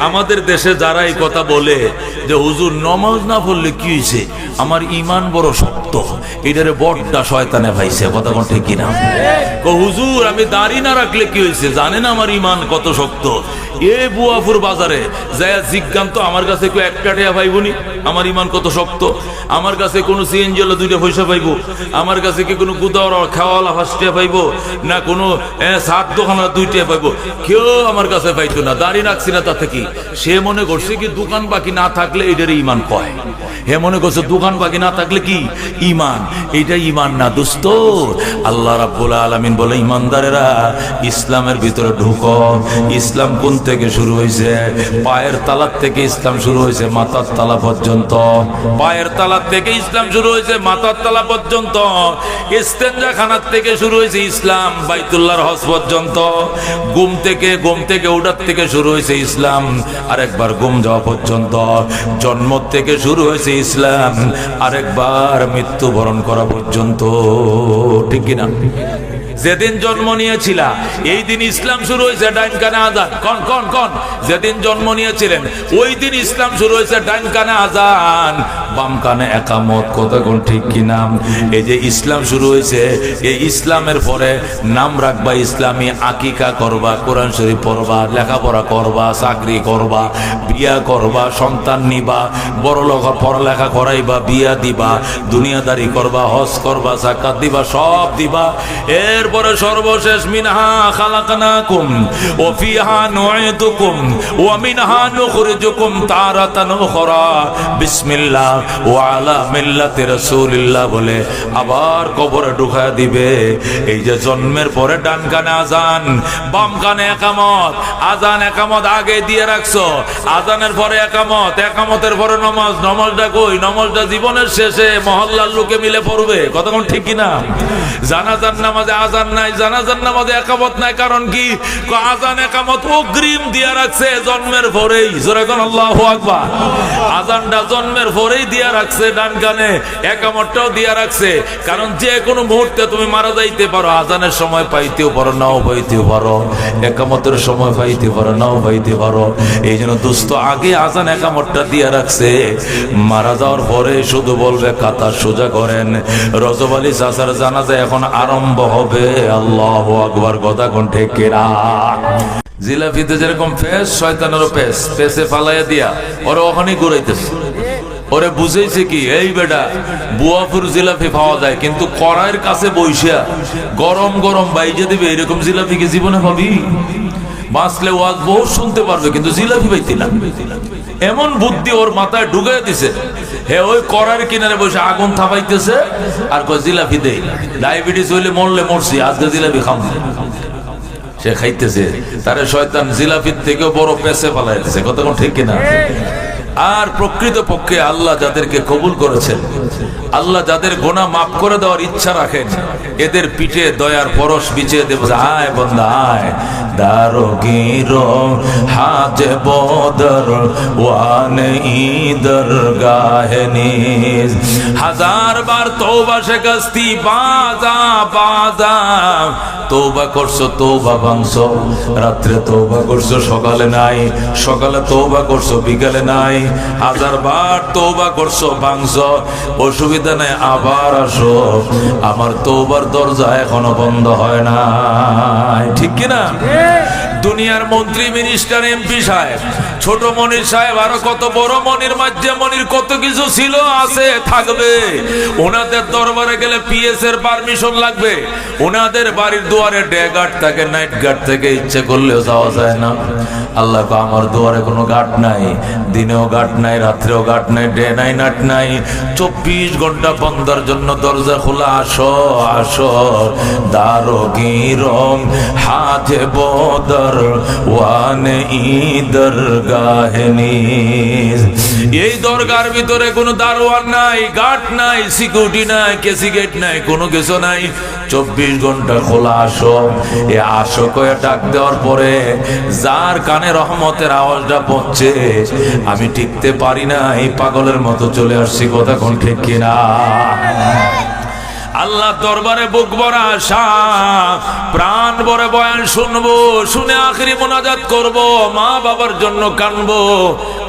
আমাদের দেশে যারা এই কথা বলে যে হুজুর নমাজ না পড়লে কি হয়েছে, আমার ইমান বড় শক্ত, এটারে বড়টা শয়তানে ভাইছে, কথা কোন ঠিক কিনা? হুজুর আমি দাড়ি না রাখলে কি হয়েছে, জানেন আমার ইমান কত শক্ত। এ বুয়াপুর বাজারে যায় জিজ্ঞান তো আমার কাছে কেউ একটা টেয়া পাইবনি, আমার ইমান কত শক্ত। আমার কাছে কোনো সিএনজি হলো 2টা পয়সা পাইবো, আমার কাছে কি কোনো গুদাওয়ালা খাওয়ালা 5 টাকা পাইবো, না কোনো সাত দোকান 2 টাকা পাইবো, কেউ আমার কাছে পাইতো না। দাড়ি রাখছি না তাতে কি, সে মনে করছে কি দোকান বাকি না থাকলে এটার ইমান কয়। হে মনে করছে দোকান বাকি না থাকলে কি ইমান, এটা ইমান না দোস্ত। আল্লাহ রাব্বুল আলামিন বলে ইমানদারেরা ইসলামের ভিতরে ঢুকো। ইসলাম কোন থেকে শুরু হয়েছে? পায়ের তালার থেকে ইসলাম শুরু হয়েছে মাথার তালা পর্যন্ত। পায়ের তালার থেকে ইসলাম শুরু হয়েছে মাথার তালা পর্যন্ত। ইস্তেঞ্জা খানার থেকে শুরু হয়েছে ইসলাম বাইতুল্লাহর হজ পর্যন্ত। ঘুম থেকে ওঠার থেকে শুরু হয়েছে ইসলাম আরেকবার ঘুম যাওয়া পর্যন্ত। জন্ম থেকে শুরু হয়েছে ইসলাম আরেকবার মৃত্যুবরণ করা পর্যন্ত, ঠিক কিনা? যেদিন জন্ম নিয়েছিলা এই দিন ইসলাম শুরু হয়েছে ডাইন কানে আজান। কোন কোন কোন যেদিন জন্ম নিয়েছিলেন ওই দিন ইসলাম শুরু হয়েছে ডাইন কানে আজান, বাম কানে একামত, কথা কোন ঠিক কিনা? এই যে ইসলাম শুরু হয়েছে, এই ইসলামের পরে নাম রাখবা ইসলামী, আকিকা করবা, কোরআন শরীফ পড়বা, লেখাপড়া করবা, চাকরি করবা, বিয়া করবা, সন্তান নিবা, বড় লোক পড়ালেখা করাইবা, বিয়া দিবা, দুনিয়াদারি করবা, হজ করবা, যাকাত দিবা, সব দিবা। এরপরে সর্বশেষ মিনহা খালাকনাকুম ওয়া ফিহা নুঈদুকুম ওয়া মিনহা নুখরিজুকুম তারাতান উখরা বিসমিল্লাহ ওয়া আলা মিল্লাতি রাসূলিল্লাহ বলে আবার কবরে ঢুকায়া দিবে। এই যে জন্মের পরে ডান কানে আজান, বাম কানে একামত। আজান একামত আগে দিয়ে রাখছো, আজানের পরে একামত, একামতের পরে নামাজ। নামাজটা কই? নামাজটা জীবনের শেষে মহল্লার লোকে মিলে পড়বে, কতক্ষণ ঠিক কিনা? জানাজার নামাজে আজান নাই, জানাজার নামাজে একামত নাই, কারণ কি? আজান একামত অগ্রিম দিয়া রাখছে জন্মের পরেই। জোরে কোন আল্লাহু আকবার। আজানটা জন্মের পরেই দিয়া রাখছে ডান কানে, একামতটাও দিয়া রাখছে, কারণ যে কোনো মুহূর্তে তুমি মারা যাইতে পারো। আজানের সময় পাইতেও পারো, নাও পাইতেও পারো, একামতের সময় পাইতে পারো, নাও পাইতে পারো। এই জন্য দোস্ত আগে আজান একামতটা দিয়া রাখছে, মারা যাওয়ার পরে শুধু বলবে কাতার সোজা করেন। রজব আলী চাচার জানাজা এখন আরম্ভ হবে। আল্লাহু আকবার, কথা কোন ঠিক কিনা? জিলাপিতে যেরকম ফেস, শয়তানেরও পেছে ফালাইয়া দিয়া ওরা ওখানে ঘুরাইতেছে। ওরে বুঝেছে কি, এই বেটা বুয়াপুর জিলাপি পাওয়া যায়, কিন্তু কড়াইয়ের কাছে বইসা গরম গরম বাইজে দিবে, এরকম জিলাপি কি জীবনে পাবি? বাঁচলে ওয়াজ বহু শুনতে পারবে, কিন্তু জিলাপি পাইতে না। এমন বুদ্ধি ওর মাথায় ঢুকাই দিছে, হে ওই কড়ার কিনারে বসে আগুন থাপাইতেছে আর কয় জিলাপি দেই, ডায়াবেটিস হইলে মরলে মরছি, আজকে জিলাপি খাম। সে খাইতেছে, তারে শয়তান জিলাপির থেকেও বড় পেছে পালাইতেছে, কতক্ষণ ঠিক কিনা? আর প্রকৃত পক্ষে আল্লাহ যাদেরকে কবুল করেছেন, আল্লাহ যাদের গুনাহ মাফ করে দেওয়ার ইচ্ছা রাখেন, এদের পিঠে দয়ার পরশ বিছিয়ে দেব। আয় বান্দা আয়, দারোগীর হাজে বদর ওয়ানে ঈদর গাহে নিজ, 1000 বার তওবা শিকাস্তি বাজা বাজা। তওবা করছো, তওবা ভাঙছো, রাত্রে তওবা করছো, সকালে নাই, সকালে তওবা করছো, বিকালে নাই। 1000 বার তওবা করছো, ভাঙছো, অসুবিধা নাই, আবার আসো, আমার তওবার দরজা এখনো বন্ধ হয় না, ঠিক কিনা? দুনিয়ার মন্ত্রী, মিনিস্টার, এমপি সাহেব, ছোট মনির সাহেব, আরো কত বড় মনির, মাঝে মনির, কত কিছু ছিল, আছে, থাকবে। ওনাদের দরবারে গেলে পিএস এর পারমিশন লাগবে। ওনাদের বাড়ির দুয়ারে ডে গার্ড থাকে, নাইট গার্ড থেকে, ইচ্ছে করলেও যাওয়া যায় না। আল্লাহ কো আমার দুয়ারে কোনো গার্ড নাই, দিনেও গার্ড নাই, রাত্রেও গার্ড নাই, ডে নাই, নাইট নাই, 24 ঘন্টা বন্দার জন্য দরজা খোলা। আসো আসো, দারোগীর হাজে বদর ওয়ানে ঈদর গাহে নিজ। এই দরগার ভিতরে কোনো দারোয়ান নাই, গার্ড নাই, সিকিউরিটি নাই, কেসি গেট নাই, কোনো কিছু নাই, 24 ঘন্টা খোলা। আসো, এ আসো কয়ে ডাক দেওয়ার পরে যার কানে রহমতের আওয়াজটা পৌঁছে, আমি টিকতে পারি না, এই পাগলের মতো চলে আসছি, কথা কোন ঠিক কিনা? আল্লাহ দরবারে বুক ভরা আশা, প্রাণ ভরে বয়ান শুনবো, শুনে আখিরি মোনাজাত করব, মা বাবার জন্য কানবো,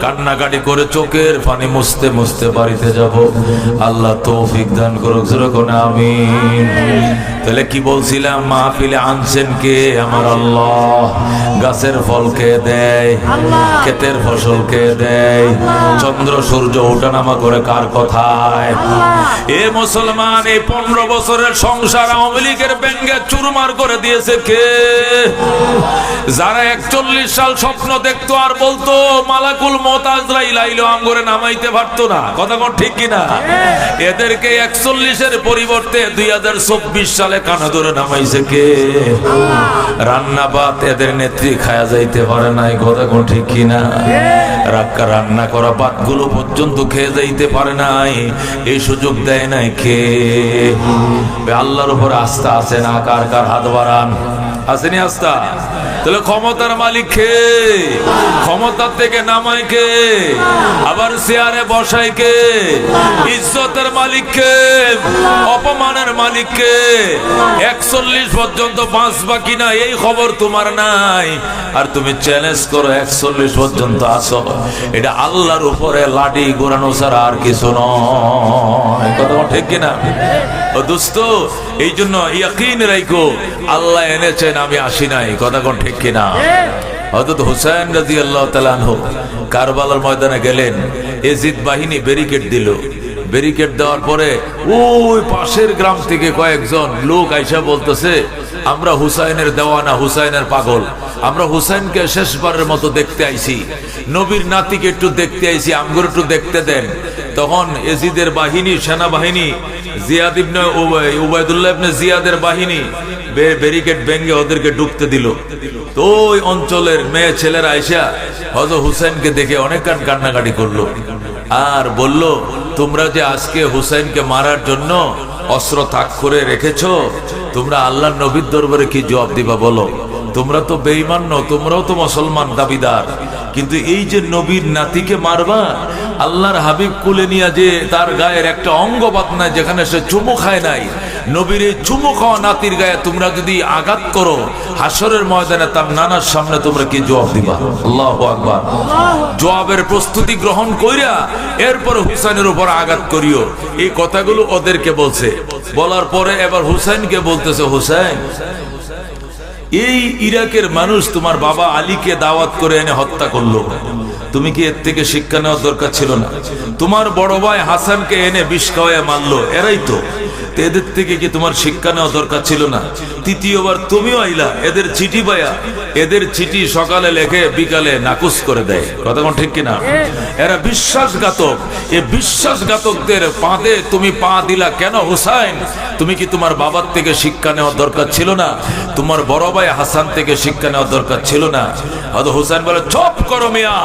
কান্নাকাটি করে চোখের পানি মুছতে মুছতে বাড়িতে যাব। আল্লাহ তৌফিক দান করুক, যেরকম আমিন। তাহলে কি বলছিলাম, মাহফিলে আনছেন কে? আমার আল্লাহ। গাছের ফল কে দেয়? ক্ষেতের ফসল কে দেয়? চন্দ্র সূর্য ওঠানামা করে কার কথায়? এ মুসলমান, এই 15 বছরের সংসার আওয়ামী লীগের ব্যাঙ্গে চুরমার করে দিয়েছে কে? যারা 41 সাল স্বপ্ন দেখতো আর বলতো মালাকুল মওত আজরাইল আইলো, আমগরে নামাইতে পারতো না, কথা কোন ঠিক কিনা? এদেরকে 41 এর পরিবর্তে 2024 সালে কানা ধরে নামাইছে কে? রান্না ভাত এদের নেত্রী খায়া যাইতে পারে নাই, কথা কোন ঠিক কিনা? রান্না করা ভাতগুলো পর্যন্ত খেয়ে যাইতে পারে নাই, এই সুযোগ দেয় নাই কে? আল্লাহর উপর আস্থা আছে না? কার কার হাত বাড়ান, আসেনি আস্থা? তাহলে ক্ষমতার মালিক কে? ক্ষমতার থেকে নামায় কে? আবার চেয়ারে বসায় কে? ইজ্জতের মালিক কে? অপমানের মালিক কে? 41 পর্যন্ত বাঁচবা কিনা এই খবর তোমার নাই, আর তুমি চ্যালেঞ্জ করো 41 পর্যন্ত আসো। এটা আল্লাহর উপরে লাঠি ঘোরানো ছাড়া আর কিছু নয়, কথা ঠিক কিনা? ও দোস্ত, এই জন্য ইয়াকিন রাখো, আল্লাহ এনেছেন, আমি আসি নাই, কথা কোন ঠিক কিনা? হযরত হুসাইন রাদিয়াল্লাহু তাআলা আনহু কারবালার ময়দানে গেলেন, এজিদ বাহিনী ব্যারিকেড দিল। ব্যারিকেড দেওয়ার পরে ওই পাশের গ্রাম থেকে কয়েকজন লোক আইসা বলতেছে, আমরা হুসাইনের দেওয়ানা, হুসাইনের পাগল, আমরা হুসাইনকে শেষবারের মতো দেখতে আইছি, নবীর নাতিকে একটু দেখতে আইছি, আমগর একটু দেখতে দেন। তখন এজিদের বাহিনী, সেনাবাহিনী, জিয়াদ ইবনে উবাইদুল্লাহ ইবনে জিয়াদের বাহিনী ব্যারিকেড ভেঙে ওদেরকে ঢুকতে দিল। তো ওই অঞ্চলের মেয়ে ছেলেরা আইসা হযরত হুসাইনকে দেখে অনেক কান্নাকাটি করলো, আর বলল, তোমরা যে আজকে হুসাইনকে মারার জন্য অস্ত্র তাক করে রেখেছো, তোমরা আল্লাহর নবীর দরবারে কি জবাব দিবা বলো? তোমরা তো বেঈমান নও, তোমরাও তো মুসলমান দাবিদার, কিন্তু এই যে নবীর নাতিকে মারবা, আল্লাহর হাবিব কুলে নিয়ে যে তার গায়ের একটা অঙ্গ বাদ নাই যেখানে সে চুমু খায় নাই, নবীর এই চুমু খাওয়া নাতির গায়ে তোমরা যদি আঘাত করো, হাসরের ময়দানে তার নানার সামনে তোমরা কি জবাব দিবা? আল্লাহু আকবার। জবাবের প্রস্তুতি গ্রহণ কইরা এরপর হুসাইনের উপর আঘাত করিও, এই কথাগুলো ওদেরকে বলছে। বলার পরে এবার হুসাইনকে বলতেছে, হুসাইন, এই ইরাকের মানুষ তোমার বাবা আলীকে দাওয়াত করে এনে হত্যা করলো, তুমি কি এর থেকে শিক্ষা নেওয়ার দরকার ছিল না? তোমার বড় ভাই হাসানকে এনে বিষ খাওয়ায় মারলো, এরাই তো, এদের থেকে কি তোমার শিক্ষা নেওয়া দরকার ছিল না? তৃতীয়বার তুমিও আইলা, এদের চিঠি পায়া, এদের চিঠি সকালে লেখে বিকালে নাকুচ করে দেয়, কথা কোন ঠিক কিনা? এরা বিশ্বাসঘাতক, এই বিশ্বাসঘাতকদের পাদে তুমি পা দিলা কেন হুসাইন? তুমি কি তোমার বাবার থেকে শিক্ষা নেওয়ার দরকার ছিল না? তোমার বড় ভাই হাসান থেকে শিক্ষা নেওয়ার দরকার ছিল না? হযরত হুসাইন বলে, চুপ করো মিয়া,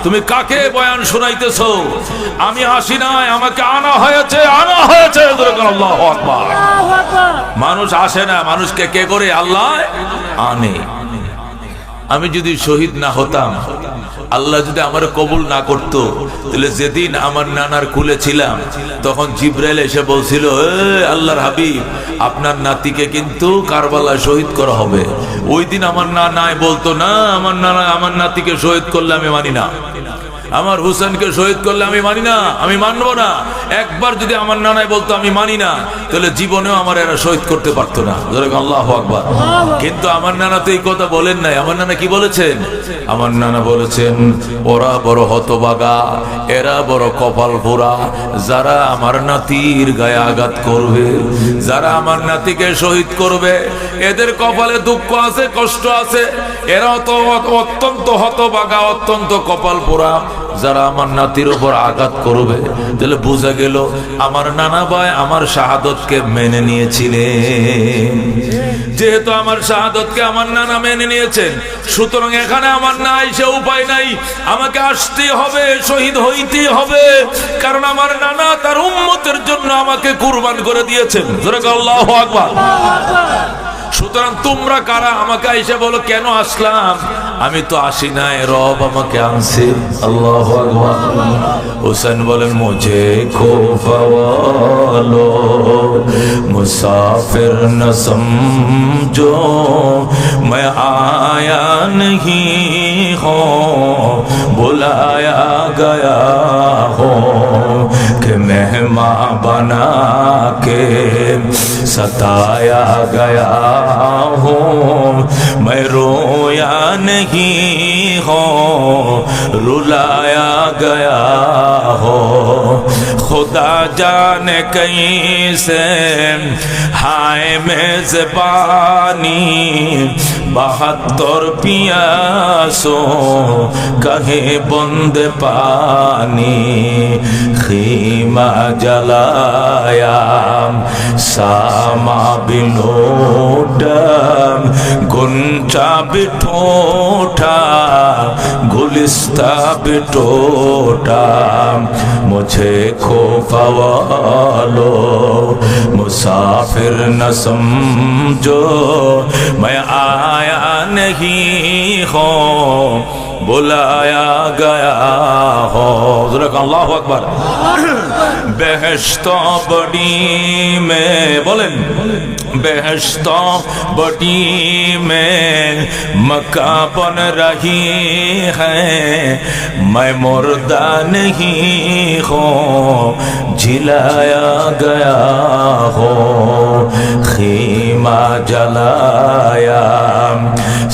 তুমি কাকে বয়ান শোনাইতেছো? আমি আসি নাই, আমাকে আনা হয়েছে, আনা হয়েছে। আল্লাহু আকবার। মানুষ আসে না, মানুষকে কে করে? আল্লাহ আনে। আমি যদি শহীদ না হতাম, আল্লাহ যদি আমার কবুল না করতো, তাহলে যেদিন আমার নানার কুলে ছিলাম তখন জিব্রাইল এসে বলছিল, আল্লাহর হাবিব, আপনার নাতিকে কিন্তু কারবালায় শহীদ করা হবে। ওই দিন আমার নানায় বলতো, না আমার নানা আমার নাতিকে শহীদ করলে আমি মানি না, আমার হুসেনকে শহীদ করলে আমি মানি না, আমি মানবো না। একবার যদি আমার নানায় বলতো আমি মানি না, তাহলে জীবনেও আমার এরা শহীদ করতে পারতো না। আল্লাহু আকবার। কিন্তু আমার নানা তো এই কথা বলেন নাই। আমার নানা কি বলেছেন? আমার নানা বলেছেন, ওরা বড় হতভাগা, এরা বড় কপাল পোড়া, যারা আমার নাতির গায়ে আঘাত করবে, যারা আমার নাতিকে শহীদ করবে, এদের কপালে দুঃখ আছে, কষ্ট আছে, এরা তো অত্যন্ত হতভাগা, অত্যন্ত কপাল পোড়া, যারা আমার নাতির উপর আঘাত করবে। তাহলে বোঝা গেল আমার নানা ভাই আমার শাহাদতকে মেনে নিয়েছিলেন। যেহেতু আমার শাহাদতকে আমার নানা মেনে নিয়েছেন, সুতরাং এখানে আমার নাই সে উপায় নাই, আমাকে আসতে হবে, শহীদ হইতেই হবে, কারণ আমার নানা তার উম্মতের জন্য আমাকে কুরবান করে দিয়েছেন। আল্লাহু আকবার। সুতরাং তোমরা কারা আমাকে এসে বলো কেন আসলাম? আমি তো আসি নাই, রব আমাকে আনছে। আল্লাহু আকবার। হুসেন বলেন মুঝে খোফাওয়ালো মুসাফির ন সমঝো मैं आया नहीं हूँ बुलाया गया हूँ कि मेहमान बना के सताया गया हूँ मैं रोया नहीं हूँ रुलाया गया हूँ खुदा जाने कहीं से हाय मेज़बानी 72 पियासों कहीं बूंद पानी खीमा जलाया सामा बिलोटा गुंचा बिठोटा गुलिस्ता बिटोटा मुझे खोफा वालो मुसाफिर न समझो मैं आया नहीं हूँ बुलाया गया हो। अल्लाहु अकबर। बेहश्तो बड़ी में बोलें बेहश्तो बड़ी में मक्का बन रही है मैं मुर्दा नहीं हूँ जिलाया गया हो खीमा जलाया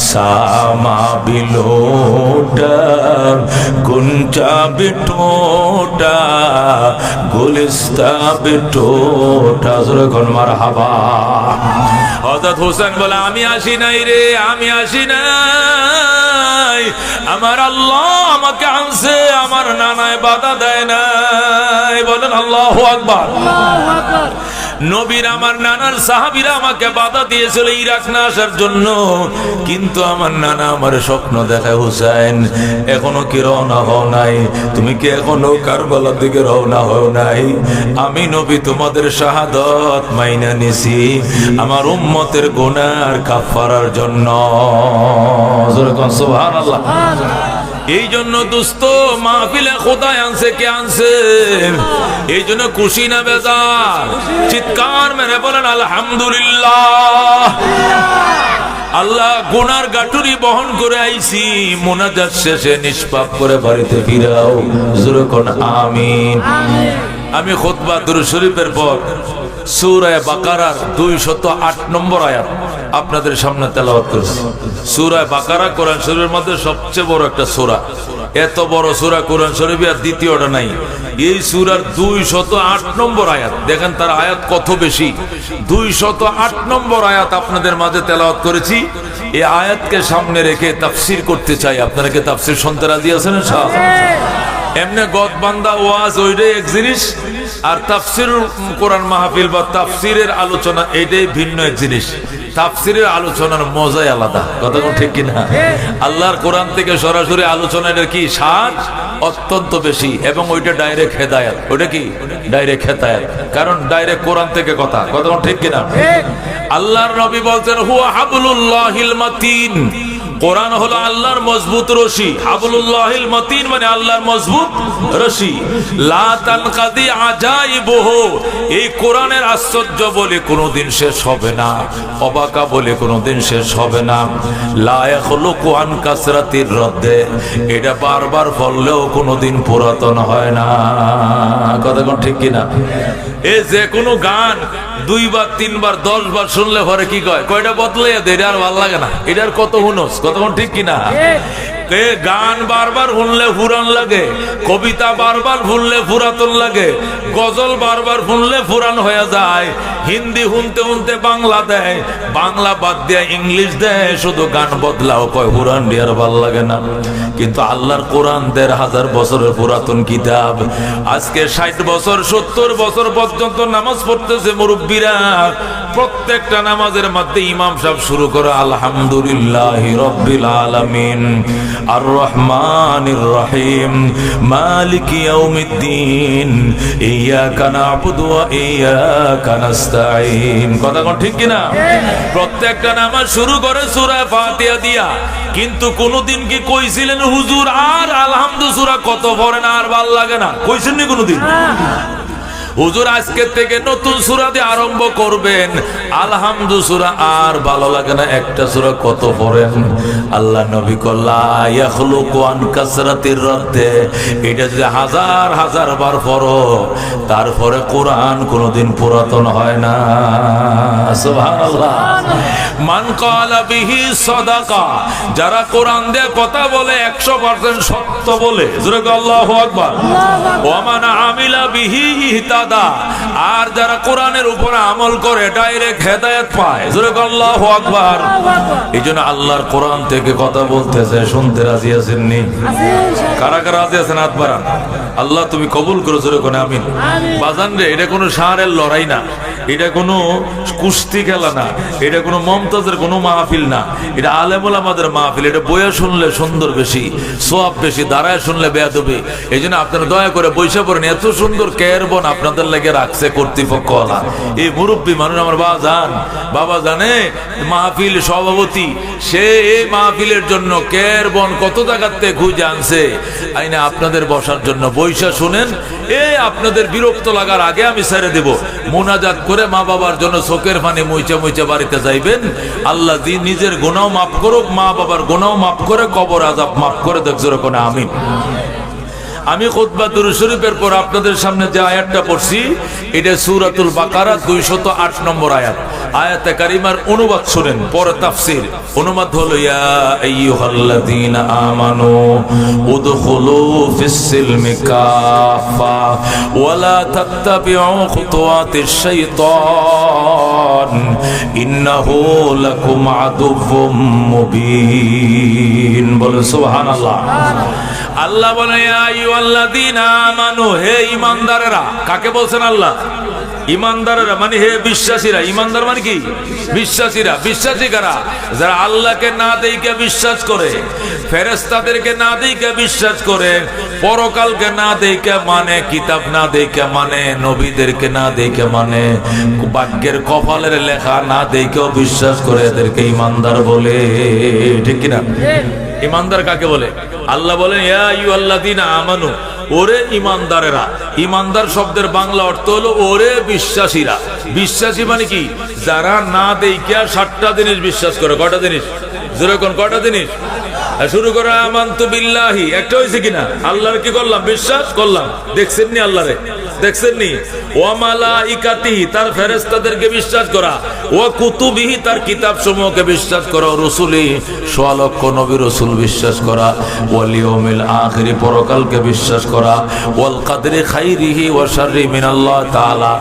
सामा बिलोटा गुंचा बिटोटा गुलिस्ता बिटोटा মারহাবা। হযরত হোসেন বলে আমি আসি নাই রে, আমি আসি নাই, আমার আল্লাহ আমাকে আনছে, আমার নানায় বাধা দেয় নাই। বলেন আল্লাহু আকবার। আল্লাহু আকবার। নবীর আমার নানার সাহাবীরা আমাকে বাধা দিয়েছিল ইরাক না আসার জন্য, কিন্তু আমার নানা আমার স্বপ্ন দেখায় হুসাইন এখনো কি রওনা হও নাই? তুমি কি এখনো কারবালার দিকে রওনা হও নাই? আমি নবী তোমাদের শাহাদাত মাইনা নিছি আমার উম্মতের গুনার কাফারার জন্য। সুবহানাল্লাহ। এই জন্য দোস্ত মাহফিলে খোদায় আনছে, কে আনছে? এই জন্য খুশি না বেজার? চিৎকার মেরে বলেন আলহামদুলিল্লাহ। আল্লাহ গুনার গাটুরি বহন করে আইছি, মুনাজাত শেষে নিষ্পাপ করে বাড়িতে ফিরাও। জোরে কোন আমিন। আমি খুতবা দুরূদ শরীফের পর সূরা বাকারার 208 নম্বর আয়াত আপনাদের সামনে তেলাওয়াত করেছি। সূরা বাকারা কোরআন শরীফের মধ্যে সবচেয়ে বড় একটা সূরা। এত বড় সূরা কোরআন শরীফে আর দ্বিতীয়টা নাই। এই সূরার 208 নম্বর আয়াত, দেখেন তার আয়াত কত বেশি। 208 নম্বর আয়াত আপনাদের মাঝে তেলাওয়াত করেছি। এই আয়াতকে সামনে রেখে তাফসীর করতে চাই। আপনারা কি তাফসীর শুনতে রাজি আছেন? এমনি গদ বান্দা ওয়াজ ওইটাই এক জিনিস, আর তাফসীরুল কোরআন মাহফিল বা তাফসীরের আলোচনা এইটাই ভিন্ন এক জিনিস। তাফসীরের আলোচনার মজাই আলাদা, কথা ঠিক কিনা? আল্লাহর কোরআন থেকে সরাসরি আলোচনা, এটার কি স্বাদ অত্যন্ত বেশি, এবং ওইটা ডাইরেক্ট হেদায়েত। ওইটা কি ডাইরেক্ট হেদায়েত, কারণ ডাইরেক্ট কোরআন থেকে কথা ঠিক কিনা? আল্লাহর নবী বলছেন হুয়া হাবলুল্লাহিল মাতিন, কোরআন হলো আল্লাহর মজবুত রশি। হাবলুল্লাহিল মাতিন মানে আল্লাহর মজবুত রশি। লা তানকাদি আজাইবুহু, এই কোরআনের আশ্চর্য বলে কোনোদিন শেষ হবে না, অবাকা বলে কোনোদিন শেষ হবে না। লা ইয়াখলুকু আন কাসরাতির রদ্দে, এটা বারবার পড়লেও কোনোদিন পুরাতন হয় না। কথা কোন ঠিক কিনা? এই যে কোনো গান 2 বার 3 বার 10 বার শুনলে পরে কি কয়, কয়টা বদলাইয়া দেয়, এটা আর ভালো লাগে না, এটার কত হুনস। কতক্ষণ ঠিক কিনা? গান বারবার শুনলে পুরান লাগে, কবিতা বারবার শুনলে পুরাতন লাগে, গজল বারবার শুনলে পুরান হয়ে যায়। হিন্দি শুনতে শুনতে বাংলা দেয়, বাংলা বাদ দিয়ে ইংলিশ দেয়, শুধু গান বদলাও, কয় পুরান আর ভাল লাগে না। কিন্তু আল্লাহর কোরআন 1500 বছরের পুরাতন কিতাব। আজকে 60 বছর 70 বছর পর্যন্ত নামাজ পড়তেছে মুরব্বীরা। প্রত্যেকটা নামাজের মধ্যে ইমাম সাহেব শুরু করে আলহামদুলিল্লাহি রাব্বিল আলামিন, আর রহমানির রহিম মালিকি ইয়াউমিদ্দিন ইয়াকা না'বুদু ওয়া ইয়াকা নাস্তাঈন। কথা কোন ঠিক কিনা? প্রত্যেকটা নামাজ শুরু করে সূরা ফাতিহা দিয়া, কিন্তু কোনদিন কি কইছিলেন হুজুর আর আলহামদু সূরা কত পড়েন আর ভাল লাগে না? কইছেন নি কোনদিন? হুজুর আজকে থেকে নতুন সূরা দিয়ে আরম্ভ করবেন, আলহামদু সূরা আর ভালো লাগে না, একটা সূরা কত পড়েন? আল্লাহ নবী কল্লা ইয়াখলুকু আন কাসরাতির রাদ্দে, এটা যদি হাজার হাজার বার পড়ো তারপরে কোরআন কোনদিন পুরাতন হয় না। সুবহানাল্লাহ। মান ক্বালা বিহি সাদাকা, যারা কোরআন দিয়ে কথা বলে 100% সত্য বলে, জোরে আল্লাহু আকবার। ওয়া মান আমিলা বিহি ইহতাদা, আর যারা কোরআনের উপর আমল করে ডাইরেক্ট হেদায়েত পায়, জোরে আল্লাহু আকবার। এইজন্য আল্লাহর কোরআন থেকে কথা বলতেছে, শুনতে রাজি আছেন নি? কারা কারা রাজি আছেন হাত বাড়ান। আল্লাহ তুমি কবুল করো, জোরে কোন আমিন। বাজান রে, এটা কোনো শাহরের লড়াই না, এটা কোনো কুস্তি খেলা না, এটা কোনো মমতাজের কোনো মাহফিল না, এটা আলেম ওলামাদের মাহফিল। এটা বইয়া শুনলে সুন্দর বেশি, সওয়াব বেশি, দাঁড়ায় শুনলে বেয়াদবি। এই জন্য আপনারা দয়া করে বইসা পড়েন। এত সুন্দর কেয়ারবন আপনাদের লাগে রাখছে কর্তৃপক্ষ। এই মুরব্বী মানুষ আমার বাবা জানে মাহফিল সভাপতি, সে এই মাহফিলের জন্য কেয়ারবন কত জায়গার থেকে খুঁজে আনছে আইনা আপনাদের বসার জন্য। বইসা শুনেন, এই আপনাদের বিরক্ত লাগার আগে আমি ছেড়ে দেব। মোনাজাত করে মা বাবার জন্য চোখের পানি মুইচা মুইচা বাড়িতে যাইবেন। আল্লাহ নিজের গুনাহ মাফ করুক, মা বাবার গুনাহ মাফ করে, কবর আযাব মাফ করে দেখ, জোরে কোন আমিন। আমি খুতবা দুরূদ শরীফের পর আপনাদের সামনে যে আয়াতটা পড়ছি, এটা সূরাতুল বাকারা 208 নম্বর আয়াত। আয়াতে কারিমার অনুবাদ শুনেন, পরে তাফসীর। অনুবাদ হলো ইয়া আইয়ুহাল্লাযীনা আমানু উদখুলু ফিস-সিলমি কাফা ওয়া লা তাত্তাবিউ খুতুওয়াতিশ শাইতান ইন্নাহু লাকুম আদুউম মুবিন। বলে সুবহানাল্লাহ। আল্লাহ বলে ইয়া আইয়ুহাল্লাযীনা আমানু, হে ঈমানদারেরা। কাকে বলছেন আল্লাহ? ঈমানদারেরা মানে হে বিশ্বাসীরা। ঈমানদার মানে কি? বিশ্বাসীরা। বিশ্বাসী কারা? যারা আল্লাহকে না দেখে বিশ্বাস করে, ফেরেশতাদেরকে না দেখে বিশ্বাস করে, পরকালকে না দেখে মানে, কিতাব না দেখে মানে, নবীদেরকে না দেখে মানে, ভাগ্যের কপালের লেখা না দেখেও বিশ্বাস করে, এদেরকে ঈমানদার বলে। ঠিক কিনা? ঈমানদার কাকে বলে? আল্লাহ বলেন ইয়া আইয়ুহাল্লাযীনা আমানু, ওরে ঈমানদারেরা। ঈমানদার শব্দের বাংলা অর্থ হলো ওরে বিশ্বাসীরা। বিশ্বাসী মানে কি? যারা না দেখিয়া 7টা জিনিস বিশ্বাস করে। কয়টা জিনিস? জোরে কোন কয়টা জিনিস? শুরু করে আমানতু বিল্লাহি, একটা হয়েছে কিনা? আল্লাহর কি করলাম? বিশ্বাস করলাম। দেখছেন নি আল্লাহরে? দেখছেন নি? ওয়া মালাইকাতিহি, তার ফেরেশতাদেরকে বিশ্বাস করা। ওয়া কুতুবিহি, তার কিতাব সমূহকে বিশ্বাস করা। রসুলি, 100 লক্ষ নবী রসুল বিশ্বাস করা। ওয়াল ইয়াউমিল আখির, পরকালকে বিশ্বাস করা। ওয়াল কাদরি খাইরিহি ওয়া শাররি মিনাল্লাহ তাআলা,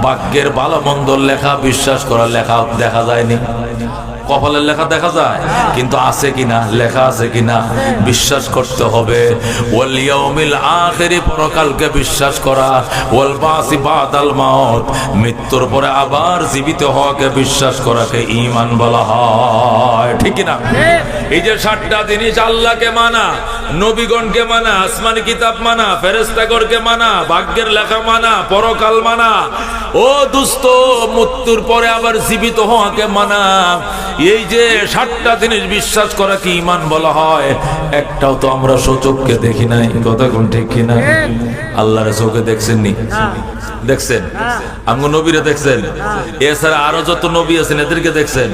ভাগ্যের ভালো মন্দ লেখা বিশ্বাস করা। লেখা দেখা যায়নি, কপালের লেখা দেখা যায়, কিন্তু আছে কিনা, লেখা আছে কিনা বিশ্বাস করতে হবে। ওয়াল ইয়াউমিল আখির, পরকালকে বিশ্বাস করা। ওয়াল বাসি বাদাল মাউত, মৃত্যুর পরে আবার জীবিত হওয়াকে বিশ্বাস করাকে ঈমান বলা হয়। ঠিক কিনা? এই যে 7টা জিনিস, আল্লাহকে মানা, নবীগণকে মানা, আসমানি কিতাব মানা, ফেরেশতাগণকে মানা, ভাগ্যের লেখা মানা, পরকাল মানা। ও দোস্ত, মৃত্যুর পরে আবার জীবিত হওয়াকে মানা। এই যে 7টা জিনিস বিশ্বাস করা কি ঈমান বলা হয়? একটাও তো আমরা সচক্ষে দেখি নাই। কথা কোন ঠিক কিনা? আল্লাহর চোখে দেখছেন নি? দেখছেন? আমগো নবীরা দেখছেন? এছাড়া আরো যত নবী আছেন এদেরকে দেখছেন?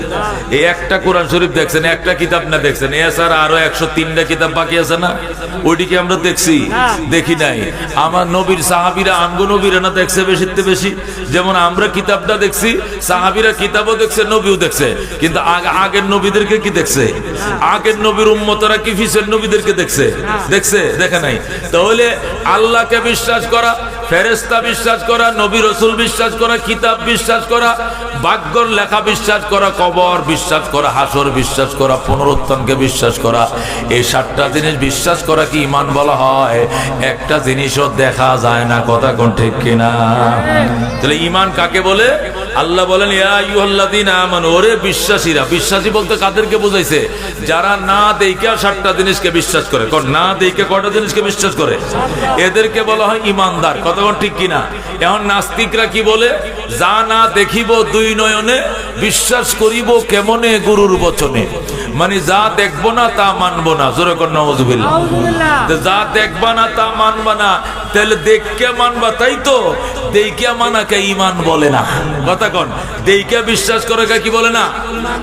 এই একটা কোরআন শরীফ দেখছেন, একটা কিতাব না দেখছেন? এছাড়া আরো 103টা কিতাব বাকি আছে না? ওইদিকে আমরা দেখছি? দেখি নাই। আমার নবীর সাহাবীরা আমগো নবীরা না দেখছে বেশিতে বেশি? যেমন আমরা কিতাবটা দেখছি, সাহাবীরা কিতাবও দেখছে, নবীও দেখছে। কিন্তু আগের নবীদেরকে কি দেখছে? আগের নবীর উম্মতরা কি পিছের নবীদেরকে দেখছে? দেখছে? দেখে নাই। তাহলে আল্লাহকে বিশ্বাস করা, ফেরেশতা বিশ্বাস করা, নবী রাসূল বিশ্বাস করা, কিতাব বিশ্বাস করা, ভাগ্যর লেখা বিশ্বাস করা, কবর বিশ্বাস করা, হাসর বিশ্বাস করা, পুনরুত্থানকে বিশ্বাস করা, এই 7টা জিনিস বিশ্বাস করা কি ঈমান বলা হয়? একটা জিনিসও দেখা যায় না, কথা কোন ঠিক কিনা? তাহলে ঈমান কাকে বলে? আল্লাহ বলেন ইয়া আইয়ুহাল্লাযীনা আমানু, ওরে বিশ্বাসীরা। বিশ্বাসী বলতে কাদেরকে বোঝাইছে? যারা না দেখে 7টা জিনিসকে বিশ্বাস করে। কোন না দেখে কয়টা জিনিসকে বিশ্বাস করে? এদেরকে বলা হয় ঈমানদার, কথা কোন ঠিক কিনা? এখন নাস্তিকরা কি বলে? যা না দেখিব দুই নয়নে, বিশ্বাস করিব কেমনে গুরুর বচনে। মানে যা দেখবো না তা মানবো না। জোরে কর নাউযুবিল্লাহ। যা দেখবা না তা মানবা না, তাহলে দেখকে মানবা, তাই তো? দেইকা মানাকে ঈমান বলে না, কথা কোন? দেইকা বিশ্বাস করাকে কি বলে না?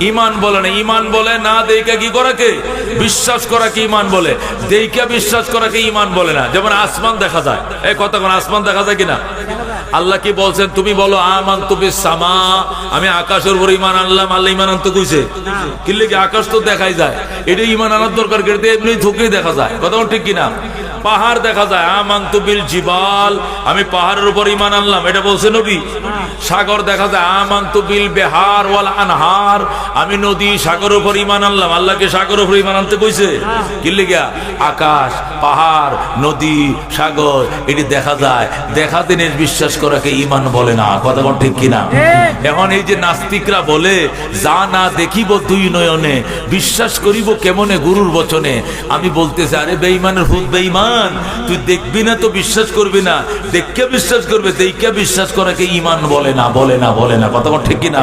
ঈমান বলে না। ঈমান বলে না দেইকা কি করাকে? বিশ্বাস করাকে ঈমান বলে। দেইকা বিশ্বাস করাকে ঈমান বলে না। যেমন আসমান দেখা যায়, এই কথা কোন? আসমান দেখা যায় কিনা? আল্লাহ কি বলছেন? তুমি বলো আমানতু বিস সামা, আমি আকাশের উপর ঈমান আনলাম। আল্লাহ ঈমান আনতে কইছে? কি লাগে? আকাশ তো দেখাই যায়, এটা ঈমান আনার দরকার কি? এমনি থুকেই দেখা যায়, কথা ঠিক কিনা? পাহাড় দেখা যায়, আমানতু বিল জিবাল, আমি পাহাড়ের উপর ঈমান আনলাম, এটা বলছে নবী। সাগর দেখা যায়, আমানতু বিল বিহার ওয়াল আনহার, আমি নদী সাগরের উপর ঈমান আনলাম। আল্লাহকে সাগরের উপর ঈমান আনতে কইছে? কি লাগে? আকাশ, পাহাড়, নদী, সাগর এটি দেখা যায়, দেখা দিনের বিশ্বাস করাকে ঈমান বলে না, কথা কোন ঠিক কিনা? এখন এই যে নাস্তিকরা বলে যা না দেখিব দুই নয়নে, বিশ্বাস করিব কেমনে গুরুর বচনে, আমি বলতেছি আরে বেঈমানের হুদ বেঈমান, তুই দেখবি না তো বিশ্বাস করবি না, দেখকে বিশ্বাস করবে। দেইকা বিশ্বাস করাকে ঈমান বলে না, বলে না, বলে না, কথা কোন ঠিক কিনা?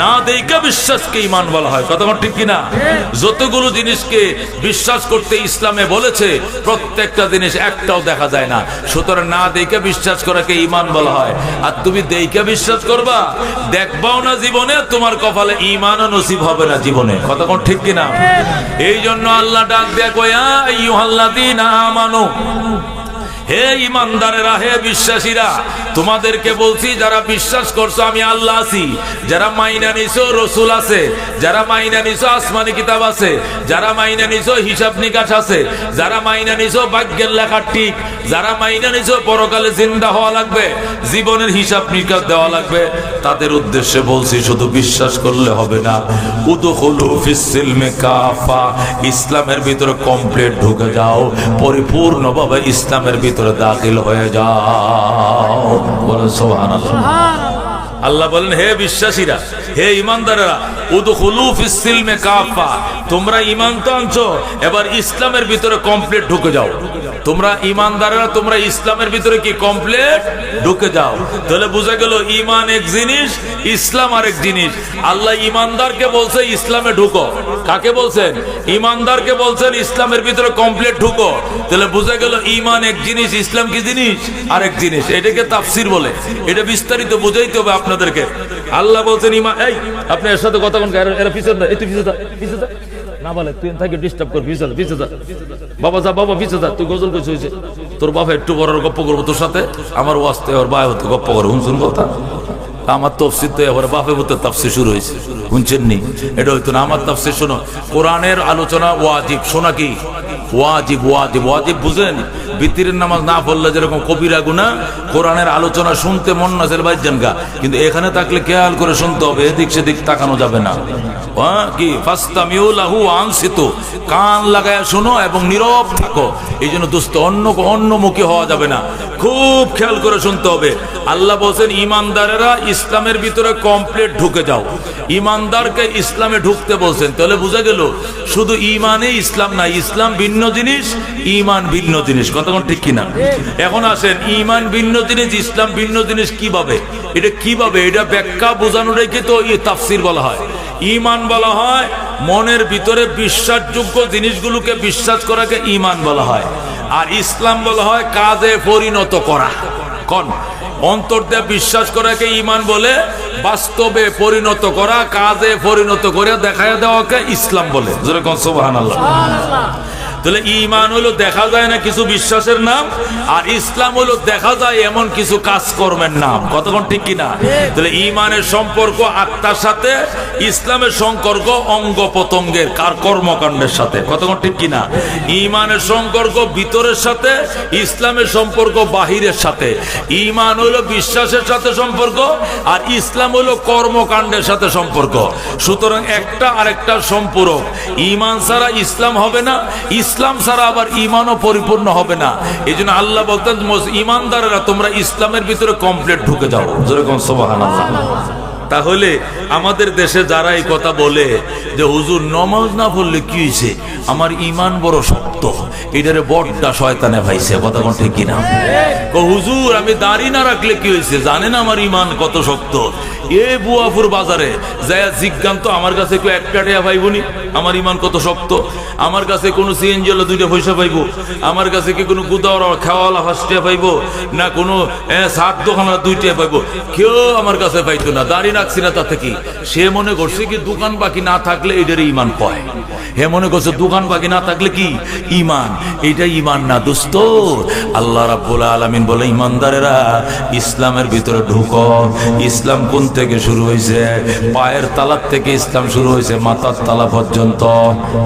না দেইকা বিশ্বাসকে ঈমান বলা হয়, কথা কোন ঠিক কিনা? যতগুলো জিনিসকে বিশ্বাস করতে ইসলামে বলেছে, প্রত্যেকটা জিনিস একটাও দেখা যায় না, সুতরাং না দেইকা বিশ্বাস করাকে ঈমান বলা হয়। আর তুমি দেইকা বিশ্বাস করবা, দেখবাও না জীবনে, তোমার কপালে ঈমানও নসিব হবে না জীবনে, কথা কোন ঠিক কিনা? এই জন্য আল্লাহ ডাক দেয়া কয় ইয়া আইয়ুহাল্লাযীনা আমানু, হে ঈমানদারেরা, হে বিশ্বাসীরা, তোমাদেরকে বলছি যারা বিশ্বাস করছো আমি আল্লাহ আছি, যারা মাইনা নিছো রসুল আছে, যারা মাইনা নিছো আসমানি কিতাব আছে, যারা মাইনা নিছো হিসাব নিকাশ আছে, যারা মাইনা নিছো ভাগ্যের লেখা ঠিক, যারা মাইনা নিছো পরকালে জিন্দা হওয়া লাগবে, জীবনের হিসাব নিকাশ দেওয়া লাগবে, তাদের উদ্দেশ্যে বলছি শুধু বিশ্বাস করলে হবে না, উদখুলু ফিস সিলমি কাফা, ইসলামের ভিতরে কমপ্লিট ঢুকে যাও, পরিপূর্ণভাবে ইসলামের ভিতরে দাখিল হয়ে যাও। বলেন সুবহানাল্লাহ। আল্লাহ বলেন হে বিশ্বাসীরা, হে ঈমানদারেরা, উদখুলু ফিস সিলমি কাফা, তোমরা ঈমান তো আনছো, এবার ইসলামের ভিতরে কমপ্লিট ঢুকে যাও। তোমরা ঈমানদারেরা, তোমরা ইসলামের ভিতরে কি কমপ্লিট ঢুকে যাও। তাহলে বোঝা গেল ঈমান এক জিনিস, ইসলাম আরেক জিনিস। আল্লাহ ঈমানদারকে বলছে ইসলামে ঢুকো। কাকে বলছেন? ঈমানদারকে বলছেন ইসলামের ভিতরে কমপ্লিট ঢুকো। তাহলে বোঝা গেল ঈমান এক জিনিস, ইসলাম কি জিনিস? আরেক জিনিস। এটাকে তাফসীর বলে। এটা বিস্তারিত বুঝাইতে হবে আপনাদেরকে। আল্লাহ বলছেন ঈমান, এই আপনি এর সাথে কথা কোন? এরা পিছনে, এই তুই পিছনে না বলে, তুই তাকে ডিস্টার্ব করবি, পিছে যা বাবা, যা বাবা পিছে যা, তুই গজল কইছিস হইছে, তোর বাবা একটু বড় গপ্প করবো তোর সাথে, আমার ওয়াস্তে ওর বাবা হতে গপ্প করে, শুনছুন কথা? আমার তফসির তো এবার বাপের মতো তাফসীর শুরু হয়েছে, শুনছেন নি? এটা হইতো না। আমার তাফসীর শোনো, কোরআনের আলোচনা ওয়াজিব। শোনা কি ওয়াজিব? ওয়াজিব ওয়াজিব বুঝেন? বিতিরের নামাজ না পড়লে যেরকম কবিরা গুনাহ, কোরআনের আলোচনা শুনতে মন না চাইলে বাইর যান গা, কিন্তু এখানে থাকলে খেয়াল করে শুনতে হবে, এদিক সেদিক তাকানো যাবে না। কি ফাস্তামিউ লাহু ওয়া আনসিতু, কান লাগায়া শোনো এবং নীরব থাকো। এই জন্য দোস্ত অন্যমুখী হওয়া যাবে না, খুব খেয়াল করে শুনতে হবে। আল্লাহ বলছেন ঈমানদারেরা ইসলামের ভিতরে কমপ্লিট ঢুকে যাও। ঈমানদারকে ইসলামে ঢুকতে বলছেন, তাহলে বোঝা গেল শুধু ঈমানে ইসলাম না, ইসলাম ভিন্ন জিনিস, ঈমান ভিন্ন জিনিস, কতক্ষণ ঠিক কিনা? এখন আসেন, ঈমান ভিন্ন জিনিস, ইসলাম ভিন্ন জিনিস কিভাবে? এটা কিভাবে? এটা ব্যাখ্যা বোঝানো রেখে তো তাফসীর বলা হয়। ঈমান বলা হয় মনের ভিতরে বিশ্বাসযোগ্য জিনিসগুলোকে বিশ্বাস করাকে ঈমান বলা হয়, আর ইসলাম বলা হয় কাজে পরিণত করা। কোন? অন্তর দিয়ে বিশ্বাস করাকে ঈমান বলে, বাস্তবে পরিণত করা, কাজে পরিণত করে দেখায় দেওয়াকে ইসলাম বলে। জোরে কোন সুবহানাল্লাহ। তাহলে ঈমান হলো দেখা যায় না কিছু বিশ্বাসের নাম, আর ইসলাম হলো দেখা যায় এমন কিছু কাজকর্মের নাম। কতক্ষণ ঠিক কিনা? তাহলে ঈমানের সম্পর্ক আত্মার সাথে, ইসলামের সম্পর্ক অঙ্গ প্রত্যঙ্গের কার কর্মকাণ্ডের সাথে। কতক্ষণ ঠিক কিনা? ঈমানের সম্পর্ক ভিতরের সাথে, ইসলামের সম্পর্ক বাহিরের সাথে। ঈমান হলো বিশ্বাসের সাথে সম্পর্ক, আর ইসলাম হলো কর্মকাণ্ডের সাথে সম্পর্ক। সুতরাং একটা আরেকটা সম্পূরক। ঈমান ছাড়া ইসলাম হবে না, ইসলাম ছাড়া আবার ঈমানও পরিপূর্ণ হবে না। এই জন্য আল্লাহ বলতেন, ঈমানদারেরা তোমরা ইসলামের ভিতরে কমপ্লিট ঢুকে যাও। যেরকম সুবহানাল্লাহ। তাহলে আমাদের দেশে যারা এই কথা বলে যে হুজুর নামাজ না পড়লে কি হয়েছে, আমার ঈমান বড় শক্ত, এটারে বড়টা শয়তানে ভাইছে। কথা কোন ঠিক কিনা? হুজুর আমি দাড়ি না রাখলে কি হয়েছে, জানেন আমার ঈমান কত শক্ত। এ বুয়াপুর বাজারে যায় জিজ্ঞান্ত, আমার কাছে কেউ একটা টাকা পাইবনি, আমার ঈমান কত শক্ত। আমার কাছে কোনো সিএনজি হলো 2টা পয়সা পাইবো, আমার কাছে কি কোনো গুদাওয়ালা খাওয়ালা 5 টাকা পাইবো, না কোনো সাত দোকানা 2 টাকা পাইবো, কেউ আমার কাছে পাইতো না। দাড়ি রাখছি না তাতে কি? সে মনে করছে কি দোকান বাকি না থাকলে এটার ঈমান কয়। হে মনে করছে দোকান বাকি না থাকলে কি ঈমান। এটা ঈমান না দোস্ত। আল্লাহ রাব্বুল আলামিন বলে, ঈমানদারেরা ইসলামের ভিতরে ঢুকো। ইসলাম কোন থেকে শুরু হয়েছে? পায়ের তালার থেকে ইসলাম শুরু হয়েছে মাথার তালা পর্যন্ত।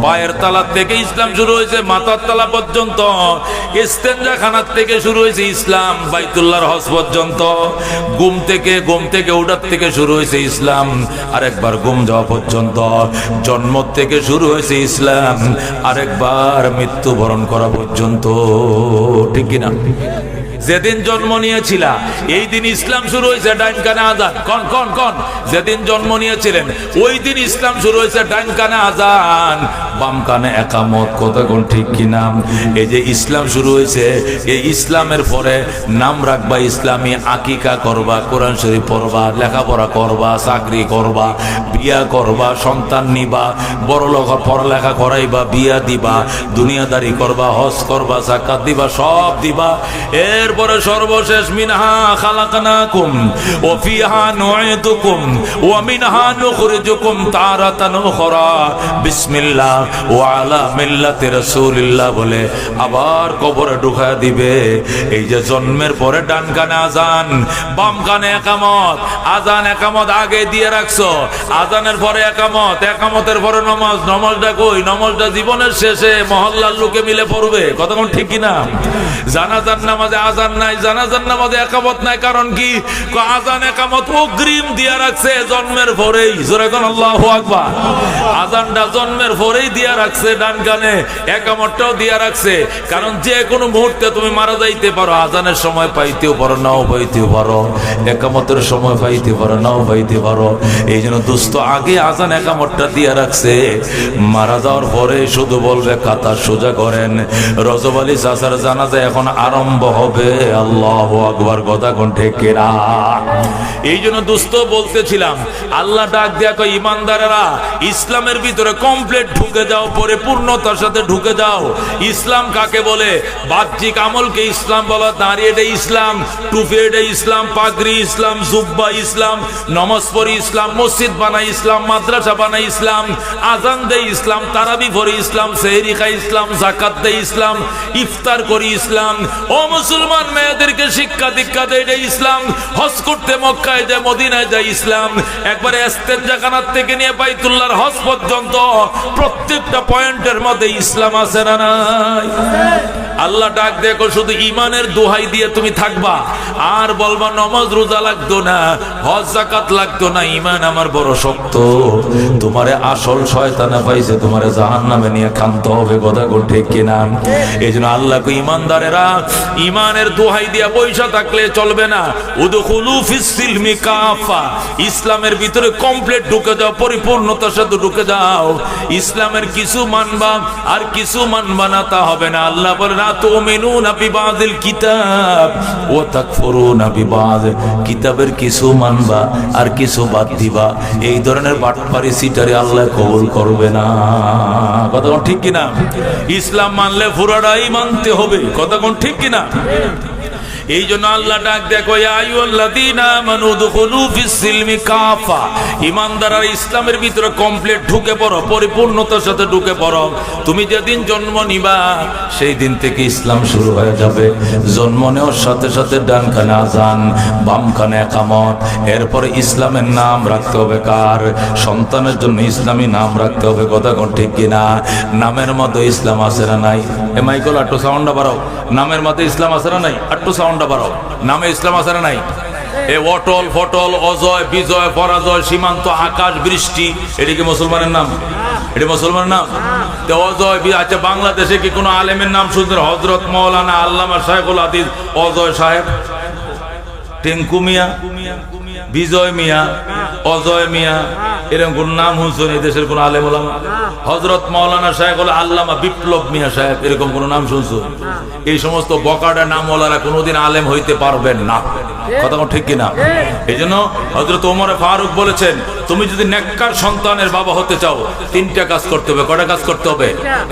পায়ের তালার থেকে ইসলাম শুরু হয়েছে মাথার তালা পর্যন্ত। ইস্তেঞ্জা খানার থেকে শুরু হয়েছে ইসলাম বাইতুল্লাহর হজ পর্যন্ত। ঘুম থেকে ওঠার থেকে শুরু হয়েছে ইসলাম আরেকবার ঘুম যাওয়া পর্যন্ত। জন্ম থেকে শুরু হয়েছে ইসলাম আরেকবার মৃত্যুবরণ করা পর্যন্ত। ঠিক কিনা? যেদিন জন্ম নিয়েছিল এই দিন ইসলাম শুরু হয়েছে ডাইন কানে আজান। কোন কোন কোন? যেদিন জন্ম নিয়েছিলেন ওই দিন ইসলাম শুরু হয়েছে ডাইন কানে আজান, বাম কানে একামত। কথা কোন ঠিক কিনা? এই যে ইসলাম শুরু হয়েছে, এই ইসলামের পরে নাম রাখবা ইসলামী, আকিকা করবা, কোরআন শরীফ পড়বা, লেখাপড়া করবা, চাকরি করবা, বিয়া করবা, সন্তান নিবা, বড় লোক পড়ালেখা করাইবা, বিয়া দিবা, দুনিয়াদারি করবা, হজ করবা, যাকাত দিবা, সব দিবা। এরপরে সর্বশেষ মিনহা খালাকনাকুম ওয়া ফিহা নুঈদুকুম ওয়া মিনহা নুখরিজুকুম তারাতান উখরা বিসমিল্লাহ ওয়া আলা মিল্লাতি রাসূলিল্লাহ বলে আবার কবরে ঢুকায় দিবে। এই যে জন্মের পরে ডান কানে আজান, বাম কানে একামত। আজান একামত আগে দিয়ে রাখছো, আজানের পরে একামত, একামতের পরে নামাজ। নামাজটা কই? নামাজটা জীবনের শেষে মহল্লার লোকে মিলে পড়বে। কতক্ষণ ঠিক কিনা? জানাজার নামাজে আজান নাই, জানাজার নামাজে একামত নাই। কারণ কি? আজান একামত অগ্রিম দিয়া রাখছে জন্মের পরেই। জোরে কোন আল্লাহু আকবার। আজানটা জন্মের পরেই দিয়া রাখছে ডান কানে, একামতটাও দিয়া রাখছে। কারণ যে কোনো মুহূর্তে তুমি মারা যাইতে পারো। আজানের সময় পাইতেও পারো, নাও পাইতেও পারো। একামতের সময় পাইতে পারো, নাও পাইতে পারো। এই জন্য দোস্ত আগে আজান একামতটা দিয়া রাখছে। মারা যাওয়ার পরে শুধু বলবে কাতার সোজা করেন। রজব আলী চাচার জানাজা এখন আরম্ভ হবে। আল্লাহু আকবার। কথা কোন ঠিক কিনা? এই জন্য দোস্ত বলতেছিলাম, আল্লাহ ডাক দেয়া কয়, ঈমানদারেরা ইসলামের ভিতরে কমপ্লিট ঢুকে যাও, পরিপূর্ণতার সাথে ঢুকে যাও। ইসলাম কাকে বলে? বাহ্যিক আমলকে ইসলাম বলা। দাঁড়িয়ে এটা ইসলাম, টুপি এটা ইসলাম, পাগড়ি ইসলাম, জুব্বা ইসলাম, নমাজ পড়ি ইসলাম, মসজিদ বানাই ইসলাম, মাদ্রাসা বানাই ইসলাম, আজান দেই ইসলাম, তারাবি পড়ি ইসলাম, সেহরি খাই ইসলাম, যাকাত দেই ইসলাম, ইফতার করি ইসলাম। ও মুসলমান মেয়েদেরকে শিক্ষা দীক্ষা দেয় এটা ইসলাম। হজ করতে মক্কায় যায়, মদিনায় যায় ইসলাম। একবারে ইস্তেঞ্জাখানার থেকে নিয়ে বাইতুল্লাহর হজ পর্যন্ত প্রত্যেকটা পয়েন্টের মধ্যে ইসলাম আছে না নাই? আল্লাহ ডাক দেখো, শুধু ঈমানের দোহাই দিয়ে তুমি থাকবা আর বলবা নামাজ রোজা লাগতো না, হজ যাকাত লাগতো না, ঈমান আমার বড় শক্ত। তোমারে আসল শয়তানে পাইছে, তোমারে জাহান্নামে নিয়ে খানতে হবে। কথা কোন ঠিক কিনা? এইজন্য আল্লাহকে ঈমানদারেরা ঈমানের দোহাই দিয়া পয়সা থাকলে চলবে না। উদখুলু ফিস সিলমি কাফা, ইসলামের ভিতরে কমপ্লিট ঢুকে যাও, পরিপূর্ণতার সাথে ঢুকে যাও। ইসলামের কিছু মানবা আর কিছু মানবা না, তা হবে না। আল্লাহ বলে না তুমিনুনা বিবাদিল কিতাব ওয়া তাকফুরুনা বিবাদ, কিতাবের কিছু মানবা আর কিছু বাদ দিবা। এই ধরনের বাটপারি সিটারে আল্লাহ কবুল করবে না। কথা কোন ঠিক কিনা? ইসলাম মানলে পুরাটাই মানতে হবে। কথা কোন ঠিক কিনা? এই জন্য আল্লাহ ডাক দেখো, ইয়া আইয়ুহাল্লাযীনা আমানু দুখুলু ফিস সিলমি কাফা, ঈমানদাররা ইসলামের ভিতরে কমপ্লিট ঢুকে পড়ো, পরিপূর্ণতার সাথে ঢুকে পড়ো। তুমি যেদিন জন্ম নিবা সেই দিন থেকে ইসলাম শুরু হয়ে যাবে। জন্ম নেওয়ার সাথে সাথে ডান কানে আযান, বাম কানে ইকামত। এরপরে ইসলামের নাম রাখতে হবে কার? সন্তানের জন্য ইসলামী নাম রাখতে হবে। কথা কোন ঠিক কিনা? নামের মধ্যে ইসলাম আছে না নাই? এ মাইকেল আট্টু সাউন্ডটা বাড়াও। নামের মধ্যে ইসলাম আছে না নাই? আট্টু সাউন্ডটা বাড়াও। নামে ইসলাম আছে না নাই? এ অটল ফটল, অজয় বিজয় পরাজয়, সীমান্ত আকাশ বৃষ্টি, এটা কি মুসলমানের নাম? এটা মুসলমানের নাম? তো অজয়, আচ্ছা বাংলাদেশে কি কোনো আলেমের নাম শুনছেন? হযরত মাওলানা আল্লামা শাইখুল হাদিস অজয় সাহেব, টেঙ্কু মিয়া, বিজয় মিয়া, অজয় মিয়া, এরকম কোন নাম শুনছেন এই দেশের কোন আলেম ওলামা? হযরত মাওলানা শাইখুল আল্লামা বিপ্লব মিয়া সাহেব, এরকম কোন নাম শুনছো? এই সমস্ত বকাটা নামওয়ালারা কোনোদিন আলেম হইতে পারবেন না। কথা ঠিক কিনা? এই জন্য হযরত ওমর ফারুক বলেছেন, তুমি যদি নেককার সন্তানের বাবা হতে চাও, তিনটা কাজ করতে হবে। কয়টা কাজ করতে হবে?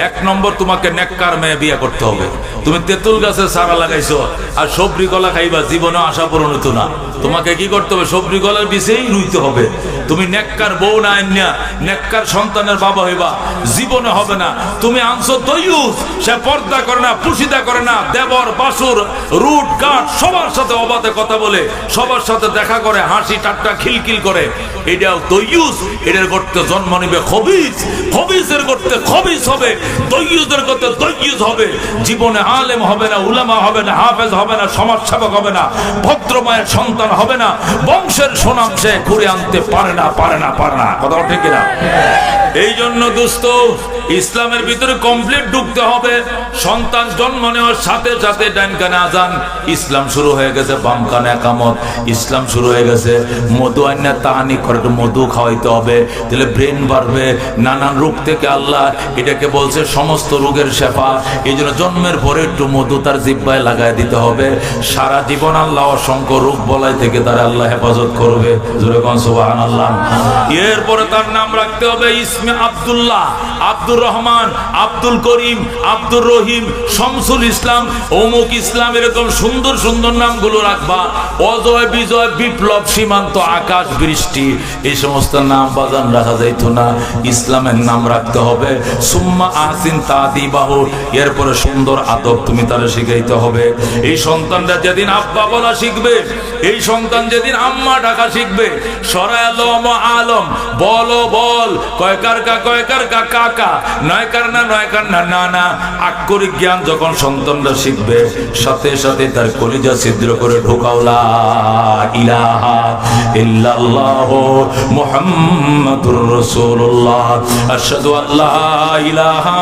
এক নম্বর, তোমাকে নেককার মেয়ে বিয়ে করতে হবে। তুমি তেঁতুল গাছে চারা লাগাইছো আর সবরি কলা খাইবা, জীবনে আশা পূরণ হতো না। তোমাকে কি করতে হবে? সবরি কলার বীজেই রুইতে হবে। তুমি নেককার বউ না আইনা নেককার সন্তানের বাবা হইবা, জীবনে হবে না। তুমি আনছো দয়ুস, সে পর্দা করে না, পুশিদা করে না, দেবর বাসুর রুট কাট সবার সাথে অবাধে কথা বলে, সবার সাথে দেখা করে, হাসি ঠাট্টা খিলখিল করে, এটাও দয়ুস। এটার করতে জন্ম নিবে খবিস, খবিসের করতে খবিস হবে, দয়ুসের করতে দয়ুস হবে। জীবনে আলেম হবে না, উলামা হবে না, হাফেজ হবে না, সমাজসেবক হবে না, ভদ্র মায়ের সন্তান হবে না, বংশের সুনাম সে ঘুরে আনতে পারে না, পারে না, পারে না। কথা ঠিক না? এই জন্য দোস্ত, ইসলামের ভিতরে কমপ্লিট ঢুকতে হবে। সন্তান জন্ম নেওয়ার সাথে সাথে ডান কানে আযান, ইসলাম শুরু হয়ে গেছে। বাম কানে ইকামত, ইসলাম শুরু হয়ে গেছে। মধু আইনা তাহানি করে, একটু মধু খাওয়াইতে হবে, তাহলে ব্রেন বাড়বে। নানান রোগ থেকে আল্লাহ এটাকে বলছে সমস্ত রোগের শেফা। এই জন্য জন্মের পরে একটু মধু তার জিহ্বায় লাগাই দিতে হবে। সারা জীবন আল্লাহ অসংখ্য রোগ বলাই থেকে তারা আল্লাহ হেফাজত করবে। জোরে কোন সুবহানাল্লাহ। এরপরে তার নাম রাখতে হবে ইসমে আব্দুল্লাহ, আব্দুর রহমান, আব্দুল করিম, আব্দুর রহিম, শামসুল ইসলাম, অমুক ইসলাম, এরকম সুন্দর সুন্দর নামগুলো রাখবা। অজয় বিজয় বিপ্লব সীমান্ত আকাশ বৃষ্টি, এই সমস্ত নাম বাজান রাখা যাইতো না। ইসলামের নাম রাখতে হবে। সুম্মা আহসিন তাদিবাহু, এরপরে সুন্দর আদব তুমি তারে শিখাইতে হবে। এই সন্তানরা যেদিন আব্বা বলা শিখবে, এই সন্তান যেদিন আম্মা ডাকা শিখবে, সরায়ালম আলম, বলো বল, কয়কার কা কয়কার কা কাকা, নয়কার না নয়কার না নানা, আক্ষরিক জ্ঞান যখন সন্তানরা শিখবে, সাথে সাথে তার কলিজা ছিদ্র করে ঢোকাও লা ইলাহা ইল্লাল্লাহু মুহাম্মাদুর রাসূলুল্লাহ, আশহাদু আল্লা ইলাহা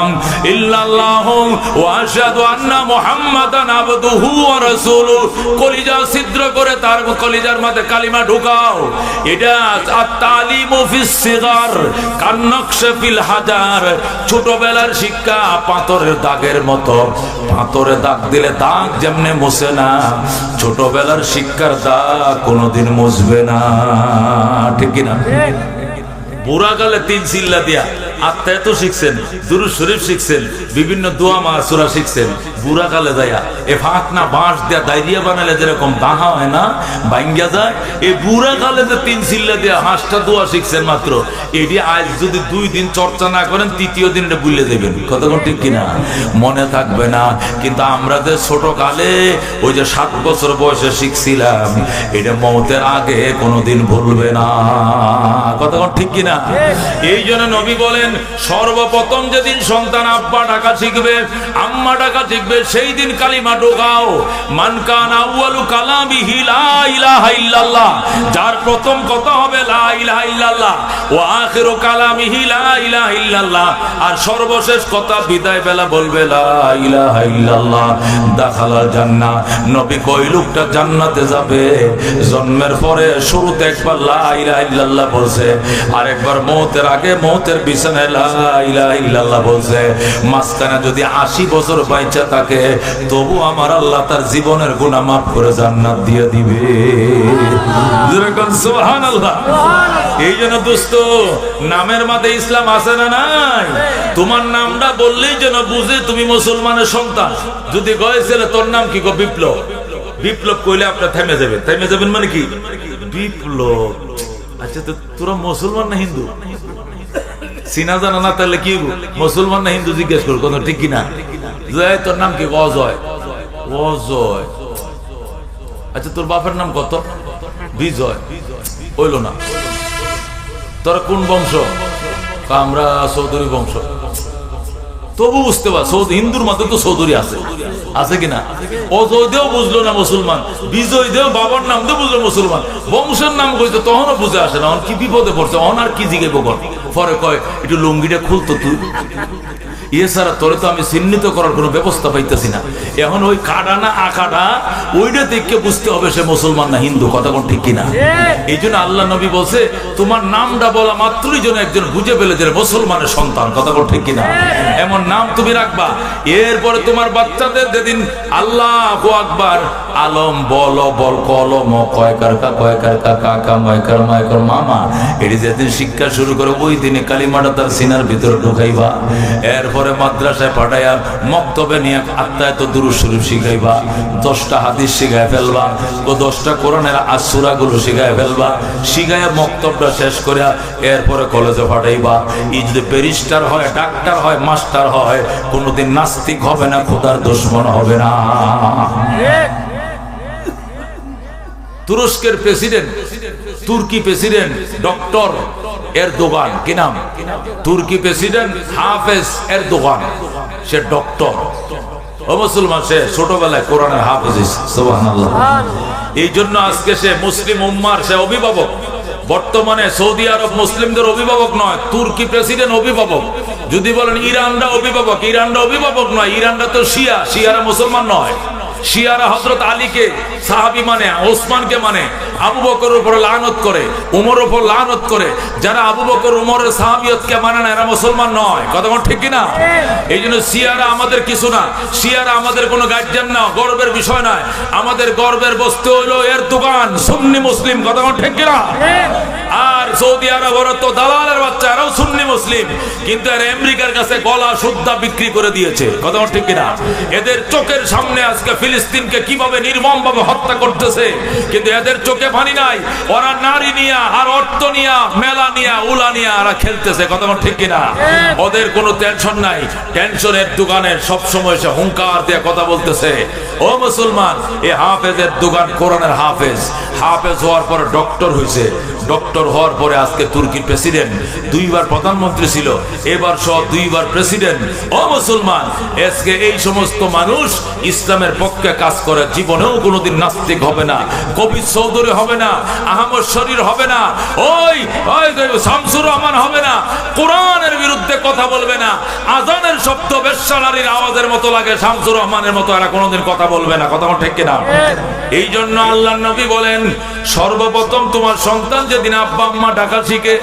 ইল্লাল্লাহু ওয়া আশহাদু আন্না মুহাম্মাদান আবদুহু ওয়া রাসূলুহু। কলিজা ছিদ্র করে তার কলিজার মধ্যে কালিমা ঢোকাও। এটা আত-তালিমু ফিস সিগার কান্নাকশা ফিল হাজার, ছোটবেলার শিক্ষা পাথরের দাগের মতো। পাথরে দাগ দিলে দাগ যেমনে মুছে না, ছোটবেলার শিক্ষার দাগ কোনোদিন মুছবে না। ঠিক কিনা? বুড়াকালে 3 চিল্লা দিয়া আত্মায় তো শিখছেন, দুরূদ শরীফ শিখছেন, বিভিন্ন দোয়া মাসুরা শিখছেন। বুড়াকালে যাইয়া এ ফাঁক না বাঁশ দিয়া দাইরিয়া বানালে যেরকম দাহা হয় না, ভাঙ্গা যায়, এই বুড়াকালে যে 3 চিল্লা দিয়া হাঁসটা দোয়া শিখছেন মাত্র, এটি আজ যদি 2 দিন চর্চা না করেন, তৃতীয় দিন এটা ভুলে দেবেন। কতক্ষণ ঠিক কিনা? মনে থাকবে না। কিন্তু আমরা যে ছোট কালে ওই যে 7 বছর বয়সে শিখছিলাম, এটা মওতের আগে কোনোদিন ভুলবে না। কতক্ষণ ঠিক কিনা? এই জন্য নবী বলেন, সর্বপ্রথম যেদিন সন্তান আব্বা ডাকা শিখবে, আম্মা ডাকা শিখবে, সেই দিন কালিমা ঢোকাও। মান কানা আউয়ালু কালামিহি লা ইলাহা ইল্লাল্লাহ, যার প্রথম কথা হবে লা ইলাহা ইল্লাল্লাহ, ওয়া আখিরু কালামিহি লা ইলাহা ইল্লাল্লাহ, আর সর্বশেষ কথা বিদায় বেলা বলবে লা ইলাহা ইল্লাল্লাহ, দাখালাল জান্নাহ। নবী কই লোকটা জান্নাতে যাবে, জন্মের পরে শুরুতে একবার লা ইলাহা ইল্লাল্লাহ বলছে, আরেকবার মওতের আগে মওতের বিছানায় লা ইলাহা ইল্লাল্লাহ বলছে। মাঝখানে যদি 80 বছর বাইচা থাকে, তবু আমার আল্লাহ তার জীবনের গুনাহ মাফ করে জান্নাত দিয়ে দিবে। যেরকম সুবহানাল্লাহ। এই জন্য দোস্ত, নামের মধ্যে ইসলাম আছে না নাই? তোমার নামটা বললেই যেন বুঝে তুমি মুসলমানের সন্তান। যদি গয়েছিলে তোর নাম কি গো বিপ্লব, বিপ্লব কইলে আপনার থেমে যাবেন মানে কি বিপ্লব? আচ্ছা, তো তোরা মুসলমান না হিন্দু? চিনা জানা না তাহলে কি মুসলমান না হিন্দু জিজ্ঞেস করো, কথা ঠিক কিনা? তোর নাম কি? অজয়। অজয়, আচ্ছা তোর বাপের নাম কত? বিজয়। হইল না। তোরা কোন বংশ? আমরা চৌধুরী বংশ। তবু বুঝতে পার, হিন্দুর মধ্যে তো চৌধুরী আছে কিনা? অজয় দেও বুঝলো না মুসলমান, বিজয় দেও বাবার নাম দিয়ে বুঝলো মুসলমান, বংশের নাম কইতে তখনও বুঝে আসে না। কি বিপদে পড়ছে, আর কি জিগে বকর। পরে কয় একটু লুঙ্গিটা খুলতো তুই, এছাড়া তোরে তো আমি চিহ্নিত করার কোনো ব্যবস্থা পাইতেছি না। এখন ওই কাটা না আকাটা ওইটা দেখে বুঝতে হবে সে মুসলমান না হিন্দু, কথা কোন ঠিক কিনা? এই জন্য আল্লাহ নবী বলছে তোমার নামটা বলা মাত্রই যেন একজন বুঝে ফেলে যে মুসলমানের সন্তান, কথা কোন ঠিক কিনা? এমন নাম তুমি রাখবা। এরপরে তোমার বাচ্চাদের যেদিন আল্লাহু আকবার আলম বল কলম কয়কার কাকা ময়কার ময়কার মামা, এটি যেদিন শিক্ষা শুরু করে ওই দিনে কালিমাটা তার সিনার ভিতরে ঢুকাইবা। এরপরে মাদ্রাসায় পাঠাইয়া মক্তবে নিয়ে আত্মায়ত দুরূদ শরীফ শিখাইবা, 10টা হাদিস শিখায় ফেলবা, 10টা কোরআনের সূরা গুলো শিখায় ফেলবা, শিখাইয়া মক্তবটা শেষ করিয়া এরপরে কলেজে পাঠাইবা। এই যদি ব্যারিস্টার হয়, ডাক্তার হয়, মাস্টার হয়, কোনোদিন নাস্তিক হবে না, খোদার দুশমন হবে না। তুরস্কের প্রেসিডেন্ট, তুর্কি প্রেসিডেন্ট ডক্টর এরদোগান, কি নাম? তুর্কি প্রেসিডেন্ট হাফেজ এরদোগান, সে ডক্টর। ও মুসলমান, সে ছোটবেলায় কোরআনের হাফেজ। সুবহানাল্লাহ। এই জন্য আজকে সে মুসলিম উম্মার সে অভিভাবক। বর্তমানে সৌদি আরব মুসলিমদের অভিভাবক নয়, তুর্কি প্রেসিডেন্ট অভিভাবক। যদি বলেন ইরানরা অভিভাবক, ইরানরা অভিভাবক নয়, ইরানরা তো শিয়ারা মুসলমান নয়। শিয়ারা হযরত আলীকে সাহাবী মানে, ওসমানকে মানে, আবু বকরের উপর লানত করে, উমরের উপর লানত করে। যারা আবু বকর উমরের সাহাবিয়তকে মানে না, এরা মুসলমান নয়, কথা বল ঠিক কিনা? এই জন্য শিয়ারা আমাদের কিছু না, শিয়ারা আমাদের কোনো গার্জিয়ান না, গর্বের বিষয় নয়। আমাদের গর্বের বস্তু হলো এরদোগান, সুন্নি মুসলিম, কথা বল ঠিক কিনা? আর সৌদি আরব ওরা তো দালালের বাচ্চা, এরাও সুন্নি মুসলিম, কিন্তু এরা আমেরিকার কাছে গলা সুদ্ধা বিক্রি করে দিয়েছে, কথা বল ঠিক কিনা? এদের চোখের সামনে আজকে ফিলিস্তিনকে কিভাবে নির্মমভাবে হত্যা করতেছে, কিন্তু এদের চোখে পানি নাই। ওরা নারী নিয়া আর অর্থ নিয়া, মেলা নিয়া, উলা নিয়া ওরা খেলতেছে, কথা বল ঠিক কিনা? ওদের কোনো টেনশন নাই। টেনশনের দোকানে সবসময় সে হুঙ্কার দিয়ে কথা বলতেছে। ও মুসলমান, এ হাফেজের দোকান, কোরআনের হাফেজ। হাফেজ হওয়ার পরে ডক্টর হয়েছে, ডক্টর হওয়ার পরে আজকে তুর্কির প্রেসিডেন্ট, 2বার প্রধানমন্ত্রী ছিল, এবার সহ 2বার প্রেসিডেন্ট। ও মুসলমান, আজকে এই সমস্ত মানুষ ইসলামের পক্ষে কাজ করে, জীবনেও কোনোদিন নাস্তিক হবে না, কবির চৌধুরী হবে না, আহমদ শরীর হবে না, ওই শামসুর রহমান হবে না, কোরআনের বিরুদ্ধে কথা বলবে না। আজানের শব্দ বেশ্যানারীর আওয়াজের মতো লাগে, শামসুর রহমানের মতো এরা কোনোদিন কথা বলবে না, কথা ঠিক কিনা? এই জন্য আল্লাহর নবী বলেন, সর্বপ্রথম তোমার সন্তান যেদিন আব্বা আম্মা ডাকা শিখে,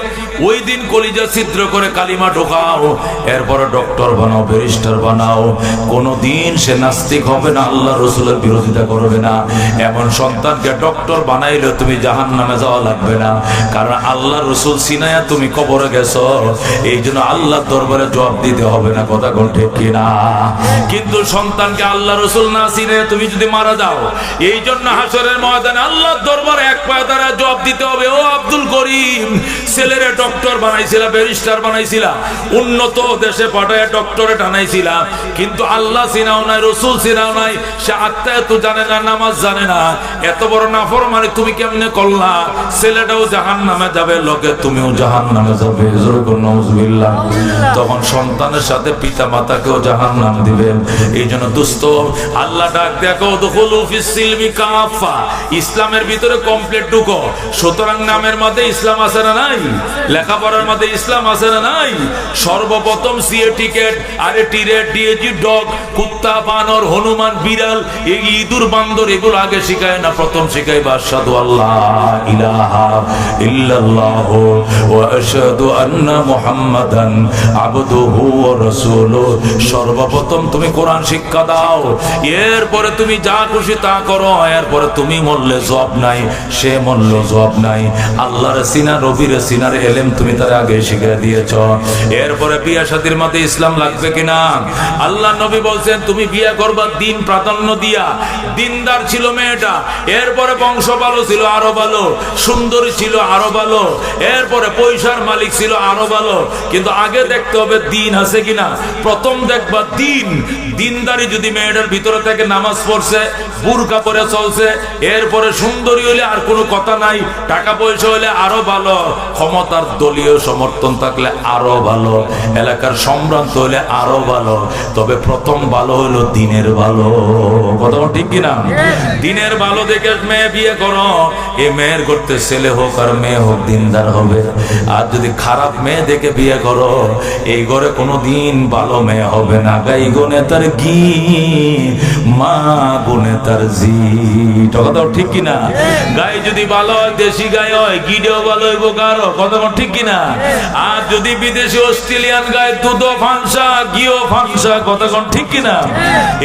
ওই দিন কলিজা ছিদ্র করে কালিমা ঢোকাও, এরপরে ডক্টর বানাও, ব্যারিস্টার বানাও। কোনদিন সে নাস্তিক হবে না, আল্লাহ রসুলের বিরোধিতা করবে না। এমন সন্তানকে ডক্টর বানাইলে তুমি জাহান্নামে যাওয়া লাগবে না, কারণ আল্লাহ রসুল সিনায়া তুমি কবরে গেছো, এই জন্য আল্লাহর দরবারে জবাব দিতে হবে না, কথা কোন ঠিক কিনা? কিন্তু সন্তানকে আল্লাহ রসুল না সিনে তুমি যদি মারা যাও, এই জন্য হাসরের ময়দানে আল্লাহর দরবারে এক পায়ে দ্বারা জবাব দিতে হবে। ও আব্দুল করিম, ছেলেরে ডক্টর বানাইছিলা, ব্যারিস্টার বানাইছিলা, উন্নত দেশে পাঠায় ডক্টরেট আনাইছিলা, কিন্তু আল্লাহ চিনাও নাই, রসুল চিনাও নাই, সে আত্মায় তো জানে না, নামাজ জানে না, এত বড় নাফরমানি তুমি কেমনে করলা? ছেলেটাও জাহান্নামে যাবে, লোকে তুমিও জাহান্নামে যাবে। তখন সন্তানের সাথে পিতা মাতাকেও জাহান্নাম দিবেন। এই জন্য দোস্ত, আল্লাহ ডাক দেখো, দুখুলু ফিস সিলমি কাফা, ইসলামের ভিতরে কমপ্লিট ঢুকো। সুতরাং নামের মধ্যে ইসলাম আছে না নাই? লেখাপড়ার মধ্যে ইসলাম আছে না নাই? সর্বপ্রথম সিএ টিকেট, আরে টিরেট, ডিএজি ডগ, কুত্তা, বানর, হনুমান, বিড়াল, এই ইঁদুর, বান্দর, এগুলো আগে শিখায় না, প্রথম শিখাইবা আশহাদু আল্লাহ ইলাহা ইল্লাল্লাহু ওয়া আশহাদু আন্না মুহাম্মাদান আবদুহু ওয়া রাসূলুহু। সর্বপ্রথম তুমি কোরআন শিক্ষা দাও, এরপরে তুমি যা খুশি তা করো, এরপরে তুমি মরলে জবাব নাই, সে মরল জবাব নাই। আল্লাহর সিনা নবীর সিনার এলেম তুমি তার আগে শিখে দিয়েছ। এরপরে বিয়া শাদীর মধ্যে ইসলাম লাগবে কিনা? আল্লাহ নবী বলছেন তুমি বিয়া করবা দিন প্রাধান্য দিয়া। দিনদার ছিল মেয়েটা, এরপরে বংশ ভালো ছিল আরো ভালো, সুন্দরী ছিল আরো ভালো, এরপরে পয়সার মালিক ছিল আরো ভালো। কিন্তু আগে দেখতে হবে দিন আছে কিনা। প্রথম দেখবা দিন। দিনদারি যদি মেয়েটার ভিতরে থেকে নামাজ পড়ছে, বুরকা পরে চলছে, এরপরে সুন্দরী হইলে আর কোনো কথা নাই, টাকা পয়সা হইলে আরো ভালো, ক্ষমতার দলীয় সমর্থন থাকলে আরো ভালো, এলাকার সম্ভ্রান্ত হইলে আরো ভালো। তবে প্রথম ভালো হলো দিনের ভালো। কথা ঠিক কিনা? দিনের ভালো দেখে মেয়ে বিয়ে করো। এ মেয়ের করতে ছেলে হোক আর মেয়ে হোক দিনদার হবে। আর যদি খারাপ মেয়ে দেখে বিয়ে করো, এই ঘরে কোনো দিন ভালো মেয়ে হবে না। গাই গুনে তার ঘি, মা গুনে তার জি। কথা ঠিক কিনা? গাই যদি ভালো হয়, দেশি গাই হয়, গিডেও ভালো হইব কারো। কথা ঠিক কিনা? আর যদি বিদেশি অস্ট্রেলিয়ান গাই, দুধও ফাংসা, ঘিও ফাংসা। কথা ঠিক কিনা?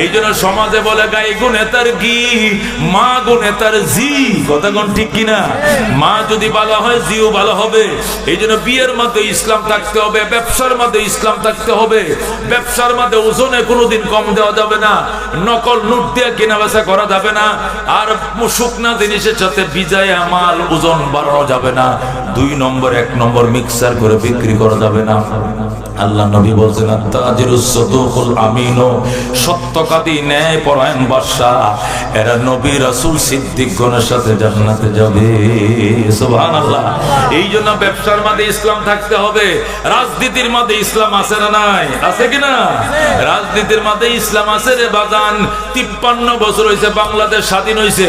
এই জন্য সমাজে বলে গাই গুনে তার ঘি, মা গুনে তার জি। কথা ঠিক কিনা? মা যদি ভালো হয়, জিও ভালো হবে। এই জন্য বিয়ের মধ্যে ইসলাম থাকতে হবে, ব্যবসার মধ্যে ইসলাম থাকতে হবে। ব্যবসার মধ্যে ওজনে কোনোদিন কম দেওয়া যাবে না, নকল নোট দিয়ে কেনা বেচা করা যাবে না, আর শুকনা জিনিসের সাথে ভিজায় মাল ওজন বাড়ানো যাবে না। 2 নম্বর 1 নম্বর মিক্সার করে বিক্রি করা যাবে না। আল্লাহ নবী বলছেন তাজিরুস সাদুকুল আমিনু, সত্যকাতী ন্যায় পরায়ণ বাদশা, এরা নবী রাসূল সিদ্দিকগণের সাথে জান্নাতে যাবে। সুবহানাল্লাহ। এই জন্য ব্যবসার মধ্যে ইসলাম থাকতে হবে। রাজনীতির মধ্যে ইসলাম আছে না নাই? আছে কিনা? রাজনীতির মধ্যে ইসলাম আছে রে বাজান। 53 বছর হয়েছে বাংলাদেশ স্বাধীন হয়েছে।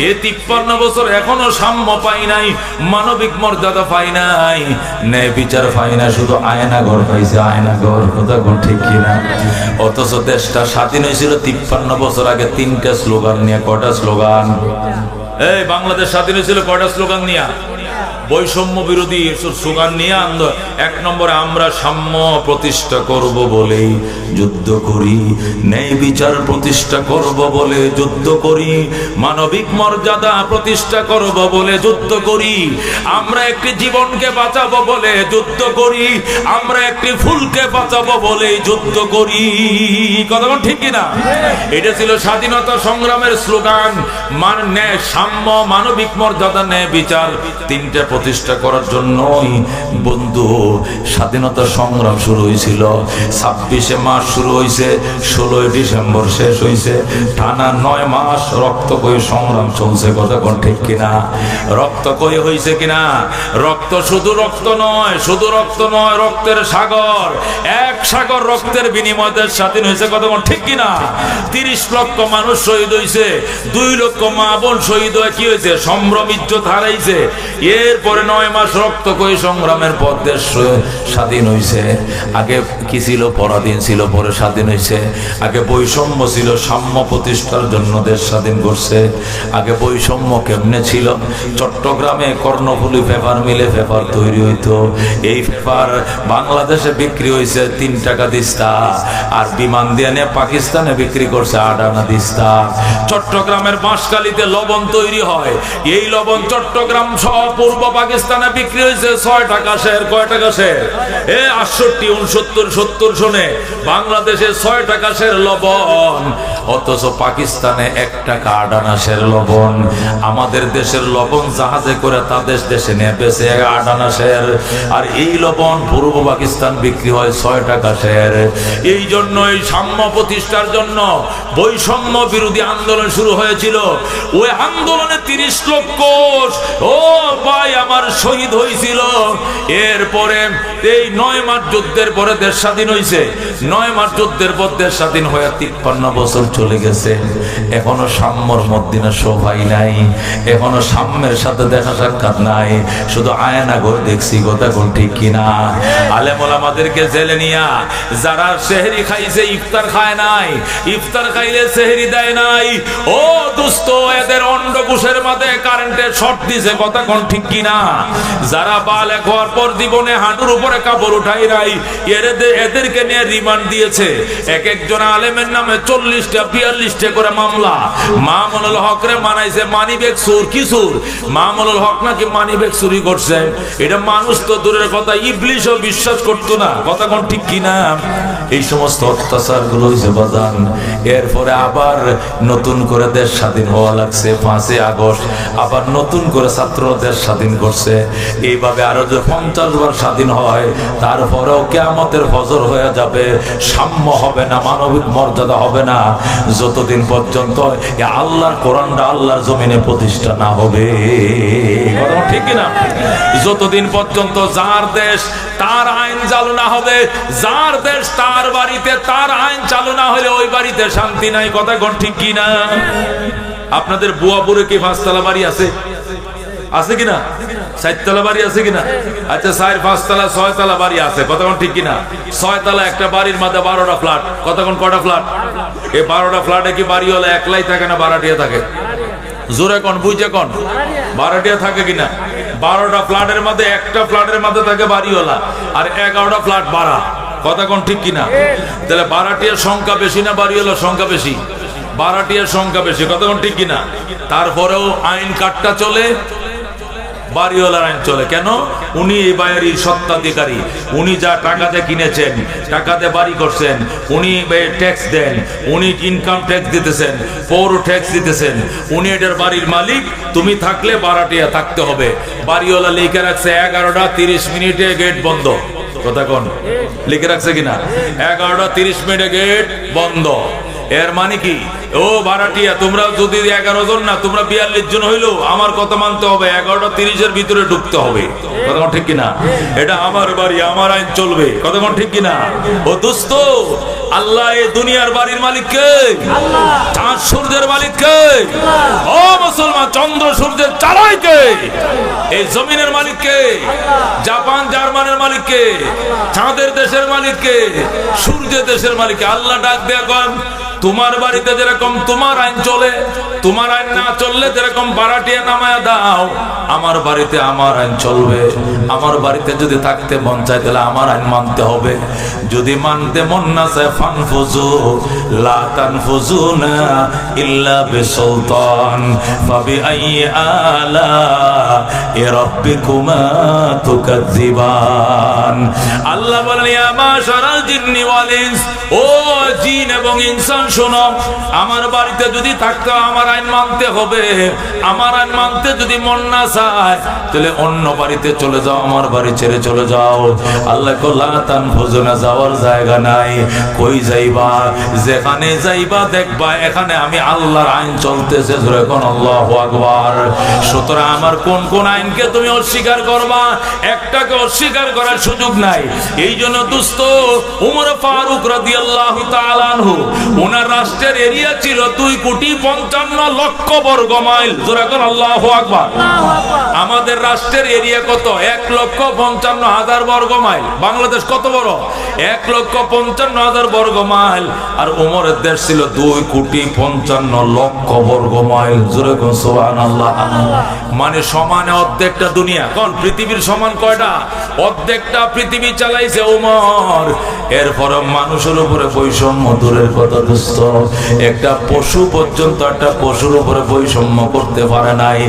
এই 53 বছর এখনো সাম্য পাই নাই, মানবিক মর্যাদা পাই নাই, ন্যায় বিচার পাই না, শুধু আয়না ঘর পাইছে, আয়না ঘর। কথা ঠিক কিনা? অথচ দেশটা স্বাধীন হয়েছিল 53 বছর আগে 3টা স্লোগান নিয়ে। কটা স্লোগান? এই বাংলাদেশ স্বাধীন হয়েছিল কটা স্লোগান নিয়ে? বৈষম্য বিরোধী স্লোগান নিয়ে। 1 নম্বরে আমরা সাম্য প্রতিষ্ঠা করব বলেই যুদ্ধ করি, ন্যায় বিচার প্রতিষ্ঠা করব বলে যুদ্ধ করি, মানবিক মর্যাদা প্রতিষ্ঠা করব বলে যুদ্ধ করি, আমরা একটি জীবনকে বাঁচাবো বলে যুদ্ধ করি, আমরা একটি ফুলকে বাঁচাবো বলে যুদ্ধ করি। কথা ঠিক কিনা? এটা ছিল স্বাধীনতা সংগ্রামের স্লোগান। সাম্য, মানবিক মর্যাদা, ন্যায় বিচার, 3টা প্রতিষ্ঠা করার জন্যই বন্ধু স্বাধীনতা সংগ্রাম শুরু হয়েছিল। 26শে মার্চ শুরু হয়েছে, 16ই ডিসেম্বর শেষ হয়েছে। টানা 9 মাস রক্তক্ষয়ী সংগ্রাম চলছে। কথা ঠিক কিনা? রক্তক্ষয়ী হয়েছে কিনা? রক্ত শুধু রক্ত নয়, শুধু রক্ত নয়, রক্তের সাগর। 1 সাগর রক্তের বিনিময়ে দেশ স্বাধীন হয়েছে। কথা ঠিক কিনা? 30 লক্ষ মানুষ শহীদ হয়েছে, 2 লক্ষ মা বোন শহীদ হয়ে কি হয়েছে? সম্ভ্রম ইজ্জত হারাইছে। এরপরে 9 মাস রক্তক্ষয়ী সংগ্রামের পর দেশ স্বাধীন হয়েছে। আগে কি ছিল? পরাধীন ছিল, পরে স্বাধীন হয়েছে। আগে বৈষম্য ছিল, সাম্য প্রতিষ্ঠার জন্য দেশ স্বাধীন করছে। আগে বৈষম্য কেমনে ছিল? চট্টগ্রামে কর্ণফুলী পেপার মিলে পেপার তৈরি হইতো। এই পেপার বাংলাদেশে বিক্রি হয়েছে 3 টাকা দিস্তা, আর বিমান দিয়ে নিয়ে পাকিস্তানে বিক্রি করছে 8 আনা দিস্তা। চট্টগ্রামের বাঁশখালীতে লবণ তৈরি হয়, এই লবণ চট্টগ্রাম সহ পূর্ব পাকিস্তানে বিক্রি হয়েছে 6 টাকা শের। কয় টাকা শের? 68, 69, 70 সনে বাংলাদেশে 6 টাকা শের লবণ। অথচ পাকিস্তানে 1 টাকা 8 আনা শের লবণ। আমাদের দেশের লবণ জাহাজে করে তাদের দেশে নিয়ে বেচে 8 আনা শের, আর এই লবণ পূর্ব পাকিস্তান বিক্রি হয় 6 টাকা শের। এই জন্য এই সাম্য প্রতিষ্ঠার জন্য বৈষম্য বিরোধী আন্দোলন শুরু হয়েছিল। ওই আন্দোলনে 30 লক্ষ ও ভাই আমার শহীদ হয়েছিল। এরপরে এই 9 মাস যুদ্ধের পরে দেশ স্বাধীন হয়েছে। 9 মাস যুদ্ধের পর দেশ স্বাধীন হয়ে 53 বছর চলে গেছে। এখনো সাম্যর মধ্যে সবাই নাই, এখনো সাম্যের সাথে দেখা সাক্ষাৎ নাই, শুধু আয়না ঘর দেখছি। কথা ঠিক কিনা? আলেম ওলামাদেরকে জেলে নিয়া যারা সেহরি খাইছে, ইফতার খায় নাই, ইফতার খাইলে সেহরি দেয় নাই, ও দোস্ত এদের মানুষের অন্ডকোষের মধ্যে কারেন্টের শর্ট দিছে, কথা কোন ঠিক কিনা? যারা বালেগ হওয়ার পর জীবনে হাঁটুর উপরে কাপড় উঠাই রাই, এদেরকে নিয়ে রিমান্ড দিয়েছে। এক একজন আলেমের নামে 40টা 42টা করে মামলা। মামুনুল হক রে মানাইছে মানিব্যাগ চোর। কি চোর? মামুনুল হক নাকি মানিব্যাগ চুরি করছে। এটা মানুষ তো দূরের কথা, ইবলিশও বিশ্বাস করতো না, কথা কোন ঠিক কিনা? এই সমস্ত অত্যাচার গুলো হয়েছে বাজান। এরপরে আবার নতুন করে দেশ স্বাধীন হওয়া লাগছে। 5ই আগস্ট আবার নতুন করে ছাত্র দেশ স্বাধীন করছে। এইভাবে আরো যে 50 বার স্বাধীন হয়, তারপরেও কিয়ামতের ফজর হয়ে যাবে, সাম্য হবে না, মানবিক মর্যাদা হবে না, যতদিন পর্যন্ত আল্লাহর কোরআনটা আল্লাহর জমিনে প্রতিষ্ঠা না হবে, ঠিক কিনা? যতদিন পর্যন্ত যার দেশ তার আইন চালু না হবে, যার দেশ তার বাড়িতে তার আইন চালু না হলে ওই বাড়িতে শান্তি নাই, কথা কোন ঠিক কিনা? আপনাদের বুয়াপুরে কি 5তলা বাড়ি আছে? আছে কিনা? 4তলা বাড়ি আছে কিনা? আচ্ছা, 4, 5তলা 6তলা বাড়ি আছে, কথা কোন ঠিক কিনা? 6তলা একটা বাড়ির মধ্যে 12টা ফ্ল্যাট, কথা কোন কটা ফ্ল্যাট? এই 12টা ফ্ল্যাটে কি বাড়িওয়ালা একলাই থাকে না ভাড়াটিয়া থাকে? জোরে কোন, বুঝে কোন? ভাড়াটিয়া থাকে কিনা? 12টা ফ্ল্যাটের মধ্যে একটা ফ্ল্যাটের মধ্যে থাকে বাড়িওয়ালা, আর 11টা ফ্ল্যাট ভাড়া, কথা কোন ঠিক কিনা? তাহলে ভাড়াটিয়ার সংখ্যা বেশি না বাড়িওয়ালার সংখ্যা বেশি? ভাড়াটিয়ার সংখ্যা বেশি, কথা কোন ঠিক কিনা? তারপরেও আইন কাটটা চলে, বাড়িওয়ালার আইন চলে। কেন? উনি এই বাড়ির সত্ত্বাধিকারী, উনি যা টাকাতে কিনেছেন, টাকাতে বাড়ি করছেন, উনি ট্যাক্স দেন, উনি ইনকাম ট্যাক্স দিতেছেন, পৌর ট্যাক্স দিতেছেন, উনি এটার বাড়ির মালিক। তুমি থাকলে ভাড়াটিয়া থাকতে হবে। বাড়িওয়ালা লিখে রাখছে 11টা 30 মিনিটে গেট বন্ধ, কথা কোন? লিখে রাখছে কিনা? 11টা 30 মিনিটে গেট বন্ধ। এর মানে কি? ও ভাড়াটিয়া, তোমরা যদি 11 জন না, তোমরা 42 জন হইলো, আমার কথা মানতে হবে, 11টা 30-এর ভিতরে ঢুকতে হবে, কথা ঠিক কিনা? এটা আমার বাড়ি, আমার আইন চলবে, কথা ঠিক কিনা? ও দোস্ত, আল্লাহ এই দুনিয়ার বাড়ির মালিক কে? চাঁদ সূর্যের মালিক কে? ও মুসলমান, চন্দ্র সূর্যের চালাই কে? এই জমিনের মালিক কে? জাপান জার্মানের মালিক কে? চাঁদের দেশের মালিক কে? সূর্যের দেশের মালিক কে? আল্লাহ ডাক দেয়া কন, তোমার বাড়িতে যেরকম তোমার আইন চলে, তোমার আইন না চললে যেরকম ভাড়াটিয়া নামায়া দাও, আমার বাড়িতে আমার আইন চলবে। আমার বাড়িতে যদি থাকতে মন চায় তাহলে আমার আইন মানতে হবে। যদি মানতে মন না চায়, ফানফুজু লা তানফুজুনা ইল্লা বিসুলতান ফাবিআইয়ি আলা রাব্বিকুমা তুকাজ্জিবান। আল্লাহ বলেন, ইয়া মাশারাল জিন্নি ওয়াল ইনস, ও জিন এবং ইনসান শোনো, আমার বাড়িতে যদি থাকতে আমার আইন মানতে হবে। আমার আইন মানতে যদি মন না চায় তাহলে অন্য বাড়িতে চলে যাও, আমার বাড়ি ছেড়ে চলে যাও। আল্লাহ কল্লা তানফুজুনা, যাওয়ার জায়গা নাই। কই যাইবা? যেখানে যাইবা দেখবা এখানে আমি আল্লাহর আইন চলতেছে, জোরে কোন আল্লাহু আকবার। সুতরাং আমার কোন কোন আইনকে তুমি অস্বীকার করবা? একটাকে অস্বীকার করার সুযোগ নাই। এই জন্য দোস্ত, উমর ফারুক রাদিয়াল্লাহু তাআলা আনহু, ওনার রাষ্ট্রের এরিয়া ছিল 2,55,00,000 বর্গ মাইল, জোরে কোন আল্লাহু আকবার। আমাদের রাষ্ট্রের এরিয়া কত? 1,55,000 বর্গ মাইল। বাংলাদেশ কত বড়? 1,55,000 বর্গ মাইল। আর ওমরের দেশ ছিল 2,55,00,000 বর্গ মাইল, জোরে কোন সুবহানাল্লাহ। মানে সমানে অর্ধেকটা দুনিয়া। কোন পৃথিবীর সমান কয়টা? অর্ধেকটা পৃথিবী চালাইছে ওমর। এরপর মানুষের উপরে বৈষম্য দূরের কথা দোস্ত, একটা পশু পর্যন্ত একটা পশুর উপরে বৈষম্য করতে পারে নাই।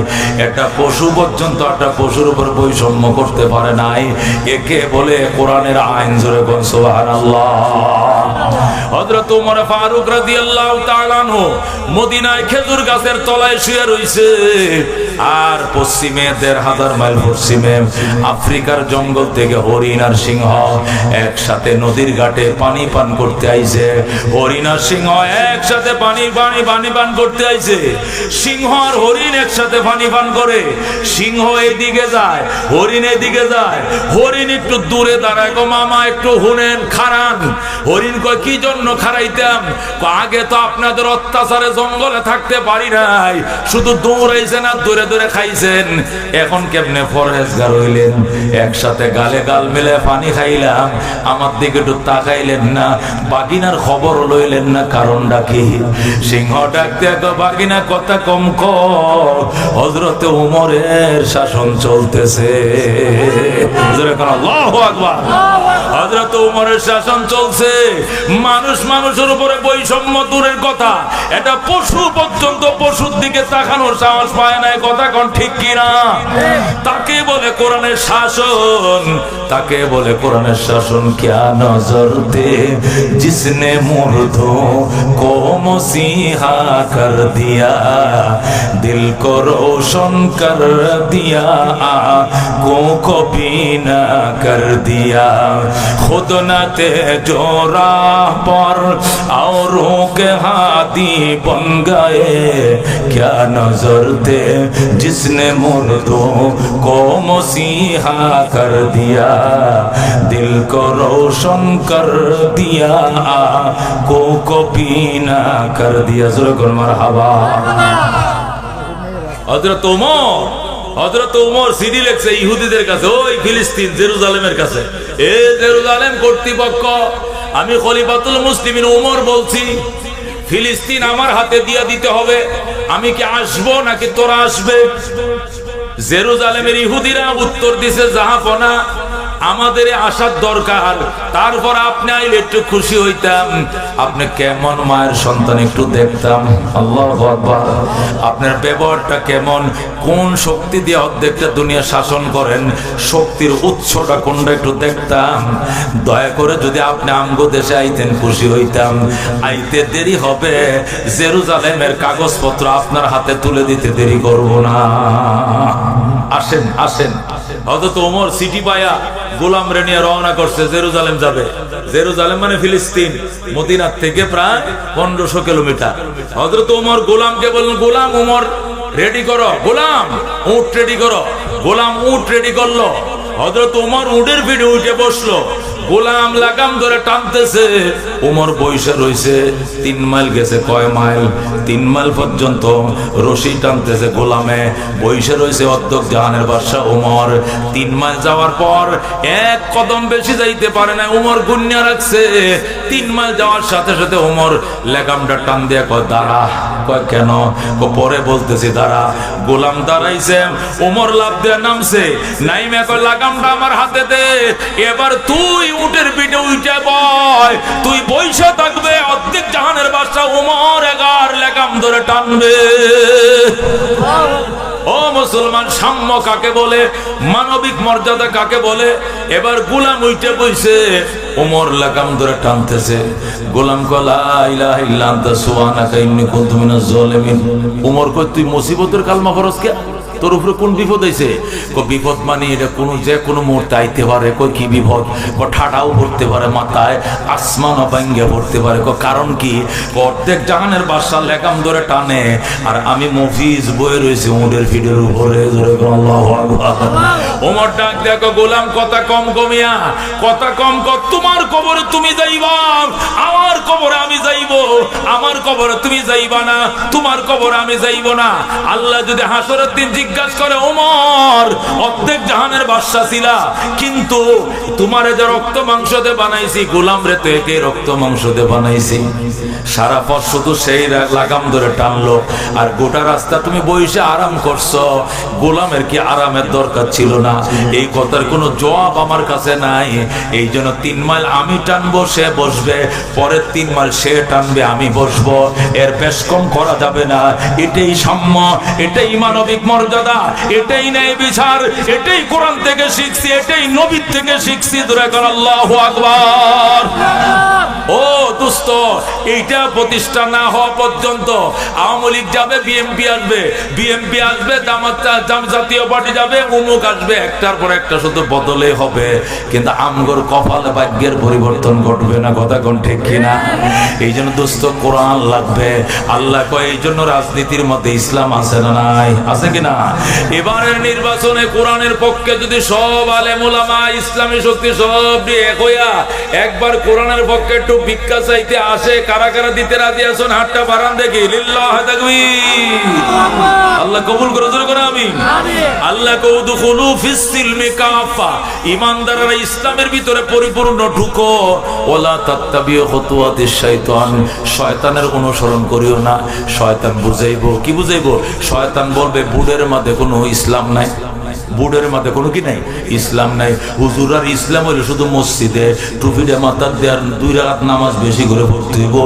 একটা পশু পর্যন্ত একটা পশুর উপরে বৈষম্য করতে পারে নাই। একে বলে কোরআনের আইন, জোরে কোন সুবহানাল্লাহ। হযরত ওমর ফারুক রাদিয়াল্লাহু তাআলা আনহু মদিনায় খেজুর গাছের তলায় শুয়ে রইছে, আর পশ্চিমে 1,500 মাইল পশ্চিমে আফ্রিকার জঙ্গল থেকে হরিণ আর সিংহ একসাথে নদীর ঘাটে পানি পান করতে আইছে। হরিণ আর সিংহ একসাথে পানি পান করতে আইছে। সিংহ আর হরিণ একসাথে পানি পান করে। সিংহ এদিকে যায়, হরিণ এদিকে যায়। হরিণ একটু দূরে দাঁড়ায়, গো মামা একটু হুনেন, খারান। হরিণ কয়, কি জন্য খারাইতাম? আগে তো আপনাদের অত্যাচারে জঙ্গলে থাকতে পারি নাই, শুধু দৌড়াইছেন আর দূরে দূরে খাইছেন, এখন কেমনে ফরেজগার হইলেন? একসাথে গালে গাল মিলে পানি খাইলাম, আমার দিকে একটু তাকাইলেন না, বাগিনার খবর লইলেন না, কারণটা কি? সিংহ ডাকতে বাগিনা কথা কম কর, হযরতে ওমরের শাসন চলতেছে। আল্লাহু আকবার। হযরত ওমরের শাসন চলছে, মানুষ মানুষের উপরে বৈষম্য দূরের কথা, এটা পশু পর্যন্ত পশুর দিকে তাকানোর সাহস পায় না। কথা কোন ঠিক কিনা? তাকে বলে কোরআনের শাসন, তাকে বলে কোরআনের শাসন। क्या नजर दे जिसने मुर्दों को मसीहा कर दिया, दिल को रोशन कर दिया, आँखों को बीना कर दिया, खुद न थे जो राह पर औरों के हाथी बन गए। क्या नजर दे जिसने मुर्दों को मसीहा कर दिया, दिल को रोशन कर दिया, आँखों को बीना कर दिया। ज़रूर मरहबा। हज़रत ওমর সিডি লেখছে ইহুদিদের কাছে, ওই ফিলিস্তিন জেরুজালেমের কাছে। এ জেরুজালেম কর্তৃপক্ষ, আমি খলিফাতুল মুসলিমিন ওমর বলছি, ফিলিস্তিন আমার হাতে দিয়ে দিতে হবে। আমি কি আসবো নাকি তোরা আসবে? জেরুজালেমের ইহুদিরা উত্তর দিছে, জাহাপনা আমাদের আসার দরকার, তারপর আপনি আইলে একটু খুশি হইতাম, আপনি কেমন মায়ের সন্তান একটু দেখতাম। আল্লাহু আকবার। আপনার ব্যবহারটা কেমন, কোন শক্তি দিয়ে অর্ধেকটা দুনিয়া শাসন করেন, শক্তির উৎসটা কোনটা একটু দেখতাম। দয়া করে যদি আপনি আমগো দেশে আইতেন খুশি হইতাম। আইতে দেরি হবে, জেরুজালেমের কাগজপত্র আপনার হাতে তুলে দিতে দেরি করব না। আসেন আসেন। হযরত ওমর সিটি পায়া গোলাম রে নিয়ে রওনা করছে, জেরুজালেম যাবে। জেরুজালেম মানে ফিলিস্তিন, মদিনার থেকে প্রায় 1500 কিলোমিটার। হযরত ওমর গোলামকে বললেন, গোলাম ওমর রেডি করো, গোলাম উট রেডি করো। গোলাম উট রেডি করলো। হযরত ওমর উটের পিঠে উঠে বসলো, গোলাম লাগাম ধরে টানতেছে। ওমর বইসা রইছে। 3 মাইল গেছে। কয় মাইল? 3 মাইল পর্যন্ত রশি টানতেছে গোলামে, বইসা রইছে অর্ধেক জাহানের বাদশা ওমর। 3 মাইল যাওয়ার পর এক কদম বেশি যাইতে পারে না, ওমর গুন্না রাখছে। 3 মাইল যাওয়ার সাথে সাথে ওমর লাগামটা টান দিয়ে কয় দাঁড়া। কয় কেন? পরে বলতেছি দাঁড়া। গোলাম দাঁড়াইছে, ওমর লাফ দিয়ে নামছে, নাইমে কয় লাগামটা আমার হাতে দে, এবার তুই উটের পিঠে উঠে বয়, তুই বইসা থাকবে, অর্ধেক জাহানের বাদশা ওমর এগার লাগাম ধরে টানবে। ও মুসলমান, সাম্য কাকে বলে, মানবিক মর্যাদা কাকে বলে? এবার গোলাম উঠে বইছে, ওমর লাগাম ধরে টানতেছে। গোলাম কয় লা ইলাহা ইল্লা আনতা সুবহানাকা ইন্নী কুনতু মিনাজ জালিমিন। ওমর কয় তুই মুসিবতের কালমা পড়স কে? তোর উপরে কোন বিপদ হয়েছে? বিপদ মানে এটা কোনো যে কোনো মুহূর্তে আইতে পারে। কই কি বিপদ? ঠাটাও পড়তে পারে মাথায়, আসমানও ভাঙ্গে পড়তে পারে। কারণ কি? অর্ধেক জাহানের বাদশা লেগাম ধরে টানে, আর আমি মফিজ বয়ে রয়েছে উটের পিঠের উপরে। আল্লাহু আকবার। ওমর ডাক দেখো, গোলাম কথা কম কমিয়া, কথা কম কর। তোমার কবরে তুমি যাইবা, আমার কবরে আমি যাইব। আমার কবরে তুমি যাইবা না, তোমার কবরে আমি যাইব না। আল্লাহ যদি হাসরের দিন জিজ্ঞাসা করে, ওমর অর্ধেক জাহানের বাদশা ছিলা, কিন্তু তোমারে যে রক্ত মাংস দিয়ে বানাইছি, গোলাম রে তো একে রক্ত মাংস দিয়ে বানাইছি। সারা পথ শুধু সেই লাগাম ধরে টানলো, আর গোটা রাস্তা তুমি বসে আরাম করছো। গোলামের কি আরামের দরকার ছিল না? এই কথার কোনো জবাব আমার কাছে নাই। এই জন্য 3 মাইল আমি টানবো, সে বসবে, পরের 3 মাইল সে টানবে, আমি বসবো। এর বেশ কম করা যাবে না। এটাই সাম্য, এটাই মানবিক মর্যাদা, এটাই ন্যায় বিচার, এটাই কোরআন থেকে শিখছি, এটাই নবীর থেকে শিখছি। আল্লাহু আকবার। ও দোস্ত, এইটা প্রতিষ্ঠা না হওয়া পর্যন্ত আওয়ামী লীগ যাবে, বিএনপি আসবে, বিএনপি আসবে, জাতীয় পার্টি যাবে, অমুক আসবে, একটার পর একটা শুধু বদলে হবে, কিন্তু আমগর কপালে ভাগ্যের পরিবর্তন ঘটবে না। কথা কোন ঠিক কিনা? এই জন্য দোস্ত কোরআন লাগবে। আল্লাহ কয়, এই জন্য রাজনীতির মধ্যে ইসলাম আছে না নাই? আছে কিনা? এবারের নির্বাচনে কোরআনের পক্ষে যদি সব আলেম ওলামা ইসলামী শক্তি সব এক হইয়া একবার কোরআনের পক্ষে একটু ভিক্ষা চাইতে আসে, কারা কারা দিতে রাজি আছেন? হাতটা বাড়ান দেখি। লিল্লাহ তাকবীর। আল্লাহ কবুল করে, জোরে করে আমিন। আল্লাহ কউদুখুলু ফিস সিলমি কাফা, ঈমানদাররা ইসলামের ভিতরে পরিপূর্ণ ঢুকো। ওয়ালা তাত্তাবিউ খুতুওয়াতিশ শাইতান, শয়তানের অনুসরণ করিও না। শয়তান বুঝাইবো, কি বুঝাইবো? শয়তান বলবে বুড়ের মধ্যে কোনো ইসলাম নাই, বুড়ের মধ্যে কোনো কি নাই, ইসলাম নাই। হুজুর আর ইসলাম হইলে শুধু মসজিদে টুপিটা মাথার দেওয়ার 2 রাকাত নামাজ বেশি করে পড়তে হইব।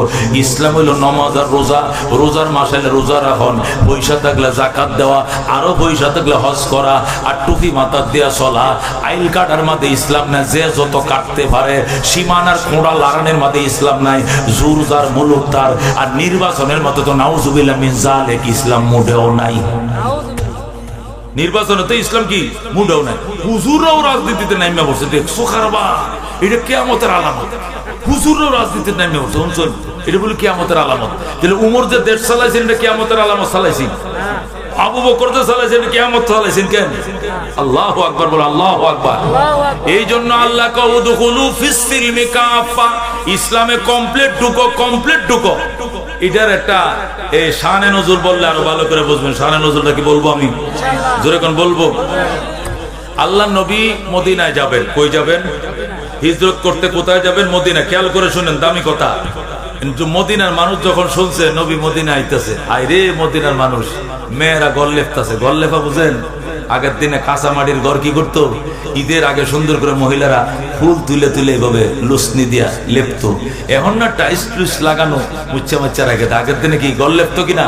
ইসলাম হইল নামাজ আর রোজা, রোজার মাস হলে রোজা রাখন, পয়সা থাকলে যাকাত দেওয়া, আরো পয়সা থাকলে হজ করা, আর টুপি মাথার দেওয়া চলা। আইল কাটার মাঝে ইসলাম নাই, যে যত কাটতে পারে। সীমানার খোঁড়া লাগানোর মাঝে ইসলাম নাই, জোর যার মুলুক তার। আর নির্বাচনের মতো তো নাউজুবিল্লাহ মিন যালিক ইসলাম মোটেও নাই। নির্বাচনে তো ইসলাম কি মুডেও নাই। হুজুররাও রাজনীতিতে নাইমা বসে, দেখছো খারাপা, এটা কিয়ামতের আলামত। হুজুররাও রাজনীতিতে নাইমা বসে, শুনছেন, এটা বলে কিয়ামতের আলামত। তাহলে উমর যে দেশ চালাইছেন, এটা কিয়ামতের আলামত চালাইছেন। আবু বকর যে চালাইছেন, কিয়ামত চালাইছেন কেন? আল্লাহু আকবার, বল আল্লাহু আকবার। এই জন্য আল্লাহ কউদুখুলু ফিস সিলমি কাফা, ইসলামে কমপ্লিট ঢুকো, কমপ্লিট ঢুকো। এটার একটা এই শানে নজুল বললে আরো ভালো করে বুঝবেন। শানে নজুলটা কি বলবো আমি? জোরে কোন বলবো? আল্লাহ নবী মদিনায় যাবেন। কই যাবেন? হিজরত করতে কোথায় যাবেন? মদিনা। খেয়াল করে শুনেন, দামি কথা। কিন্তু মদিনার মানুষ যখন শুনছে নবী মদিনা আইতেছে, আয় রে মদিনার মানুষ, মেয়েরা গল লেপতেছে। গল লেপা বুঝেন? আগের দিনে কাঁচা মাটির ঘর কি করতো? ঈদের আগে সুন্দর করে মহিলারা ফুল তুলে তুলে এভাবে লুসনি দিয়া লেপতো। এখন না টাইস টুইস লাগানো, মুচ্ছা মুচ্ছা রাখে। আগের দিনে কি গল লেপতো কিনা?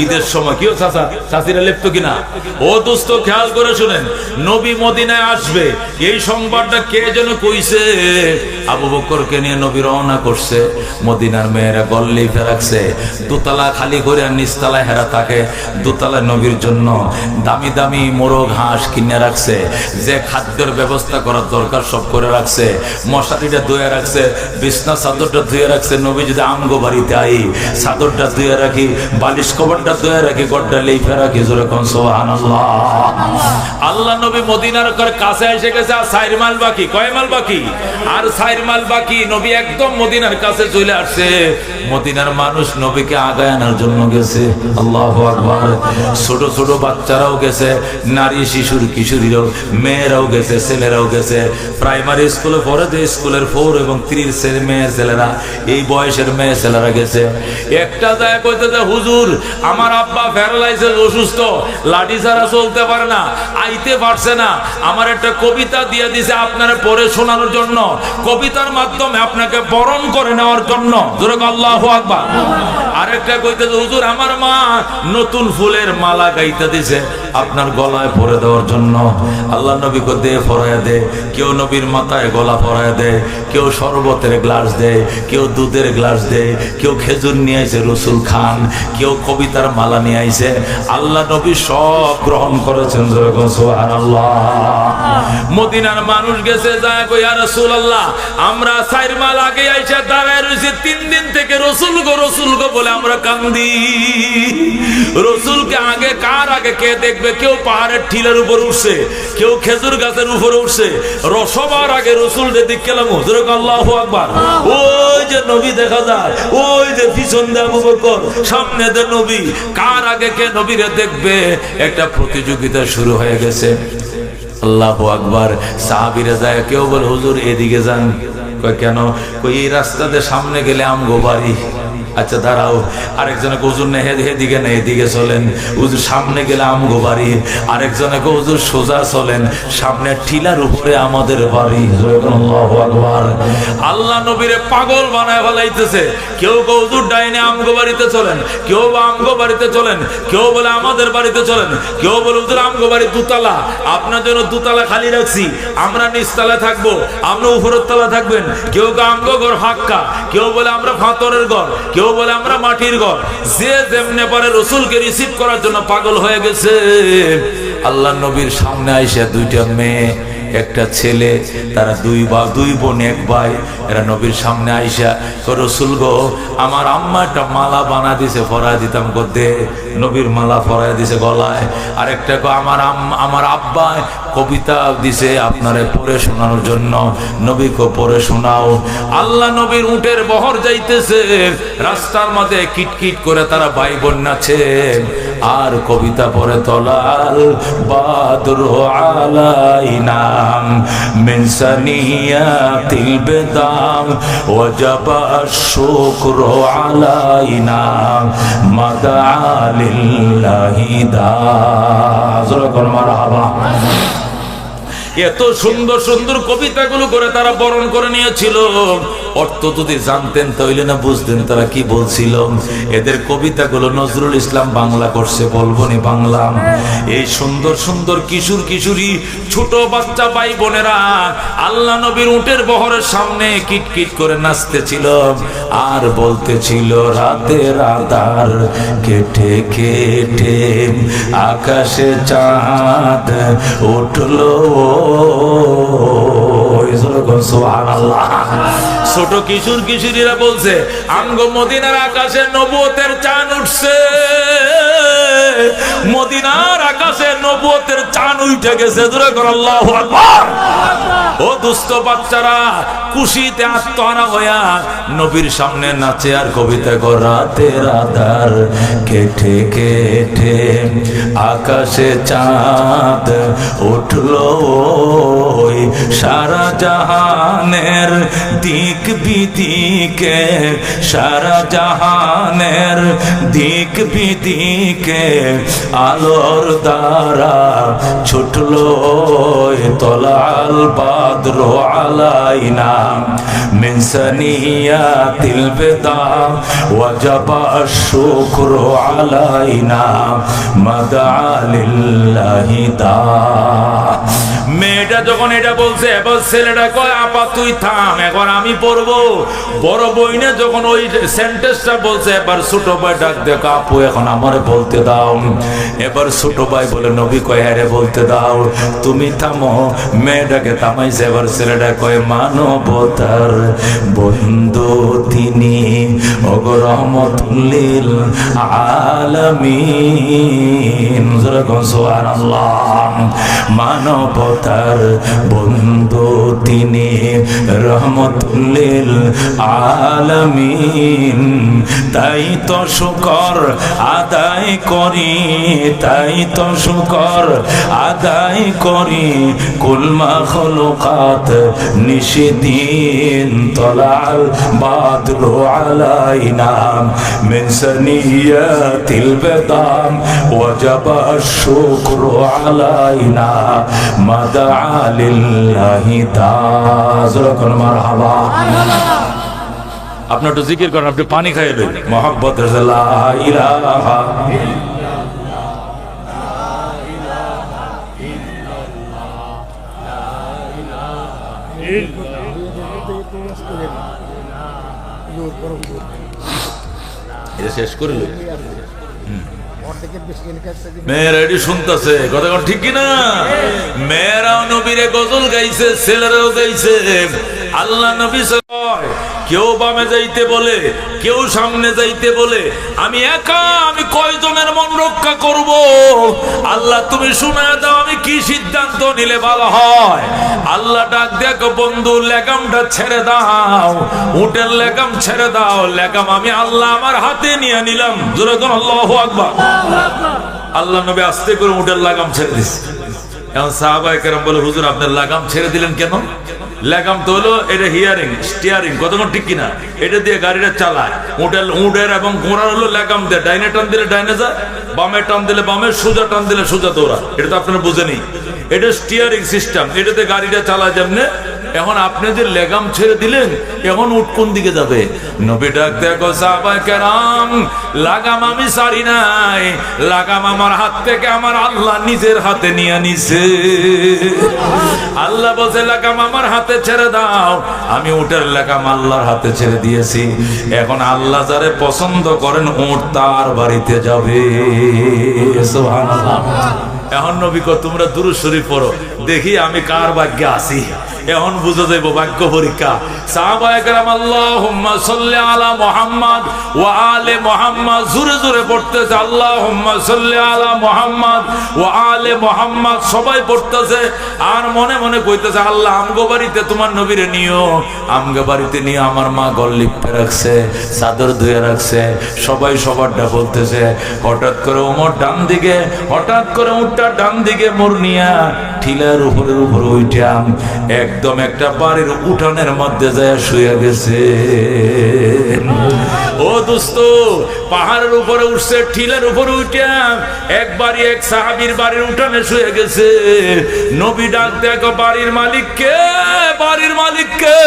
ঈদের সময় কেউ চাচা চাচিরা লেপতো কিনা? ও দোস্ত, খেয়াল করে শুনেন, নবী মদিনায় আসবে এই সংবাদটা কে যেন কইছে? আবু বকরকে নিয়ে নবী রওনা করছে। মদিনার মেয়েরা গল লেপে রাখছে, দোতলা খালি করে আর নিচতলায় হেরা থাকে। দোতলায় নবীর জন্য দামি দামি মোরগ হাঁস কিনে রাখছে, যে খাদ্যের ব্যবস্থা করার দরকার সব করে রাখছে। মশারিটা ধুয়ে রাখছে, বিছনা চাদরটা ধুয়ে রাখছে। নবী যদি আমগো বাড়িতে আই, চাদরটা ধুয়ে রাখি, বালিশ কভারটা ধুয়ে রাখি, গড্ডা লেপে রাখি। জোরে কোন সুবহানাল্লাহ। আল্লাহ নবী মদিনার কাছে এসে গেছে, আর 4 মাইল বাকি। কয় মাইল বাকি? আর 4 মাইল বাকি। নবী একদম মদিনার কাছে চলে আসছে। মদিনার মানুষ নবীকে আগায় আনার জন্য গেছে। আল্লাহু আকবার। ছোট ছোট বাচ্চারাও গেছে, নারী শিশুর কিশোরীরাও, মেয়েরাও গেছে, ছেলেরাও গেছে। প্রাইমারি স্কুলে পড়ে যে স্কুলের 4 এবং 3 মেয়ে ছেলেরা, এই বয়সের মেয়ে ছেলেরা গেছে। একটা যায় কইতে, হুজুর আমার আব্বা প্যারালাইসিস, অসুস্থ, লাঠি ছাড়া চলতে পারে না, আইতে পারছে না। আমার একটা কবিতা দিয়ে দিছে আপনারা পড়ে শোনানোর জন্য, কবিতার মাধ্যমে আপনাকে বরণ করে নেওয়ার জন্য। জোরে আল্লাহু আকবার। আরেকটা কইতে, হুজুর আমার মা নতুন ফুলের মালা গাইতে দিছে আপনার গলায় পরে দেওয়ার জন্য। আল্লাহ নবী কো দে, পরায়া দে। কেউ নবীর মাথায় গলা পরায়া দেয়, কেউ শরবতের গ্লাস দেয়, কেউ দুধের গ্লাস দেয়, কেউ খেজুর নিয়ে আইছে রসুল খান, কেউ কবিতার মালা নিয়ে আইছে। আল্লাহ নবী সব গ্রহণ করেছেন। সুবহানাল্লাহ। মদিনার মানুষ গেছে, যায় কই ইয়া রাসূলুল্লাহ, আমরা 4 মাইল আগে আইসা দাঁড়ায় রইছি, 3 দিন থেকে রসুল গো রসুল গো বলে আমরা কান্দি। রসুলকে আগে কার আগে কে দেখবে? কেউ পাহাড়ের টিলার উপর উঠছে, কেউ খেজুর গাছের উপর উঠছে। সবার আগে রসুল দিক গেলাম। আল্লাহু আকবার। ওই যে নবী দেখা যায়, ওই যে পিছন দিয়ে আবু বকর, সামনে দিয়ে নবী। কার আগে কে নবীরে দেখবে? একটা প্রতিযোগিতা শুরু হয়ে গেছে। আল্লাহু আকবার। সাহাবীরা যায়, কেউ বলে হুজুর এদিকে যান। কয় কেন? কই এই রাস্তাতে সামনে গেলে আমগো বাড়ি। আচ্ছা দাঁড়াও। আরেকজনে হুজুর না এদিকে না এদিকে চলেন, হুজুর সামনে গেলে আমগো বাড়ি। আরেকজনে হুজুর সোজা চলেন, সামনে টিলার উপরে আমাদের বাড়ি। আল্লাহু আকবার। আল্লাহ নবীরে পাগল বানায় ফেলাইতেছে। কেউ হুজুর ডাইনে আমগো বাড়িতে চলেন, কেউ বা আমগো বাড়িতে চলেন, কেউ বলে আমাদের বাড়িতে চলেন, কেউ বলে হুজুর আমগো বাড়ি 2 তলা, আপনার জন্য 2 তলা খালি রাখছি, আমরা নিচতলা থাকবো, আপনি উপরের তলা থাকবেন। কেউ আমগো ঘর ফাঁকা, কেউ বলে আমরা ফাতরের ঘর, কেউ বলে আমরা মাটির ঘর। যে যেমনে পারে রসুলকে রিসিভ করার জন্য পাগল হয়ে গেছে। আল্লাহ নবীর সামনে আইসা 2টা মেয়ে, একটা ছেলে, তারা 2 বোন 1 ভাই। এরা নবীর সামনে আইসা রসুল গো, আমার আম্মা একটা মালা বানা দিছে, পরায় দিতাম দে। নবীর মালা পরায় দিছে গলায়। আরেকটা আমার আব্বা কবিতা দিছে আপনারে পড়ে শোনানোর জন্য, নবীকে পড়ে শোনাও। আল্লাহ নবীর উটের বহর যাইতেছে, রাস্তার মধ্যে কিটকিট করে তারা ভাই বোন নাচে। আর কবিতা পড়ে তলাল বাদরু আলাইনা মিন সানিয়াতিল বেদাম ওয়াজাবা শুকরু আলাইনা মাদা লিল্লাহি দা। মারহাবা। এত সুন্দর সুন্দর কবিতাগুলো করে তারা বরণ করে নিয়েছিল। অর্থ যদি জানতেন তাহলে না বুঝতেন তারা কি বলছিল। এদের কবিতাগুলো নজরুল ইসলাম বাংলা করছে, বলবো নি বাংলা। এই সুন্দর সুন্দর কিশোর কিশোরী ছোট বাচ্চা ভাই বোনেরা আল্লাহ নবীর উটের বহরের সামনে কিটকিট করে নাচতেছিল আর বলতেছিল রাতের আধার কেটে কেটে আকাশে চাঁদ উঠলো। সুবহানাল্লাহ। ছোট কিশোর কিশোরীরা বলছে আমগো মদিনার আকাশে নবুয়তের চাঁদ উঠছে, মদিনার আকাশে নবুয়তের চাঁদ উঠে গেছে। জোরে করে আল্লাহু আকবার। ও দুস্থ বাচ্চারা খুশিতে আত্মহারা হইয়া নবীর সামনে নাচে আর কবিতা কর রাতের আধার কেটে কেটে আকাশে চাঁদ উঠলো, সারা জাহানের দিক বিদিকে, সারা জাহানের দিক বিদিকে আলোর দ্বারা ছুটলো। তলাল বাদরু আলাইনা মিন সানিয়াতিল বেদাম ওয়াজাবা শুকরু আলাইনা মাদা লিল্লাহি দা। মেয়েটা যখন এটা বলছে এবার ছেলেটা কয় আপা তুই থাম, এখন আমি পড়বো। বড় বইনে যখন ওই সেন্টেন্সটা বলছে এবার ছোট ভাই ডাক দেখো আপু এখন আমারে বলতে দাও। এবার ছোট ভাই বলে নবী কয় হ্যাঁ রে বলতে দাও। তুমি থামো, মেয়েটাকে থামাইছে। এবার ছেলেটা কয় মানবতার বন্ধু তিনি ওগো রহমাতুল লিল আলামিন। সুবহানাল্লাহ। মানবতার বন্ধু তিনি রহমাতুল লিল আলামিন। তাই তো শুকর আদায় করি, তাই তো শুকর আদায় করি কুল মাখলুকাত নিশিদিন। তলাল বাদরু আলাইনা মিন সানিয়াতিল বেদাম ওয়াজাবা শুকরু আলাইনা মাদা লিল্লাহি দা। মারহাবা। আপনি একটু জিকির করেন, আপনি পানি খাইয়ে দেন। মহব্বত লা ইলাহা শেষ করে মেয়েরা এটি শুনতেছে কথা ঠিক কিনা? মেয়েরাও নবীরে গজল গাইছে, ছেলেরাও গাইছে। আল্লাহ নবী কেউ বামে যাইতে বলে, কেউ সামনে যাইতে বলে, আমি একা, আমি কয়জনের মন রক্ষা করব? আল্লাহ তুমি শোনায় দাও আমি কি সিদ্ধান্ত নিলে ভালো হয়। আল্লাহ ডাক দেখো বন্ধু লেগামটা ছেড়ে দাও, উটের লেগাম ছেড়ে দাও। লেগাম আমি আল্লাহ আমার হাতে নিয়ে নিলাম। জোরে কোন আল্লাহু আকবার। আল্লাহ নবী আস্তে করে উটের লাগাম ছেড়ে দিচ্ছে। এখন সাহাবায়ে কেরাম বলে হুজুর আপনার লাগাম ছেড়ে দিলেন কেন? লাগাম তো হলো এটা হিয়ারিং স্টিয়ারিং, কতক্ষণ ঠিক কিনা, এটা দিয়ে গাড়িটা চালায়। উটের এবং ঘোড়ার হলো লাগাম দেয়, ডাইনে টান দিলে ডাইনে যায়, বামে টান দিলে বামে, সোজা টান দিলে সোজা দৌড়া। এটা তো আপনারা বুঝেনি, এটা স্টিয়ারিং সিস্টেম, এটাতে গাড়িটা চালায় যেমনে। এখন আপনি যে লেগাম ছেড়ে দিলেন এখন উট কোন দিকে যাবে? নবী ডাক দেখো সাহাবায়ে কেরাম লাগাম আমি ছাড়ি নাই, লাগাম আমার হাত থেকে আমার আল্লাহ নিজের হাতে নিয়ে নিছে। আল্লাহ বলছে লাগাম আমার হাতে ছেড়ে দাও, আমি উটের লাগাম আল্লাহর হাতে ছেড়ে দিয়েছি। এখন আল্লাহ যারে পছন্দ করেন উট তার বাড়িতে যাবে। সুবহানাল্লাহ। এখন নবী কয় তোমরা দুরূদ শরীফ পড়ো, দেখি আমি কার ভাগ্যে আছি। এখন বুঝে যাইব ভাগ্য পরীক্ষা। সাহাবায়ে কেরাম আল্লাহুম্মা সাল্লি আলা মুহাম্মদ ওয়া আলে মুহাম্মদ জোরে জোরে পড়তেছে, আল্লাহুম্মা সাল্লি আলা মুহাম্মদ ওয়া আলে মুহাম্মদ সবাই পড়তেছে। আর মনে মনে কইতেছে, আল্লাহ আমগো বাড়িতে তোমার নবীরে নিও, আমগো বাড়িতে নিয়ে আমার মা গল লিপে রাখছে, চাদর ধুয়ে রাখছে, সবাই সবারটা বলতেছে। হঠাৎ করে ওমর ডান দিকে, হঠাৎ করে উঠটা ডান দিকে মোর নিয়া ঠিলার উপরে উঠা একদম একটা বাড়ির উঠানের মধ্যে যায় শুয়ে গেছে। ও দোস্ত, পাহাড়ের উপরে উঠছে, ঠিলার উপরে উঠা একবারই এক সাহাবীর বাড়ির উঠানে শুয়ে গেছে। নবী ডাক দেখো, বাড়ির মালিককে, বাড়ির মালিককে।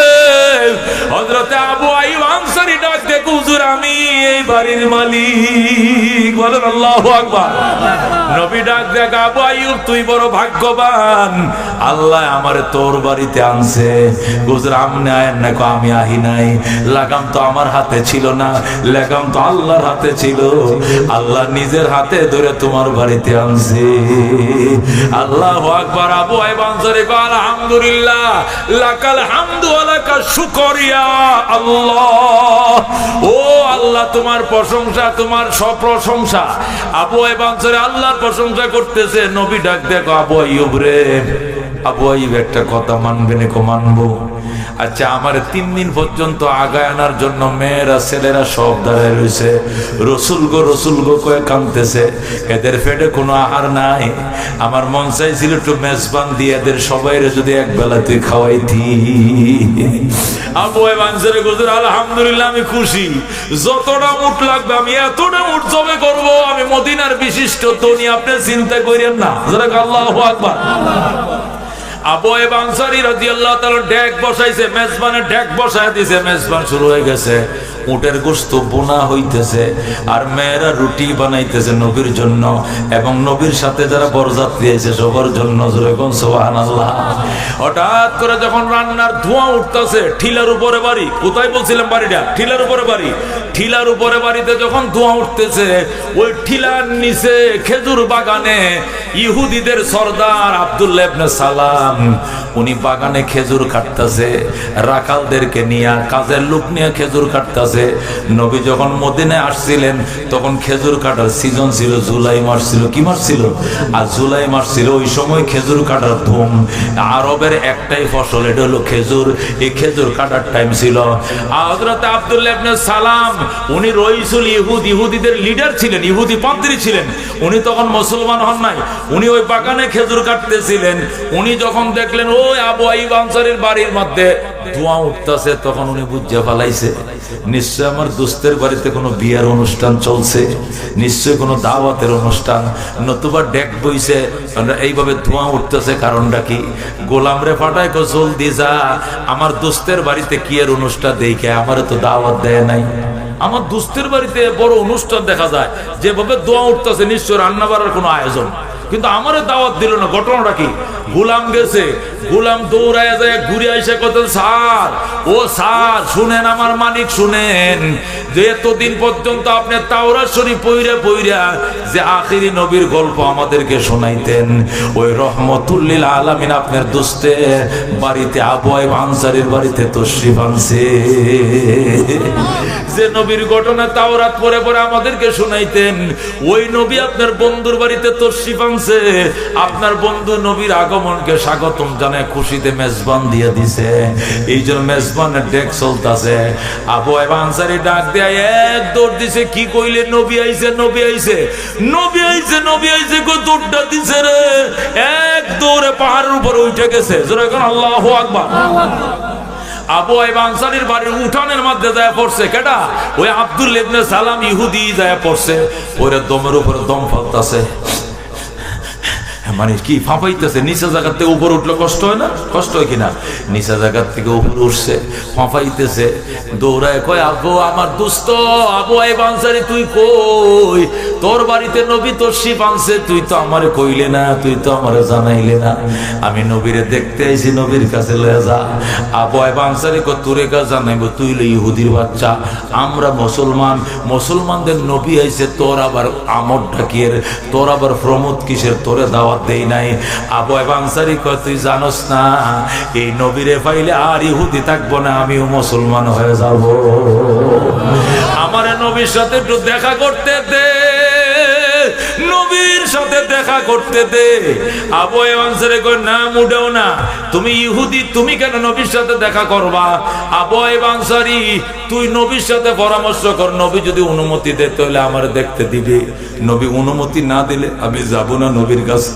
হযরতে আবু আইয়ুব আনসারী ডাক দেখো, হুজুর আমি এই বাড়ির মালিক। বলেন আল্লাহু আকবার। নবী ডাক দেখ, আবু আইয়ুব তুই বড় ভাগ্যবান, আল্লাহ আমারে তোর বাড়িতে আনছে। হুজুর আমনে আয়েন না? আমি আহি নাই, লাগাম তো আমার হাতে ছিল না, লাগাম তো আল্লাহর হাতে ছিল। আল্লাহ নিজের হাতে ধরে তোমার বাড়িতে আনছে। আল্লাহু আকবার। আবু আইয়ুব আনসারী কয়, আলহামদুলিল্লাহ, লাকাল হামদু ওয়া লাকাশ শুকর ইয়া আল্লাহ। ও আল্লাহ, তোমার প্রশংসা, তোমার সব প্রশংসা। আবু আইয়ুব আনসারী আল্লাহর প্রশংসা করতেছে। নবী ডাক দেখো, আবু আইয়ুব রে, আবু আইয়ুব একটা কথা মানবেন? মানবো। আচ্ছা, আমার 3 দিন পর্যন্ত আগায় আনার জন্য মেয়েরা ছেলেরা সব দাঁড়ায় রয়েছে, রসুল গো রসুল গো কয়ে কাঁদতেছে। এদের পেটে কোনো আহার নাই। আমার মন চাইছিল একটু মেজবান দিয়ে এদের সবাই যদি এক বেলা তুই খাওয়াইতি। আবু আইয়ুব আনসারী হুজুর আলহামদুলিল্লাহ, আমি খুশি, যতটা উট লাগবে আমি এতটা উট জমে করবো। আমি মদিনার বিশিষ্ট ধনী, আপনি চিন্তা করেন না। আল্লাহু আকবার। আবু আইয়ুব আনসারী রাদিয়াল্লাহু তাআলা ডেক বসাইছে, মেজবানের ডেক বসায় দিয়েছে, মেজবান শুরু হয়ে গেছে। উটের গোশত বোনা হইতেছে আর মেয়েরা রুটি বানাইতেছে নবীর জন্য এবং নবীর সাথে যারা বরযাত্রী আছে সবার জন্য। সুবহানাল্লাহ। হঠাৎ করে যখন রান্নার ধোঁয়া উঠতেছে, ঠিলার উপরে বাড়ি, কোথায় বলছিলাম বাড়িটা? ঠিলার উপরে বাড়ি। ঠিলার উপরে বাড়িতে যখন ধোঁয়া উঠতেছে, ওই ঠিলার নিচে খেজুর বাগানে ইহুদিদের সর্দার আব্দুল্লাহ ইবনে সালাম উনি বাগানে খেজুর কাটতেছে, রাখালদেরকে নিয়ে, কাজের লোক নিয়ে খেজুর কাটতেছে। নবী যখন মদিনায় আসছিলেন তখন খেজুর কাটার সিজন ছিল, জুলাই মাস ছিল। কি মাস ছিল? আর জুলাই মাস ছিল। ওই সময় খেজুর কাটার ধুম। আরবের একটাই ফসল, এটা হলো খেজুর। এই খেজুর কাটার টাইম ছিল। হযরত আব্দুল্লাহ ইবনে সালাম উনি রইসুল ইহুদ, ইহুদিদের লিডার ছিলেন, ইহুদি পাদ্রী ছিলেন। উনি তখন মুসলমান হন নাই। উনি ওই বাগানে খেজুর কাটতেছিলেন। উনি যখন দেখলেন ওই আবু আইয়ুব আনসারীর বাড়ির মধ্যে ধোঁয়া উঠতেছে, তখন উনি বুঝে ফেলাইছে নিশ্চয় আমার দোস্তের বাড়িতে কোনো বিয়ার অনুষ্ঠান চলছে, নিশ্চয় কোনো দাওয়াতের অনুষ্ঠান, নতুবা ডেক বইছে, এইভাবে ধোঁয়া উঠতেছে। কারণটা কি? গোলাম রে পাঠায় কো জলদি যা, আমার দোস্তের বাড়িতে কি এর অনুষ্ঠান দেখে, আমারে তো দাওয়াত দেয় নাই। আমার দোস্তের বাড়িতে বড় অনুষ্ঠান দেখা যায়, যেভাবে ধোঁয়া উঠতেছে নিশ্চয় রান্না বাড়ার কোনো আয়োজন, কিন্তু আমারে দাওয়াত দিল না। ঘটনাটা কি? গোলাম গেছে, গোলাম দৌড়ায় যায়, ঘুরে এসে কত, স্যার ও স্যার শুনেন, আমার মালিক শুনেন, যে এতদিন পর্যন্ত আপনি তাওরাত শরীফ পইরা পইরা যে আখিরি নবীর গল্প আমাদেরকে শোনাইতেন, ওই রহমতুল লিল আলামিন আপনার দোস্তের বাড়িতে আবু আইয়ুব আনসারীর বাড়িতে তশরিফ আনছে। যে নবীর ঘটনা তাওরাত পড়ে পড়ে আমাদেরকে শোনাইতেন, ওই নবী আপনার বন্ধুর বাড়িতে তশরিফ আনছে। আপনার বন্ধু নবীর আগমনকে স্বাগতম জানায় খুশিতে মেজবান দিয়ে দিছে। এই জন্য মেজবানের ডেক চলতেছে। আবু আইয়ুব আনসারী ডাক দিয়ে এক দৌড় দিছে। কি কইলে? নবী আইছে, নবী আইছে, নবী আইছে, নবী আইছে কই দৌড়টা দিছে রে, এক দৌড়ে পাহাড়ের উপরে উঠে গেছে। জোরে কোন আল্লাহু আকবার। আবু আইয়ুব আনসারীর বাড়ির উঠানের মধ্যে যায় পড়ছে। কেডা? ওই আব্দুল্লাহ ইবনে সালাম ইহুদি যায় পড়ছে। ওরে দমের উপরে দম ফেলতেছে, মানে কি ফাঁপাইতেছে। নিচে জায়গার থেকে উপরে উঠলে কষ্ট হয় না? কষ্ট হয় কিনা? নিচে জায়গার থেকে উপরে উঠছে, ফাঁপাইতেছে, দৌড়ায় কয়, আবু আমার দোস্ত আবু আইয়ুব আনসারী তুই কই? তোর বাড়িতে নবী তশরিফ আনছে, তুই তো আমারে কইলে না, তুই তো আমারে জানাইলে না। আমি নবীরে দেখতে আইছি, নবীর কাছে লয়ে যা। আবু আইব আনসারী কয় তোরে কা জানাইবো, তুই হইলে ইহুদির বাচ্চা, আমরা মুসলমান, মুসলমানদের নবী আইছে, তোর আবার আমর ডাকিয়ে, তোর আবার প্রমোদ কিসের, তোরে দাওয়াত দেই নাই। আবু আইব আনসারী কয় তুই জানোস না এই নবীরে পাইলে আর ইহুদি থাকবো না, আমিও মুসলমান হয়ে যাব। আমার নবীর সাথে একটু দেখা করতে দে, নবীর সাথে দেখা করতে দে। আবু আইব আনসারী কয় না, মুডেও না, তুমি ইহুদি, তুমি কেন নবীর সাথে দেখা করবা? আবু আইব আনসারী তুই নবীর সাথে পরামর্শ কর, নবী যদি অনুমতি দেয় তাহলে আমার দেখতে দিবে, নবী অনুমতি না দিলে আমি যাব না নবীর কাছে।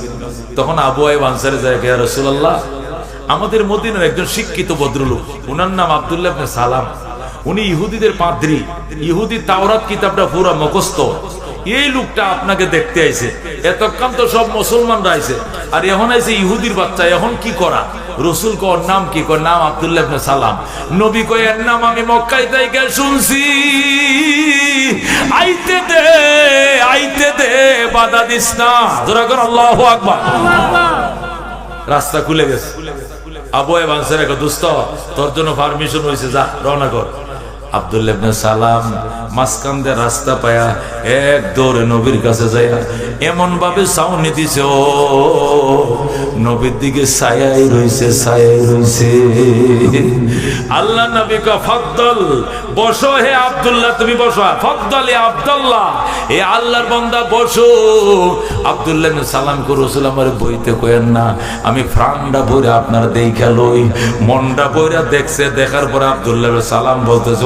তখন আবু আইব আনসারী যায়, ইয়া রাসূলুল্লাহ, আমাদের মদিনার একজন শিক্ষিত ভদ্রলোক, উনার নাম আব্দুল্লাহ ইবনে সালাম, উনি ইহুদিদের পাদ্রী, ইহুদি তাওরাত কিতাবটা পুরো মুখস্থ। এই লোকটা আপনাকে দেখতে আইছে, এতক্ষণ তো সব মুসলমানরা আইছে, আর এখন আইছে ইহুদির বাচ্চা, এখন কি করা? রসুল কর নাম কি? কর নাম আব্দুল্লাহ ইবনে সালাম। নবী কয় এর নাম আমি মক্কায় থেকে শুনছি, আইতে দে, আইতে দে, বাধা দিস না। জোরে কর আল্লাহু আকবার। রাস্তা খুলে গেছে। আবু আইব আনসারী কয় দোস্ত, তোর জন্য পারমিশন হইছে, যা রওনা কর। আব্দুল্লাহ ইবনে সালাম মাঝখান দিয়ে রাস্তা পায়া এক দৌড়ে নবীর কাছে যায়, এমন ভাবে সাউনি দিছে, ও নবীর দিকে ছায়াই রইছে, ছায়াই রইছে। আল্লাহ নবী কয় ফাদ্দল, বসো হে আব্দুল্লাহ, তুমি বসো। ফাদ্দল হে আব্দুল্লাহ, এ আল্লাহর বান্দা বসো। আব্দুল্লাহ ইবনে সালাম কো রাসূল আমারে বইতে কইেন না, আমি প্রাণটা ভরে আপনার দেইখা লই। মনটা ভরে দেখছে, দেখার পরে আব্দুল্লাহ ইবনে সালাম বলতেছে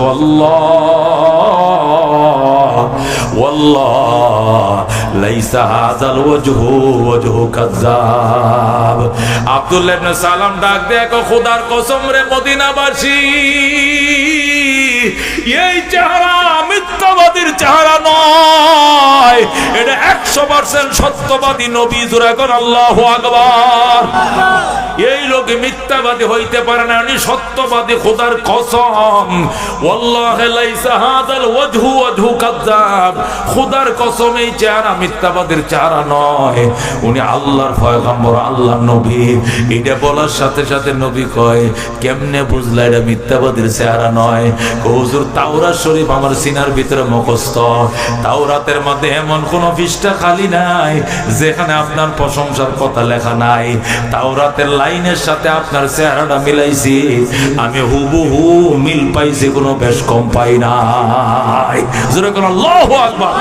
ওয়াল্লাহ লাইসা হাযাল ওয়াজহু ওয়াজহু কাযাব। আব্দুল্লাহ ইবনে সালাম ডাক দেয়, খোদার কসম রে মদিনাবাসী, এই চেহারা মিথ্যাবাদীর চেহারা নয়, এটা 100% সত্যবাদী নবী। জোরে কর আল্লাহু আকবার। এই লোক মিথ্যাবাদী হইতে পারে না, উনি সত্যবাদী, খোদার কসম। ওয়াল্লাহি লাইসা হাযাল ওয়াজহু ওয়াজহু কাযাব, খোদার কসম এই চেহারা মিথ্যাবাদীর চেহারা নয়, উনি আল্লাহর পয়গম্বর, আল্লাহর নবী। এটা বলার সাথে সাথে নবী কয়, কেমনে বুঝলা এটা মিথ্যাবাদীর চেহারা নয়? হুজুর তাওরাত শরীফ আমার সিনার ভিতরে মুখস্থ, তাওরাতের মধ্যে এমন কোন পৃষ্ঠা খালি নাই যেখানে আপনার প্রশংসার কথা লেখা নাই। তাওরাতের লাইনের সাথে আপনার চেহারাটা মিলাইছি, আমি হুবহু মিল পাইছি, কোনো বেশ কম পাই নাই। জোরে কোন আল্লাহু আকবার।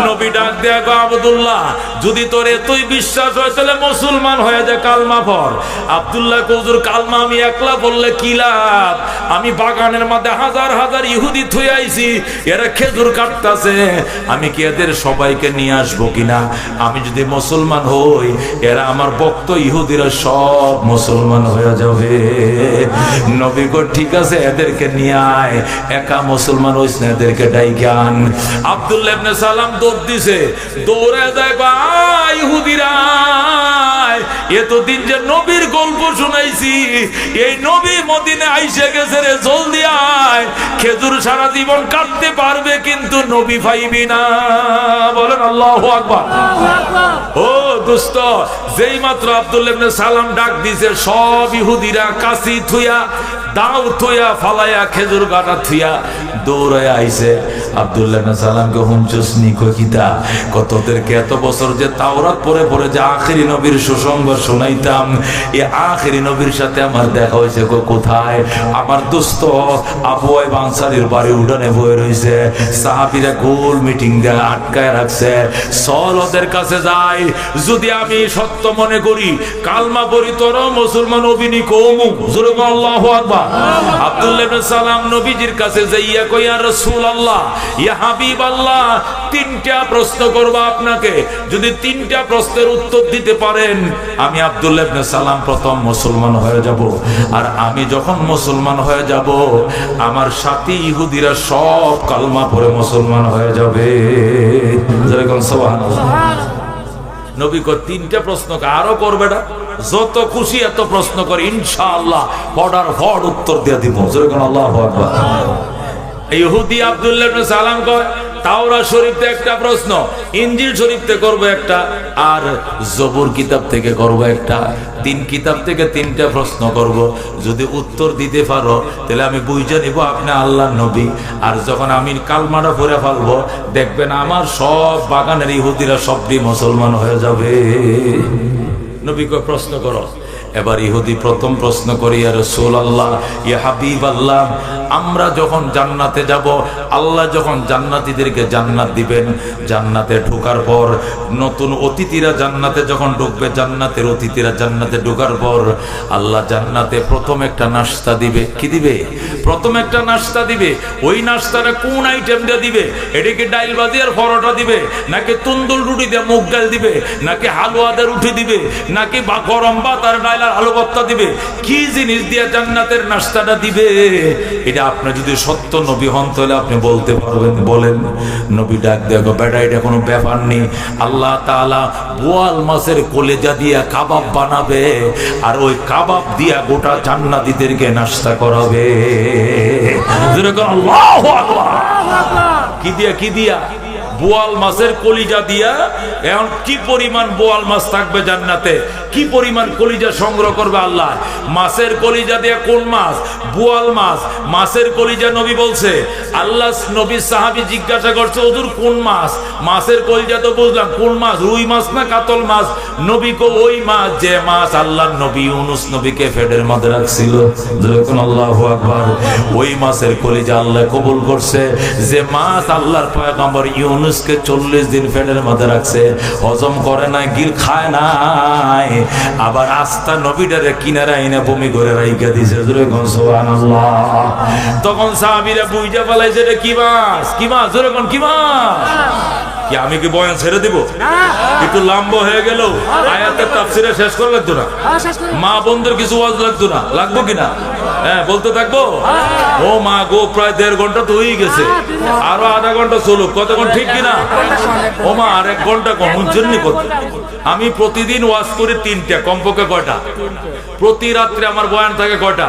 নবী ডাক দেয়া গো আব্দুল্লাহ, যদি তোর এতই বিশ্বাস হয় তাহলে মুসলমান হয়ে যা, কালমা পড়। আব্দুল্লাহ হুজুর কালমা আমি একলা বললে কি লাভ? আমি বাগানের মধ্যে হাজার হাজার ইহুদি থুই আইছি, এরা খেজুর কাটতাছে, আমি কি এদের সবাইকে নিয়ে আসবো কিনা? আমি যদি মুসলমান হই, এরা আমার ভক্ত ইহুদিরা সব মুসলমান হয়ে যাবে। নবী কো ঠিক আছে, এদেরকে নিয়ে আয়, একা মুসলমান হইস না, এদেরকে ডাইকে আন। আব্দুল্লাহ ইবনে সালাম দৌড় দিছে, দৌড়ে যায়, ইহুদিরা এতদিন যে নবীর গল্প শুনাইছি, এই নবী মদিনায় আইসে গেছে রে, জলদি আয়। খেজুর সারা জীবন কাটতে পারবে কিন্তু নবী পাইবি না। বলেন আল্লাহু আকবার। ও দোস্ত, যেই মাত্র আব্দুল্লাহ ইবনে সালাম ডাক দিছে, সব ইহুদিরা কাশি থুইয়া, দাও থুইয়া, ফালাইয়া, খেজুর কাটা থুইয়া দৌড়ায় আইছে। আব্দুল্লাহ ইবনে সালামকে হুমচুস নিকো কিতা, কতদেরকে এত বছর যে তাওরাত পড়ে পড়ে যে আখেরি নবীর সুসংগ শুনাইতাম, এই আখেরি নবীর সাথে আমার দেখা হয়েছে। কোথায়? আমার দোস্ত আবু আইব আনসারীর বাড়ি উঠানে বয়ে রয়েছে, সাহাবীরা গোল মিটিং দিয়ে আটকায় রাখছে। চল ওদের কাছে যাই, যদি আমি সত্য মনে করি, কালমা পড়ি, তোর মুসলমান অবিনী কওমু। জোরে বল আল্লাহু আকবার। আব্দুল্লাহ ইবনে সালাম নবীজির কাছে যাইয়া কই, ইয়া রাসূলুল্লাহ, ইয়া হাবিবাল্লাহ, তিনটা প্রশ্ন করব আপনাকে, যদি তিনটা প্রশ্নের উত্তর দিতে পারেন, আমি আব্দুল্লাহ ইবনে সালাম প্রথম মুসলমান হয়ে যাব। আর আমি যখন মুসলমান হয়ে যাব, আমার সাথী ইহুদিরা সব কালমা পড়ে মুসলমান হয়ে যাবে। যেরকম সুবহানাল্লাহ। নবী কো তিনটা প্রশ্ন আরো করবে না, যত খুশি এত প্রশ্ন করে, ইনশাআল্লাহ পড়ার ফড় উত্তর দিয়ে দিব। যেরকম আল্লাহু আকবার। ইহুদি আব্দুল্লাহ ইবনে সালাম কয়, তাওরাত শরীফ থেকে একটা প্রশ্ন, ইনজিল শরীফ থেকে করব একটা, আর জবুর কিতাব থেকে করব একটা। 3 কিতাব থেকে 3টা প্রশ্ন করব। যদি উত্তর দিতে পারো তাহলে আমি বুঝে নিব আপনি আল্লাহর নবী। আর যখন আমি কালমাটা পড়ে ফেলবো, দেখবেন আমার সব বাগানের ইহুদিরা সবই মুসলমান হয়ে যাবে। নবী কয় প্রশ্ন করো। এবার ইহুদি প্রথম প্রশ্ন করি, ইয়া রাসূলুল্লাহ, ইয়া হাবিবাল্লাহ, আমরা যখন জান্নাতে যাব, আল্লাহ যখন জান্নাতীদেরকে জান্নাত দিবেন, জান্নাতে ঢোকার পর নতুন অতিথিরা জান্নাতে যখন ঢুকবে, জান্নাতের অতিথিরা জান্নাতে ঢোকার পর আল্লাহ জান্নাতে প্রথম একটা নাস্তা দিবে। কি দিবে? প্রথম একটা নাস্তা দিবে। ওই নাস্তাটা কোন আইটেম দিয়ে দিবে? এটা কি ডাইল ভাজি আর পরোটা দিবে, নাকি তন্দুর রুটি দিয়ে মুগ ডাল দিবে, নাকি হালুয়া দিয়ে রুটি দিবে, নাকি গরম ভাত আর ডাল আর আলু ভর্তা দিবে? কি জিনিস দিয়ে জান্নাতের নাস্তাটা দিবে? এটা আপনি যদি সত্য নবী হন তাহলে আপনি বলতে পারবেন, বলেন। নবী ডাক দেখো, বেটা এটা কোনো ব্যাপার নেই। আল্লাহ তাআলা বোয়াল মাছের কলেজা দিয়া কাবাব বানাবে, আর ওই কাবাব দিয়া গোটা জান্নাতীদেরকে নাস্তা করাবে। আল্লাহু আকবার। কি দিয়া? কি দিয়া? বোয়াল মাছের কলিজা দিয়া। এখন কি পরিমাণ বোয়াল মাছ থাকবে জান্নাতে, কি পরিমাণ কলিজা সংগ্রহ করবে আল্লাহ। মাছের কলিজা দিয়া কোন মাছ? বোয়াল মাছ। মাছের কলিজা নবী বলছে। আল্লাহ নবী সাহাবী জিজ্ঞাসা করছে, হুজুর কোন মাছ? মাছের কলিজা তো বুঝলাম, কোন মাছ? রুই মাছ না কাতল মাছ? নবী কো ওই মাছ যে মাছ আল্লাহ নবী ইউনুস নবীকে ফেডের মধ্যে রাখছিল। যখন আল্লাহু আকবার। ওই মাছের কলিজা আল্লাহ কবুল করছে, যে মাছ আল্লাহর পয়গম্বর ইউনুসকে 40 দিন ফেডের মধ্যে রাখছে, হজম করে না, গিল খায় নাই, আবার আস্থা নবীটারে কিনারা এনে বমি করে রাইখা দিয়েছে। সুবহানাল্লাহ। তখন সাহাবীরা বুঝা ফেলাইছে এটা কি মাছ? কি মাছ? জোরে কোন কি মাছ? কি আমি কি বয়ান ছেড়ে দিব? একটু লম্বা হয়ে গেল, আয়াতের তাফসীরে শেষ করে লাগতো না, মা বোনদের কিছু ওয়াজ লাগতো না, লাগবো কিনা? হ্যাঁ, বলতে থাকবো। ও মা গো, প্রায় 1.5 ঘন্টা তো হয়ে গেছে, আরো আধা ঘন্টা চলুক। কতক্ষণ ঠিক কিনা? ও মা, আর 1 ঘন্টা কম জন্য কত? আমি প্রতিদিন ওয়াজ করি 3টা, কমপক্ষে কয়টা? প্রতি রাত্রে আমার বয়ান থাকে কয়টা?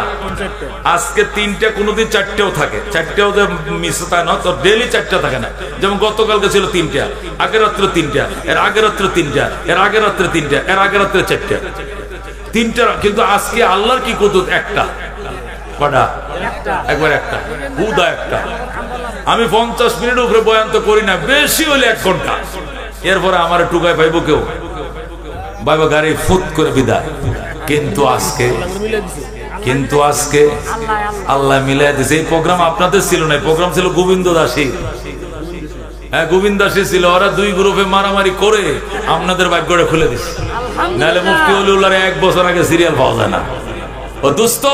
আজকে 3টা, কোনোদিন 4টেও থাকে। 4টেও যে মিস হয় না, তো ডেইলি 4টা থাকে না। যেমন গতকালকে ছিল 3টা, আগের রাত্রে 3টা, এর আগের রাত্রে 3টা, এর আগের রাত্রে 3টা, এর আগের রাত্রে 4টা। 3টা, কিন্তু আজকে আল্লাহর কি কুদরত, একটা। কটা? একবার একটা, হুদা একটা। আমি 50 মিনিট উপরে বয়ান তো করি না, বেশি হলে 1 ঘন্টা। এরপরে আমার টুকায় পাইবো কেউ, বাইবা গাড়ি ফুট করে বিদায়। কিন্তু আজকে আল্লাহ মিলাই দিয়েছে। এই প্রোগ্রাম আপনাদের ছিল না, প্রোগ্রাম ছিল গোবিন্দ দাসী। হ্যাঁ, গোবিন্দ দাসী ছিল। ওরা 2 গ্রুপে মারামারি করে আপনাদের ভাগ্যটা খুলে দিচ্ছে। নাহলে মুফতি ওলিউল্লাহর 1 বছর আগে সিরিয়াল পাওয়া যায় না। ও দোস্ত,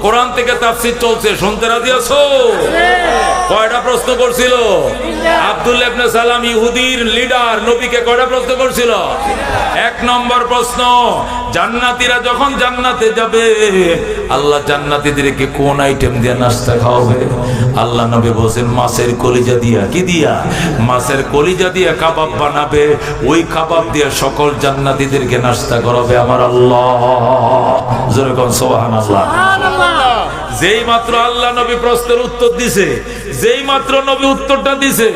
কোরআন থেকে তাফসীর চলছে, শুনতে রাজি আছো? কয়টা প্রশ্ন করছিল? আব্দুল্লাহ ইবনে সালাম ইহুদির লিডার নবীকে কয়টা প্রশ্ন করছিল? 1 নম্বর প্রশ্ন, জান্নাতীরা যখন জান্নাতে যাবে, আল্লাহ জান্নাতীদেরকে কোন আইটেম দিয়ে নাস্তা খাওয়াবে? আল্লাহ নবী বলেন মাছের কলিজা দিয়া। কি দিয়া? মাছের কলিজা দিয়ে কাবাব বানাবে, ওই কাবাব দিয়ে সকল জান্নাতীদেরকে নাস্তা করাবে আমার আল্লাহ। জোরে কোন সুবহানাল্লাহ। যেই মাত্র আল্লাহ নবী প্রশ্নের উত্তর দিছে, যেই মাত্র নবী উত্তরটা দিছে,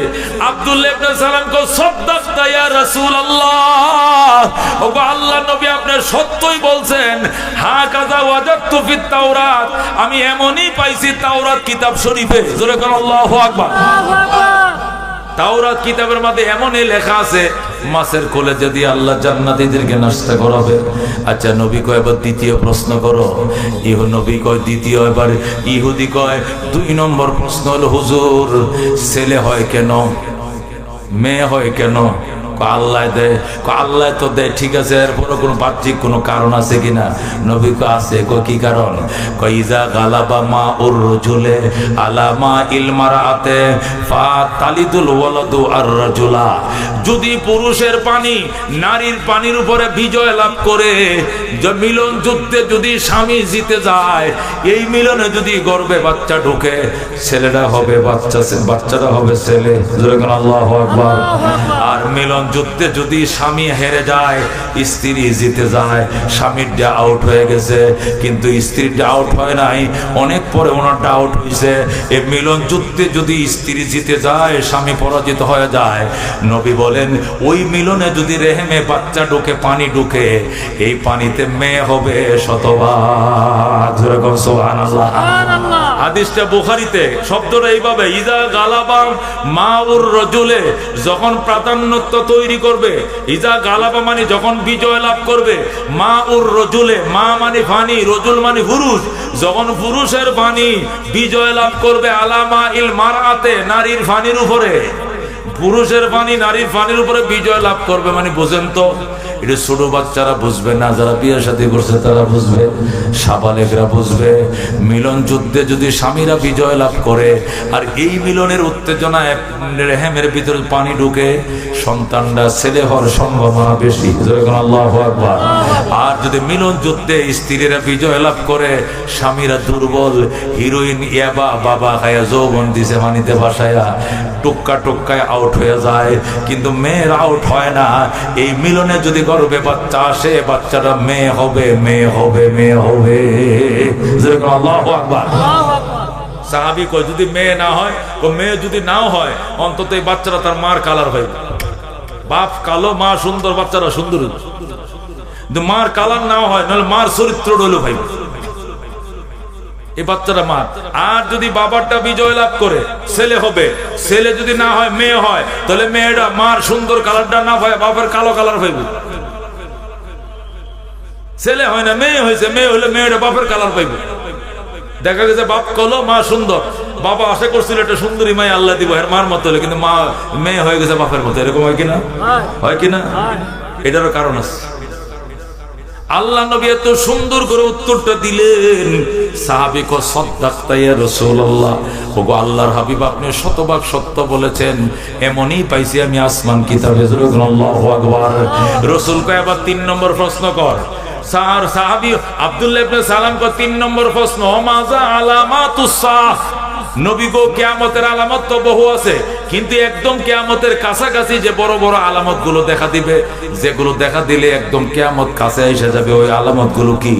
আব্দুল্লাহ ইবনে সালাম কো সাদাকতা ইয়া রাসূলুল্লাহ, ওগো আল্লাহ নবী আপনি সত্যই বলছেন। হাকাযা ওয়াজাদতু ফিত তাওরাত, আমি এমনই পাইছি তাওরাত কিতাব শরীফে। জোরে কোন আল্লাহু আকবার। তাওরাত কিতাবের মধ্যে এমনই লেখা আছে, মাছের কলেজা দিয়ে আল্লাহ জান্নাতীদেরকে নাস্তা করাবে। আচ্ছা, নবী কয় এবার দ্বিতীয় প্রশ্ন করো। নবী কয় দ্বিতীয়। এবার ইহুদি কয় 2 নম্বর প্রশ্ন হলো, হুজুর ছেলে হয় কেন, মেয়ে হয় কেন? আল্লাহ দেয়। আল্লাহ তো দেয়, ঠিক আছে, এরপরে কোনো বাহ্যিক কোনো কারণ আছে কিনা? নবী কয় আছে। কি কারণ? কয় ইজা গালাবা মা উর রাজুলে আলা মা ইল মারাতে ফা তালিদুল ওয়ালাদু আর রাজুলা, যদি পুরুষের পানি নারীর পানির উপরে বিজয় লাভ করে, মিলন যুদ্ধে যদি স্বামী জিতে যায়, এই মিলনে যদি গর্ভে বাচ্চা ঢুকে, ছেলেটা হবে বাচ্চাটা হবে ছেলে। আল্লাহু আকবার। আর মিলন যুদ্ধে যদি স্বামী হেরে যায়, স্ত্রী জিতে যায়, স্বামীরটা আউট হয়ে গেছে, কিন্তু স্ত্রীটা আউট হয় নাই, অনেক পরে ওনারটা আউট হয়েছে। এই মিলন যুদ্ধে যদি স্ত্রী জিতে যায়, স্বামী পরাজিত হয়ে যায়, নবী বলেন ওই মিলনে যদি রেহেমে বাচ্চা ঢুকে, পানি ঢুকে, এই পানিতে মেয়ে হবে শতভাগ। সুবহানাল্লাহ। হাদিসটা বুখারীতে, শব্দটা এইভাবে, ইজা গালাবা মাউর রজুলে, যখন প্রাধান্যত্ব তৈরি করবে, ইজা গালাবা মানে যখন বিজয় লাভ করবে, মাউর রজুলে, মা মানে ফানি, রজুল মানে পুরুষ, যখন পুরুষের ফানি বিজয় লাভ করবে, আলামা ইল মারাতে, নারীর ফানির উপরে, পুরুষের পানি নারীর পানির উপরে বিজয় লাভ করবে, মানে বুঝেন তো, এটা ছোট বাচ্চারা বুঝবে না, যারা বিয়ের সাথে করছে তারা বুঝবে, সাবালেকরা বুঝবে। মিলন যুদ্ধে যদি স্বামীরা বিজয় লাভ করে, আর এই মিলনের উত্তেজনায় রেহেমের ভিতরে পানি ঢুকে, সন্তানরা ছেলে হওয়ার সম্ভাবনা বেশি। আল্লাহু আকবার। আর যদি মিলন যুদ্ধে স্ত্রীরা বিজয় লাভ করে, স্বামীরা দুর্বল, হিরোইন ইয়াবা বাবা খায়া যৌবন দিছে পানিতে ভাসায়া, টুক্কা টুক্কায় আউট হয়ে যায়, কিন্তু মেয়ের আউট হয় না। এই মিলনে যদি গর্ভে বাচ্চা আসে, বাচ্চাটা মেয়ে হবে, মেয়ে হবে, মেয়ে হবে। আল্লাহু আকবার। সাহাবী কয় যদি মেয়ে না হয়, মেয়ে যদি নাও হয়, অন্তত এই বাচ্চাটা তার মার কালার হয়। বাপ কালো, মা সুন্দর, বাচ্চারা সুন্দর। কিন্তু মার কালার নাও হয়, নাহলে মার চরিত্র রইল ভাই, এই বাচ্চাটা মার। আর যদি বাবারটা বিজয় লাভ করে, ছেলে হবে, ছেলে যদি না হয় মেয়ে হয়, তাহলে মেয়েটা মার সুন্দর কালারটা না হয়, বাবার কালো কালার হইবে। ছেলে হয় না, মেয়ে হয়েছে, মেয়ে হইলে মেয়েটা বাপের কালার পাইবে। দেখা গেছে বাপ কালো, মা সুন্দর, বাবা আশা করছিল একটা সুন্দরী মাই আল্লাহ দিব এর মার মতো, কিন্তু মা মেয়ে হয়ে গেছে বাপের মতো। এরকম হয় কিনা? হয় কিনা? এটারও কারণ আছে। আল্লাহ নবী এত সুন্দর করে উত্তরটা দিলেন, সাহাবী কো সাদাক্তা ইয়া রাসূলুল্লাহ, ওগো আল্লাহর হাবিব, আপনি শতভাগ সত্য বলেছেন, এমনই পাইছি আমি আসমান কিতাবে। আল্লাহু আকবার। রাসূল কয় আবার 3 নম্বর প্রশ্ন কর। সাহাবী আব্দুল্লাহ ইবনে সালাম কো 3 নম্বর প্রশ্ন, মাযা আলামাতুস সাহ। নবী গো, কিয়ামতের আলামত তো বহু আছে, কিন্তু একদম কিয়ামতের কাছাকাছি যে বড় বড় আলামত গুলো দেখা দিবে, যেগুলো দেখা দিলে একদম কিয়ামত কাছে এসে যাবে, ওই আলামত গুলো কি?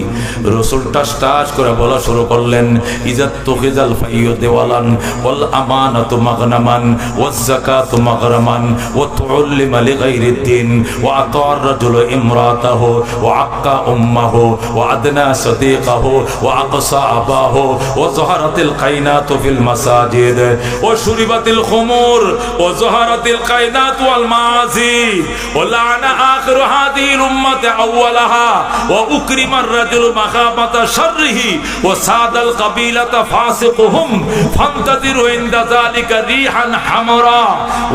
রাসূল টাস করে বলা শুরু করলেন, ইজাত তুখিজাল ফাইয়ু দেওয়ালান ওয়াল আমানাতু মাগনামান ওয়াজ যাকাতু মাগরামান ওয়া তুউল্লিমা লিগাইরিদ দিন ওয়া আতার রাজুলু ইমরাতাহু ওয়া আক্কা উম্মাহু ওয়া আদনা সাদিকাহু ওয়া আকসা আবাহু ওয়া যাহারাতিল কায়নাতু ফিল মাসাজিদ ওয়া শুরিবাতিল খুমুর ওয়া যাহারাতিল কায়নাত ওয়াল মাআজিদ ওয়া লা'না আখিরু হাদিহিল উম্মাতি আউওয়ালাহা ওয়া উকরিমার রাজুলু মাখাবাতা শাররিহি ওয়া সাদাল কাবিলাতা ফাসিকুহুম ফান্তাদিরু ইনদা যালিকা রিহান হামরা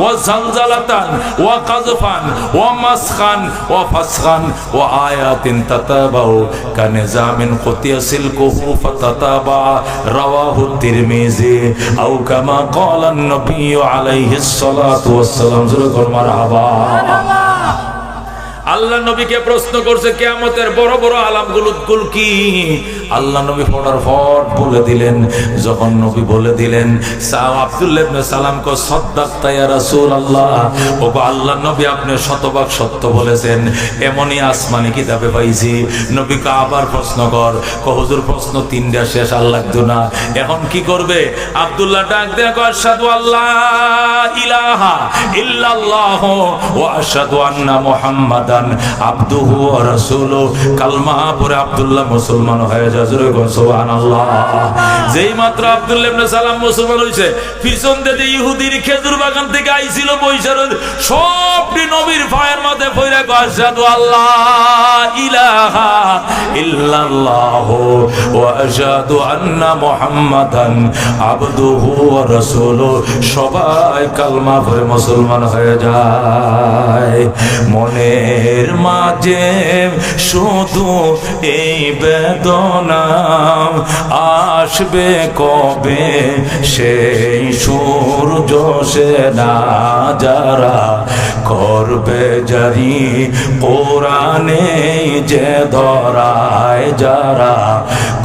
ওয়া জালজালাতান ওয়া কাযফান ওয়া মাসখান ওয়া ফাসখান ওয়া আয়াতিন তাতাবাউ কানিজামিন কুতিয়া সিলকুহু ফাতাতাবা রাওয়াহু তিরমিজি আও কামা ক্বালা an-নবী আলাইহিস সালাতু ওয়াস সালাম। মারহাবা। আল্লাহ নবীকে প্রশ্ন করছে কিয়ামতের বড় বড় আলামগুলো কি? আল্লাহ নবী ফটাফট বলে দিলেন। যখন নবী বলে দিলেন, আব্দুল্লাহ ইবনে সালাম কো সাদাক্তা ইয়া রাসূলুল্লাহ, ওগো আল্লাহর নবী, আপনি শতভাগ সত্য বলেছেন, এমনই আসমানি কিতাবে পাইছি। নবী কা আবার প্রশ্ন কর। কো হুজুর, প্রশ্ন 3টা শেষ, আর লাগতো না, এখন কি করবে? আব্দুল্লাহ ডাক দেয়া কো আশহাদু আল্লা ইলাহা ইল্লাল্লাহ ওয়া আশহাদু আন্না মুহাম্মাদান আবদুহু ওয়া রাসূলুহু। কালমা পড়ে আব্দুল্লাহ মুসলমান হয়ে যায়। সুবহানাল্লাহ। যেই মাত্র আব্দুল্লাহ ইবনে সালাম মুসলমান হইছে, পিছন থেকে ইহুদির খেজুর বাগান থেকে আইছিল বৈশার সবটি নবীর পায়ের মধ্যে পড়ে কয় আশহাদু আল্লা ইলাহা ইল্লাল্লাহু ওয়া আশহাদু আন্না মুহাম্মাদান আবদুহু ওয়া রাসূলুহু। সবাই কালমা পড়ে মুসলমান হয়ে যায়। মনের মাঝে শুধু এই বেদনা, আসবে কবে সেই সূর্য সে না যারা করবে জারি কোরআনে যে ধরায়, যারা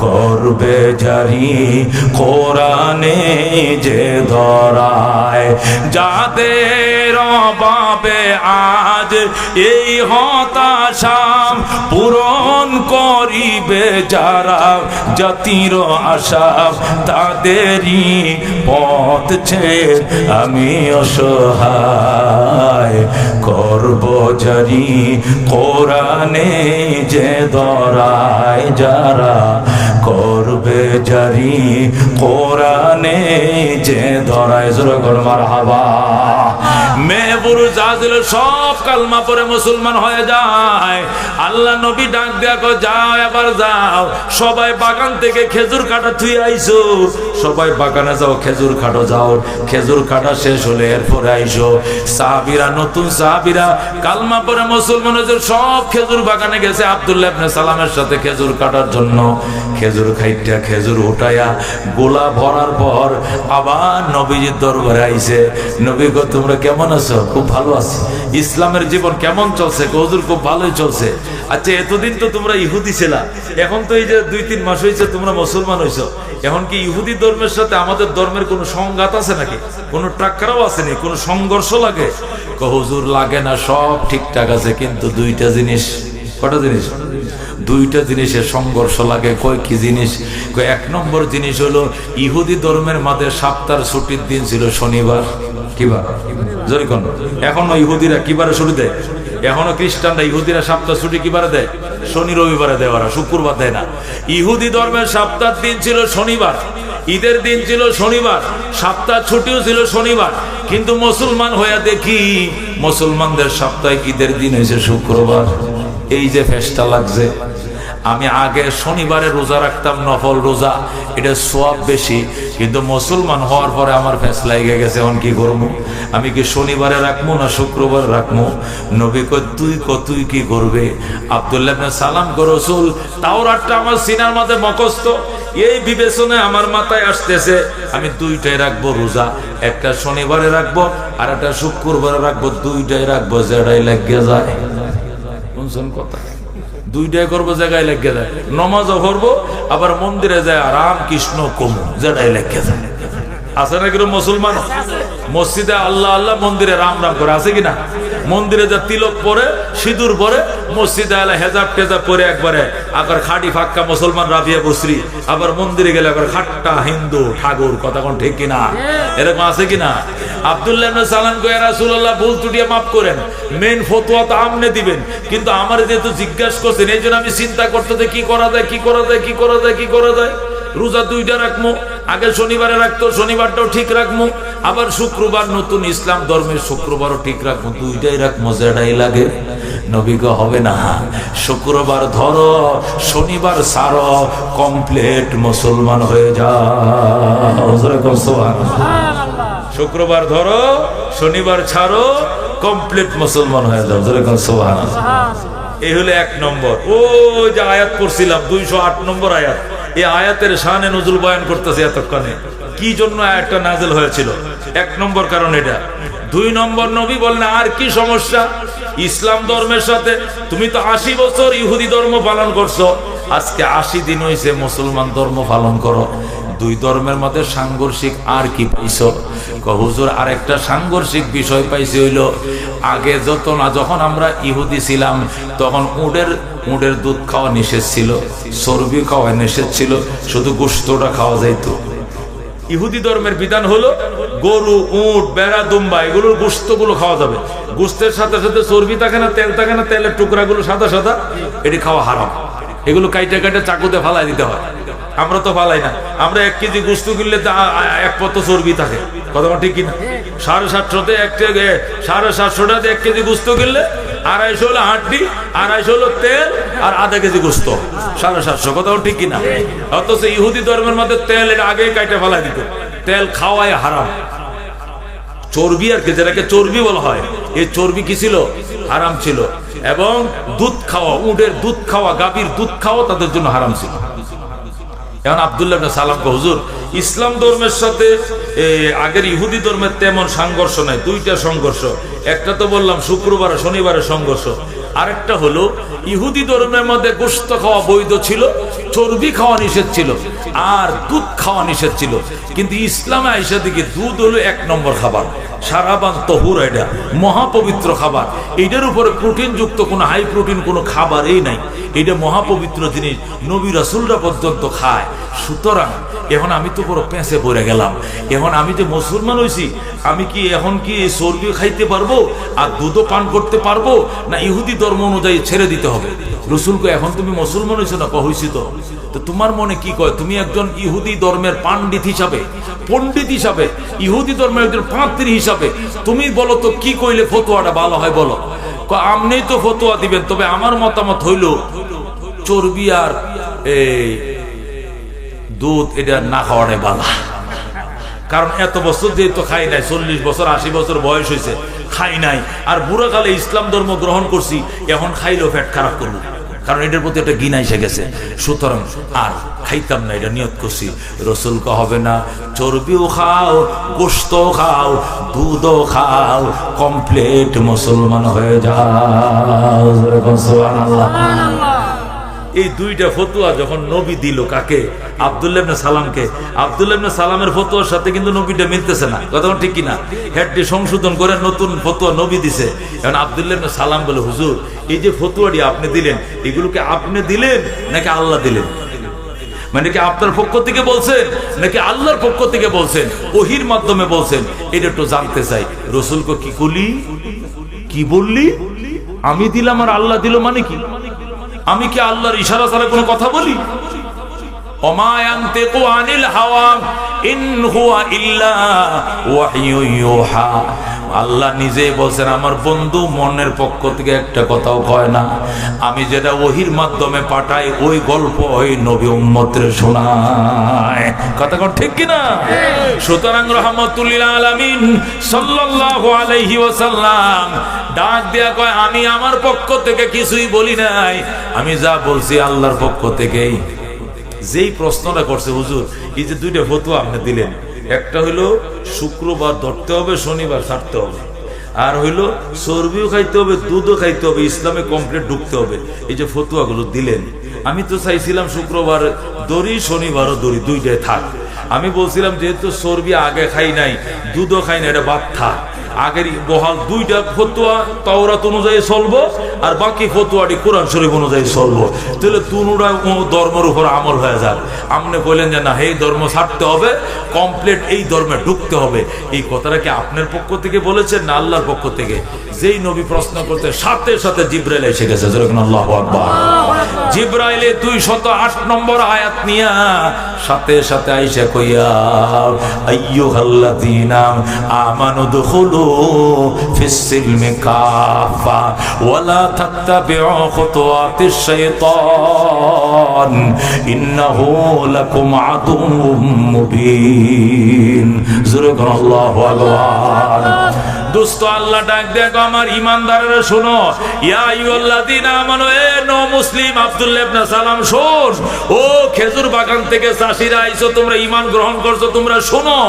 করবে জারি কোরআনে যে ধরায়। যাদের অভাবে আজ এই হতাশা পূরণ করিবে যারা জাতির আশা, তাদেরই পথ ছেড়ে আমি অসহায় করব জারি কোরআনে যে ধরায়, যারা করবে জারি কোরআনে যে ধরায়। জোরে মারহাবা। মেহবুর জাজিল সব কালমা পড়ে মুসলমান হয়ে যায়। আল্লাহ নবী ডাক দিয়া কয়, যাও এবার যাও, সবাই বাগান থেকে খেজুর কাটা থুই আইসো, সবাই বাগানে যাও, খেজুর কাটো যাও। খেজুর কাটা শেষ হলে এরপরে আইসো। সাহাবীরা, নতুন সাহাবীরা কালমা পড়ে মুসলমান হয়েছে, সব খেজুর বাগানে গেছে আব্দুল্লাহ ইবনে সালামের সাথে খেজুর কাটার জন্য। খেজুর খাইটা খেজুর উঠাইয়া গোলা ভরার পর আবার নবীজির দরবারে আইছে। নবী গো, তোমরা কেমন আছো? খুব ভালো আছি। ইসলামের জীবন কেমন চলছে? হুজুর খুব ভালোই চলছে। আচ্ছা, এতদিন তো তোমরা ইহুদি ছিলা, এখন তো এই যে 2-3 মাস হয়েছে তোমরা মুসলমান হইছো, এখন কি ইহুদি ধর্মের সাথে আমাদের ধর্মের কোনো সংঘাত আছে নাকি? কোনো টাক্করাও আছে নাকি? কোনো সংঘর্ষ লাগে? হুজুর লাগে না, সব ঠিকঠাক আছে, কিন্তু দুইটা জিনিস। কটা জিনিস? দুইটা জিনিসের সংঘর্ষ লাগে। কয় কি জিনিস? কয় 1 নম্বর জিনিস হলো ইহুদি ধর্মের মাঝে সপ্তাহের ছুটির দিন ছিল শনিবার। কিবার? জোরে কোন? এখনো ইহুদিরা কিবারে ছুটি দেয়? এখনো খ্রিস্টানরা, ইহুদিরা সপ্তাহ ছুটি কিবারে দেয়? শনি রবিবারে দেয়, ওরা শুক্রবার দেয় না। ইহুদি ধর্মের সপ্তাহের দিন ছিল শনিবার, ঈদের দিন ছিল শনিবার, সপ্তাহ ছুটিও ছিল শনিবার। কিন্তু মুসলমান হয়ে দেখি মুসলমানদের সাপ্তাহিক ঈদের দিন হয়েছে শুক্রবার। এই যে ফেস্টা লাগছে। আমি আগে শনিবারে রোজা রাখতাম, নফল রোজা, এটা সওয়াব বেশি, কিন্তু মুসলমান হওয়ার পরে আমার ফেস লাগে গেছে। এখন কি করবো? আমি কি শনিবারে রাখবো না শুক্রবার রাখবো? নবী কয়, তুই কি করবে? আব্দুল্লাহ ইবনে সালাম কো, রাসূল তাওরাতটা আমার সিনার মধ্যে মুখস্থ, এই বিবেচনায় আমার মাথায় আসতেছে আমি দুইটাই রাখবো রোজা, একটা শনিবারে রাখবো আর একটা শুক্রবারে রাখবো, দুইটাই রাখবো, যেটাই লাগে যায়। শুনছেন কথা? দুইটাই করবো, জায়গায় লেগে যায়। নমাজও করবো, আবার মন্দিরে যায় রাম কৃষ্ণ কমু, যেটাই লেগে যায়। আছে না কিরকম মুসলমান? মসজিদে আল্লাহ আল্লাহ, মন্দিরে রাম রাম করে, আছে কিনা? মন্দিরে যা তিলক পরে, সিঁদুর পরে, মসজিদে আল্লাহ হেজাব টেজাব পরে একবারে আবার খাটি ফাক্কা মুসলমান রাবিয়া বসরি, আবার মন্দিরে গেলে আবার খাট্টা হিন্দু ঠাকুর। কথা কোন ঠিক কিনা? এরকম আছে কিনা? আব্দুল্লাহ ইবনে সালাম কয়, ইয়া রাসূলুল্লাহ, ভুল ত্রুটিয়া মাফ করেন, মেন ফতোয়া তো আপনি দিবেন, কিন্তু আমার যেহেতু জিজ্ঞাসা করছেন এই জন্য আমি চিন্তা করতে কি করা যায়। রোজা দুইটা রাখবো, আগে শনিবারে রাখতো, শনিবারটাও ঠিক রাখবো, আবার শুক্রবার নতুন ইসলাম ধর্মের শুক্রবারও ঠিক রাখবো, দুইটাই রাখবো, যেটাই লাগে। নবী কয়, হবে না, শুক্রবার ধরো, শনিবার ছাড়ো, কমপ্লিট মুসলমান হয়ে যাও। শুক্রবার ধরো, শনিবার ছাড়ো, কমপ্লিট মুসলমান হয়ে যাও। সুবহানাল্লাহ। এই হলো 1 নম্বর। ও যে আয়াত পড়ছিলাম 208 নম্বর আয়াত, এই আয়াতের শানে নজরুল বয়ান করতেছে এতক্ষণে কি জন্য আয়াতটা নাযিল হয়েছিল। 1 নম্বর কারণ এটা। 2 নম্বর, নবী বললেন আর কি সমস্যা ইসলাম ধর্মের সাথে? তুমি তো 80 বছর ইহুদি ধর্ম পালন করছো, আজকে 80 দিন হয়েছে মুসলমান ধর্ম পালন করো। 2 ধর্মের মধ্যে সাংঘর্ষিক আর কি পাইছো? হুজুর আরেকটা সাংঘর্ষিক বিষয় পাইছি, হইলো আগে যখন আমরা ইহুদি ছিলাম তখন উটের দুধ খাওয়া নিষেধ ছিল, চর্বি খাওয়া নিষেধ ছিল, শুধু গোশতটা খাওয়া যাইতো। ইহুদি ধর্মের বিধান হলো গরু, উট, বেড়া, দুম্বা এগুলোর গোশতগুলো খাওয়া যাবে। গোশতের সাথে সাথে চর্বি থাকে না, তেল থাকে না, তেলের টুকরাগুলো সাদা সাদা, এটি খাওয়া হারাম। এগুলো কাইটে চাকুতে ফালাই দিতে হয়। আমরা তো ফালাই না, আমরা 1 কেজি গোশত কিনলে 1 পত্র চর্বি থাকে। কথা ঠিক কিনা? 750 1.5 টাকা 1 কেজি গোশত কিনলে 250 হলো হাড্ডি, 250 হলো তেল, আর আধা কেজি গোস্ত 750, কথাও ঠিক কিনা? অথচ ইহুদি ধর্মের মধ্যে তেল এটা আগে কাইটে ফেলাই দিত। তেল খাওয়াই হারাম। চর্বি আর কি, যেটাকে চর্বি বলা হয়, এই চর্বি কি ছিল? হারাম ছিল। এবং দুধ খাওয়া, উটের দুধ খাওয়া, গাভীর দুধ খাওয়া তাদের জন্য হারাম ছিল। এখন আব্দুল্লাহ ইবনে সালাম কো, হুজুর ইসলাম ধর্মের সাথে আগের ইহুদি ধর্মের তেমন সংঘর্ষ নাই, দুইটা সংঘর্ষ। একটা তো বললাম শুক্রবার শনিবারের সংঘর্ষ, আরেকটা হলো ইহুদি ধর্মের মধ্যে গোশত খাওয়া বৈধ ছিল, চর্বি খাওয়া নিষেধ ছিল, আর দুধ খাওয়া নিষেধ ছিল। কিন্তু ইসলামে আইসা দিকে দুধ হলো 1 নম্বর খাবার, সারাবান তহুর, এটা মহাপবিত্র খাবার। এইটার উপরে প্রোটিন যুক্ত কোনো হাই প্রোটিন কোনো খাবারই নাই। এটা মহাপবিত্র জিনিস, নবী রাসূলরা পর্যন্ত খায়। সুতরাং এখন আমি তো পুরো পেঁচে পড়ে গেলাম। এখন আমি যে মুসলমান হইছি, আমি কি এখন কি চর্বি খাইতে পারবো আর দুধও পান করতে পারবো, না ইহুদি ধর্ম অনুযায়ী ছেড়ে দিতে হবে? রসুলকে এখন তুমি মুসলমান হইছো না? হইছি তো। তো তোমার মনে কি কয়? তুমি একজন ইহুদি ধর্মের পণ্ডিত হিসাবে, ইহুদি ধর্মের একজন পাত্রী হিসাবে তুমি বলো তো কি কইলে ফতোয়াটা ভালো হয় বলো। আপনি তো ফতোয়া দিবেন, তবে আমার মতামত হইল চর্বি আর এই দুধ এটা না খাওয়াটাই ভালো। কারণ এত বছর যেহেতু খাই নাই, 40 বছর 80 বছর বয়স হয়েছে, খাই নাই, আর বুড়া কালে ইসলাম ধর্ম গ্রহণ করছি, এখন খাইলেও পেট খারাপ করবো, কারণ এটার প্রতি একটা ঘৃণা এসে গেছে। সুতরাং আর খাইতাম না, এটা নিয়ত করছি। রসুল কা হবে না চর্বিও খাও, গোশত খাও, দুধও খাও, কমপ্লিট মুসলমান হয়ে যাও। এই দুইটা ফতোয়া যখন নবী দিল, কাকে? আব্দুল্লাহ ইবনে সালামকে। আব্দুল্লাহ ইবনে সালামের ফতোয়ার সাথে কিন্তু নবীটা মিলতেছে না, কথা ঠিক কিনা? হেডটি সংশোধন করে নতুন ফতোয়া নবী দিছে। এখন আব্দুল্লাহ ইবনে সালাম বলে, হুজুর এই যে ফতোয়াটি আপনি দিলেন, এগুলোকে আপনি দিলেন নাকি আল্লাহ দিলেন? মানে কি আপনার পক্ষ থেকে বলছেন নাকি আল্লাহর পক্ষ থেকে বলছেন, ওহির মাধ্যমে বলছেন? এটা একটু জানতে চাই। রসুলকে কি কলি, কি বললি? আমি দিলাম আর আল্লাহ দিল মানে কি? আমি কি আল্লাহর ইশারা ছাড়া কোনো কথা বলি? ওমা ইয়ানতিকু আনিল হাওয়া ইন হুয়া ইল্লা ওয়াহয়ু ইউহা। আল্লাহ নিজেই বলছেন, আমার বন্ধু মনের পক্ষ থেকে একটা কথাও কয় না। আমি যেটা ওহির মাধ্যমে পাঠাই, ওই গল্প ওই নবী উম্মতের শোনায়। কথা কোন ঠিক কিনা? সুতরাং রাহমাতুল লিল আলামিন সাল্লাল্লাহু আলাইহি ওয়াসাল্লাম ডাক দেয়া কয়, আমি আমার পক্ষ থেকে কিছুই বলি নাই, আমি যা বলছি আল্লাহর পক্ষ থেকেই। যেই প্রশ্নটা করছে, হুজুর এই যে দুইটা ফতোয়া আপনি দিলেন, একটা হইলো শুক্রবার ধরতে হবে, শনিবার ছাড়তে হবে, আর হইলো চর্বিও খাইতে হবে, দুধও খাইতে হবে, ইসলামে কমপ্লিট ঢুকতে হবে। এই যে ফতোয়াগুলো দিলেন, আমি তো চাইছিলাম শুক্রবার দড়ি, শনিবারও দড়ি, দুইটাই থাক। আমি বলছিলাম যেহেতু চর্বি আগে খাই নাই, দুধও খাই না, এটা বাদ থাক। আগের বহাল দুইটা ফতোয়া তাওরাত অনুযায়ী চলবো, আর বাকি ফতোয়াটি কোরআন শরীফ অনুযায়ী চলবো। তাহলে দুটা ধর্মের উপর আমল হয়ে যাক। আপনি বললেন যে না, এই ধর্ম ছাড়তে হবে, কমপ্লিট এই ধর্মে ঢুকতে হবে। এই কথাটা কি আপনার পক্ষ থেকে বলেছেন না আল্লাহর পক্ষ থেকে? যেই নবী প্রশ্ন করতে, সাথে সাথে জিবরাইল এসে গেছে। আল্লাহু আকবার। জিবরাইলে 208 নম্বর আয়াত নিয়া সাথে সাথে আইসা কইয়া, আইয়ুহাল্লাযীনা আমানু দুখুলু ফিস সিলমি কাফা ওয়ালা তাত্তাবিউ খুতুওয়াতিশ শাইতান ইন্নাহু লাকুম আদুউম মুবিন। জোরে বলো আল্লাহু আকবার। দোস্ত আল্লাহ ডাক দেখো, আমার ইমানদারেরা শোনো, ইয়া আইয়ুহাল্লাযীনা আমানু, এ নো মুসলিম আব্দুল্লাহ ইবনে সালাম শোন। ও খেজুর বাগান থেকে চাষিরা আইছো, তোমরা ঈমান গ্রহণ করছো, তোমরা শোনো,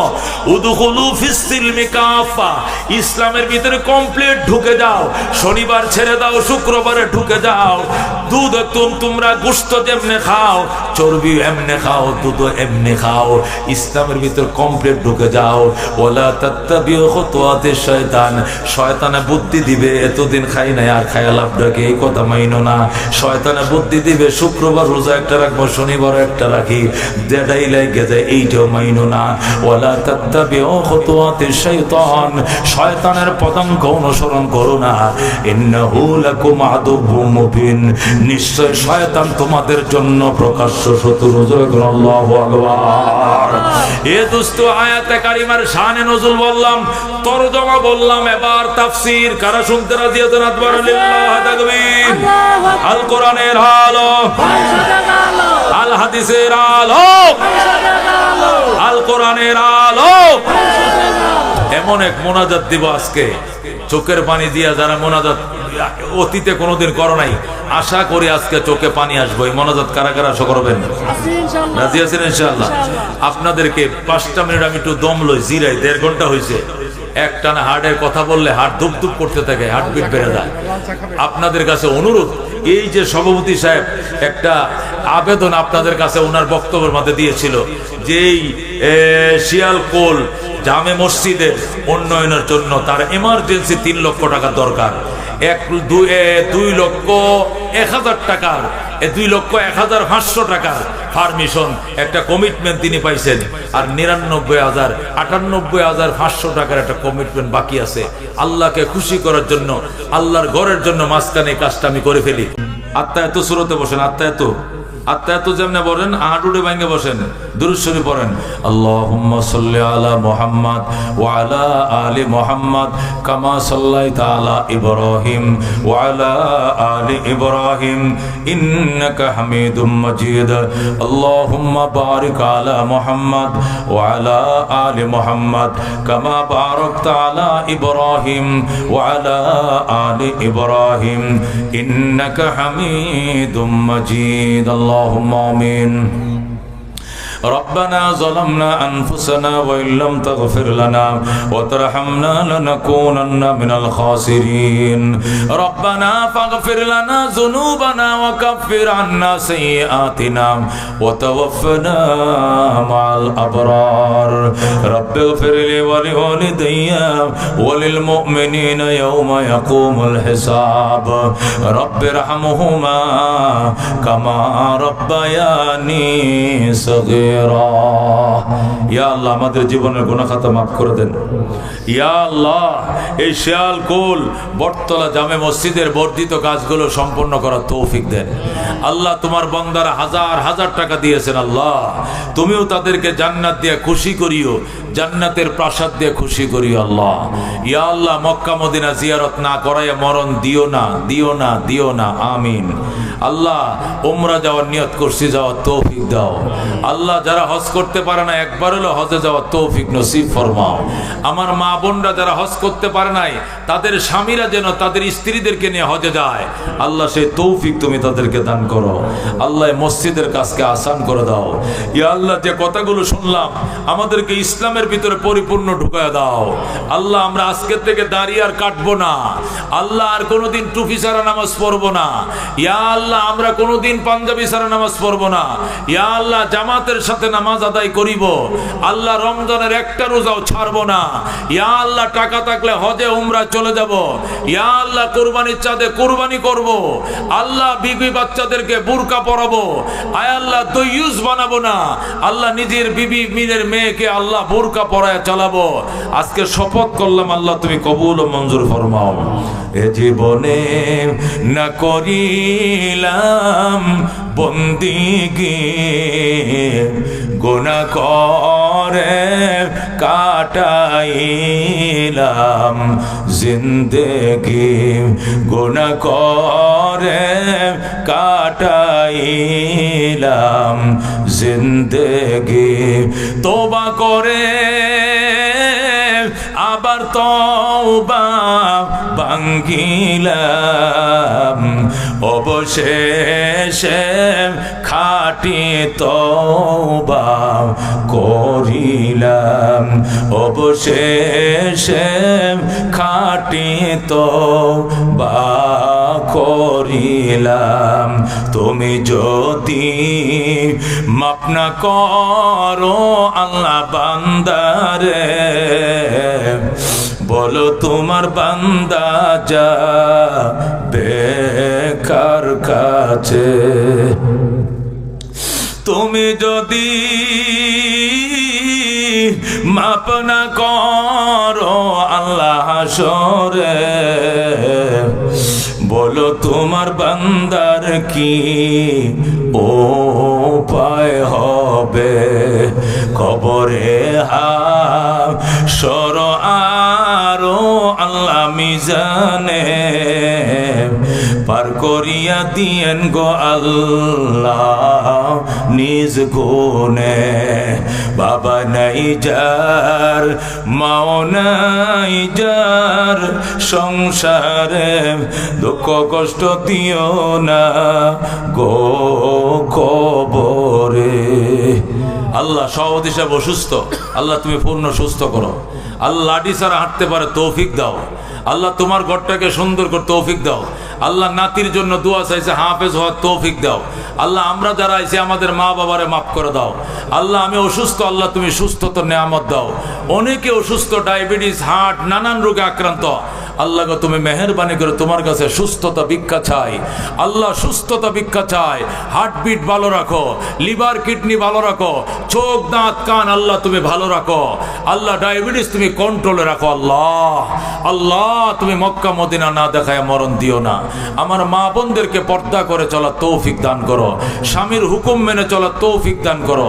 উদখুলু ফিস সিলমি কাফা, ইসলামের ভিতরে কমপ্লিট ঢুকে যাও। শনিবার ছেড়ে দাও, শুক্রবারে ঢুকে যাও। দুধ তোমরা গোশত যেমনে খাও, চর্বি এমনে খাও, দুধ এমনে খাও, ইসলামের ভিতর কমপ্লিট ঢুকে যাও। ওয়ালা তাত্তাবিউ খুতুওয়াতিশ শাইতান, শয়তানে বুদ্ধি দিবে এতদিন খাই নাই আর খায়া লাভটাকে, এই কথা মাইনো না। শয়তানে বুদ্ধি দিবে শুক্রবার রোজা একটা রাখবো, শনিবার একটা রাখি, যেটাই লাগে যায় এইটাও মাইনো না। ওয়ালা তাত্তাবিউ খুতুওয়াতিশ শাইতান, শয়তানের পদাঙ্ক অনুসরণ করো না। ইন্নাহু লাকুম আদুউম মুবিন, নিশ্চয় শয়তান তোমাদের জন্য প্রকাশ্য শত্রু। আল্লাহু আকবার। এ দোস্ত আয়াতে কারিমার শানে নজুল বললাম, তরজমা বললাম, এবার তাফসীর। কারা শুনতে রাজি আছেন? আকবার লিল্লাহ তাকবীর। আল কোরআনের আলো, আল হাদিসের আলো, আল কোরআনের আলো। এমন এক মোনাজাত দিব আজকে, চোখের পানি দিয়া যারা মোনাজাত অতীতে কোনোদিন করো নাই, আশা করি আজকে চোখে পানি আসবে। এই মোনাজাত কারা কারা আশা করবেন? রাজি আছেন ইনশাআল্লাহ? আপনাদেরকে 5টা মিনিট আমি একটু দম লই, জিরাই। 1.5 ঘন্টা হয়েছে। একটানা হার্টের কথা বললে হার্ট ধুপ ধুপ করতে থাকে, হার্টবিট বেড়ে যায়। আপনাদের কাছে অনুরোধ, এই যে সভাপতি সাহেব একটা আবেদন আপনাদের কাছে ওনার বক্তব্যের মধ্যে দিয়েছিল, যেই শিয়ালকোল জামে মসজিদের উন্নয়নের জন্য তার এমার্জেন্সি 3 লক্ষ টাকা দরকার। 2,01,000 টাকার 2,01,500 টাকার পারমিশন, একটা কমিটমেন্ট তিনি পাইছেন। আর 98,500 টাকার একটা কমিটমেন্ট বাকি আছে। আল্লাহকে খুশি করার জন্য, আল্লাহর ঘরের জন্য মাঝখানে কাজটা আমি করে ফেলি। আত্মায়াত সূরাতে বসেন, আত্মায়াত যেমনে বলেন, আহাডুডে ভাঙ্গে বসেন, দুরূদ শরীফ পড়েন। আল্লাহুম্মা সাল্লি আলা মুহাম্মাদ ওয়া আলা আলি মুহাম্মাদ কামা সাল্লাইতা আলা ইব্রাহিম ওয়া আলা আলি ইব্রাহিম ইন্নাকা হামিদুম মাজিদ। আল্লাহুম্মা বারিক আলা মুহাম্মাদ ওয়া আলা আলি মুহাম্মাদ কামা বারাকতা আলা ইব্রাহিম ওয়া আলা আলি ইব্রাহিম ইন্নাকা হামিদুম মাজিদ। اللهم آمين. ربنا ظلمنا أنفسنا وإن لم تغفر لنا وترحمنا لنكونن من الخاسرين. ربنا فاغفر لنا ذنوبنا وكفر عنا سيئاتنا وتوفنا مع الأبرار. رب اغفر لي ولوالدي وللمؤمنين يوم يقوم الحساب. رب ارحمهما كما ربياني صغيرا. ইয়া আল্লাহ, আমাদের জীবনের গুনাহ খাতা মাফ করে দেন। ইয়া আল্লাহ, এই শিয়ালকোল বটতলা জামে মসজিদের বর্ধিত কাজগুলো সম্পন্ন করার তৌফিক দেন। আল্লাহ, তোমার বান্দারা হাজার হাজার টাকা দিয়েছেন। আল্লাহ, তুমিও তাদেরকে জান্নাত দিয়ে খুশি করিও, জান্নাতের প্রাসাদ দিয়ে খুশি করিও। আল্লাহ, ইয়া আল্লাহ, মক্কা মদিনা জিয়ারত না করায় মরণ দিও না, দিও না, দিও না। আমিন। আল্লাহ, উমরা যাওয়ার নিয়ত করছি, যাওয়ার তৌফিক দাও। আল্লাহ, যারা হজ করতে পারে না, একবার হলো হজে যাওয়ার তৌফিক নসিব ফরমাও। আমার মা বোনরা যারা হজ করতে পারে নাই, তাদের স্বামীরা যেন তাদের স্ত্রীদেরকে নিয়ে হজে যায়। আল্লাহ, সেই তৌফিক তুমি তাদেরকে দান করো। আল্লাহ, মসজিদের কাজকে আসান করে দাও। ইয়া আল্লাহ, যে কথাগুলো শুনলাম আমাদেরকে ইসলামের ভিতরে পরিপূর্ণ ঢুকায় দাও। আল্লাহ, আমরা আজকের থেকে দাড়ি আর কাটবো না। আল্লাহ, আর কোনোদিন টুপি ছাড়া নামাজ পড়বো না। ইয়া আল্লাহ, আমরা কোনোদিন পাঞ্জাবি ছাড়া নামাজ পড়বো না। ইয়া আল্লাহ, জামাতের সাথে নামাজ আদায় করিব। আল্লাহ, রমজানের একটা রোজাও ছাড়বো না। ইয়া আল্লাহ, টাকা থাকলে হজে উমরা চলে যাব। ইয়া আল্লাহ, কুরবানির চাঁদে কুরবানি করব। আল্লাহ, বিবি বাচ্চাদেরকে বুরকা পরাবো। আয় আল্লাহ, দয়ুস বানাবো না। আল্লাহ, নিজের বিবি মিনের মেয়েকে আল্লাহ বুরকা পরায় চালাবো। আজকে শপথ করলাম, আল্লাহ তুমি কবুল ও মঞ্জুর ফরমাও। এ জীবনে না করিলাম বন্দিগি, গুনাহ করে কাটাইলাম জিন্দেগি, গুনাহ করে কাটাইলাম জিন্দেগি। তওবা করে আবার তওবা ভাঙ্গিলাম, অবশেষে খাঁটি তওবা করিলাম, অবশেষে খাঁটি তওবা করিলাম। তুমি যদি মাফ না করো আল্লাহ বান্দারে, বলো তোমার বান্দা যাবে কার কাছে। তুমি যদি মাপ না করো আল্লাহ হাসরে, বলো তোমার বান্দার কি উপায় হবে, কবরে হাসর আরো আল্লাহ মিজানে পার করিয়া দিয়েন গো আল্লাহ নিজ গুণে। বাবা নাই যার, মাও নাই যার, সংসারে দুঃখ কষ্ট দিও না গো কবরে। আল্লাহ সভাপতি সাহেব অসুস্থ, আল্লাহ তুমি পূর্ণ সুস্থ করো। আল্লাহ লাঠি ছাড়া হাঁটতে পারে তৌফিক দাও। আল্লাহ তোমার ঘরটাকে সুন্দর করে তৌফিক দাও। আল্লাহ নাতির জন্য দোয়া চাইছে, হাফেজ হওয়ার তৌফিক দাও। আল্লাহ আমরা যারা আইছি আমাদের মা বাবারে মাফ করে দাও। আল্লাহ আমি অসুস্থ, আল্লাহ তুমি সুস্থতার নেয়ামত দাও। অনেকে অসুস্থ, ডায়াবেটিস, হার্ট, নানান রোগে আক্রান্ত। আল্লাহ গো তুমি মেহেরবানি করে তোমার কাছে সুস্থতা ভিক্ষা চাই। আল্লাহ সুস্থতা ভিক্ষা চাই। হার্টবিট ভালো রাখো, লিভার কিডনি ভালো রাখো, চোখ দাঁত কান আল্লাহ তুমি ভালো রাখো। আল্লাহ ডায়াবেটিস তুমি কন্ট্রোলে রাখো। আল্লাহ আল্লাহ তুমি মক্কা মদিনা না দেখায় মরণ দিও না। আমার মা বোনদেরকে পর্দা করে চলা তৌফিক দান করো, স্বামীর হুকুম মেনে চলা তৌফিক দান করো।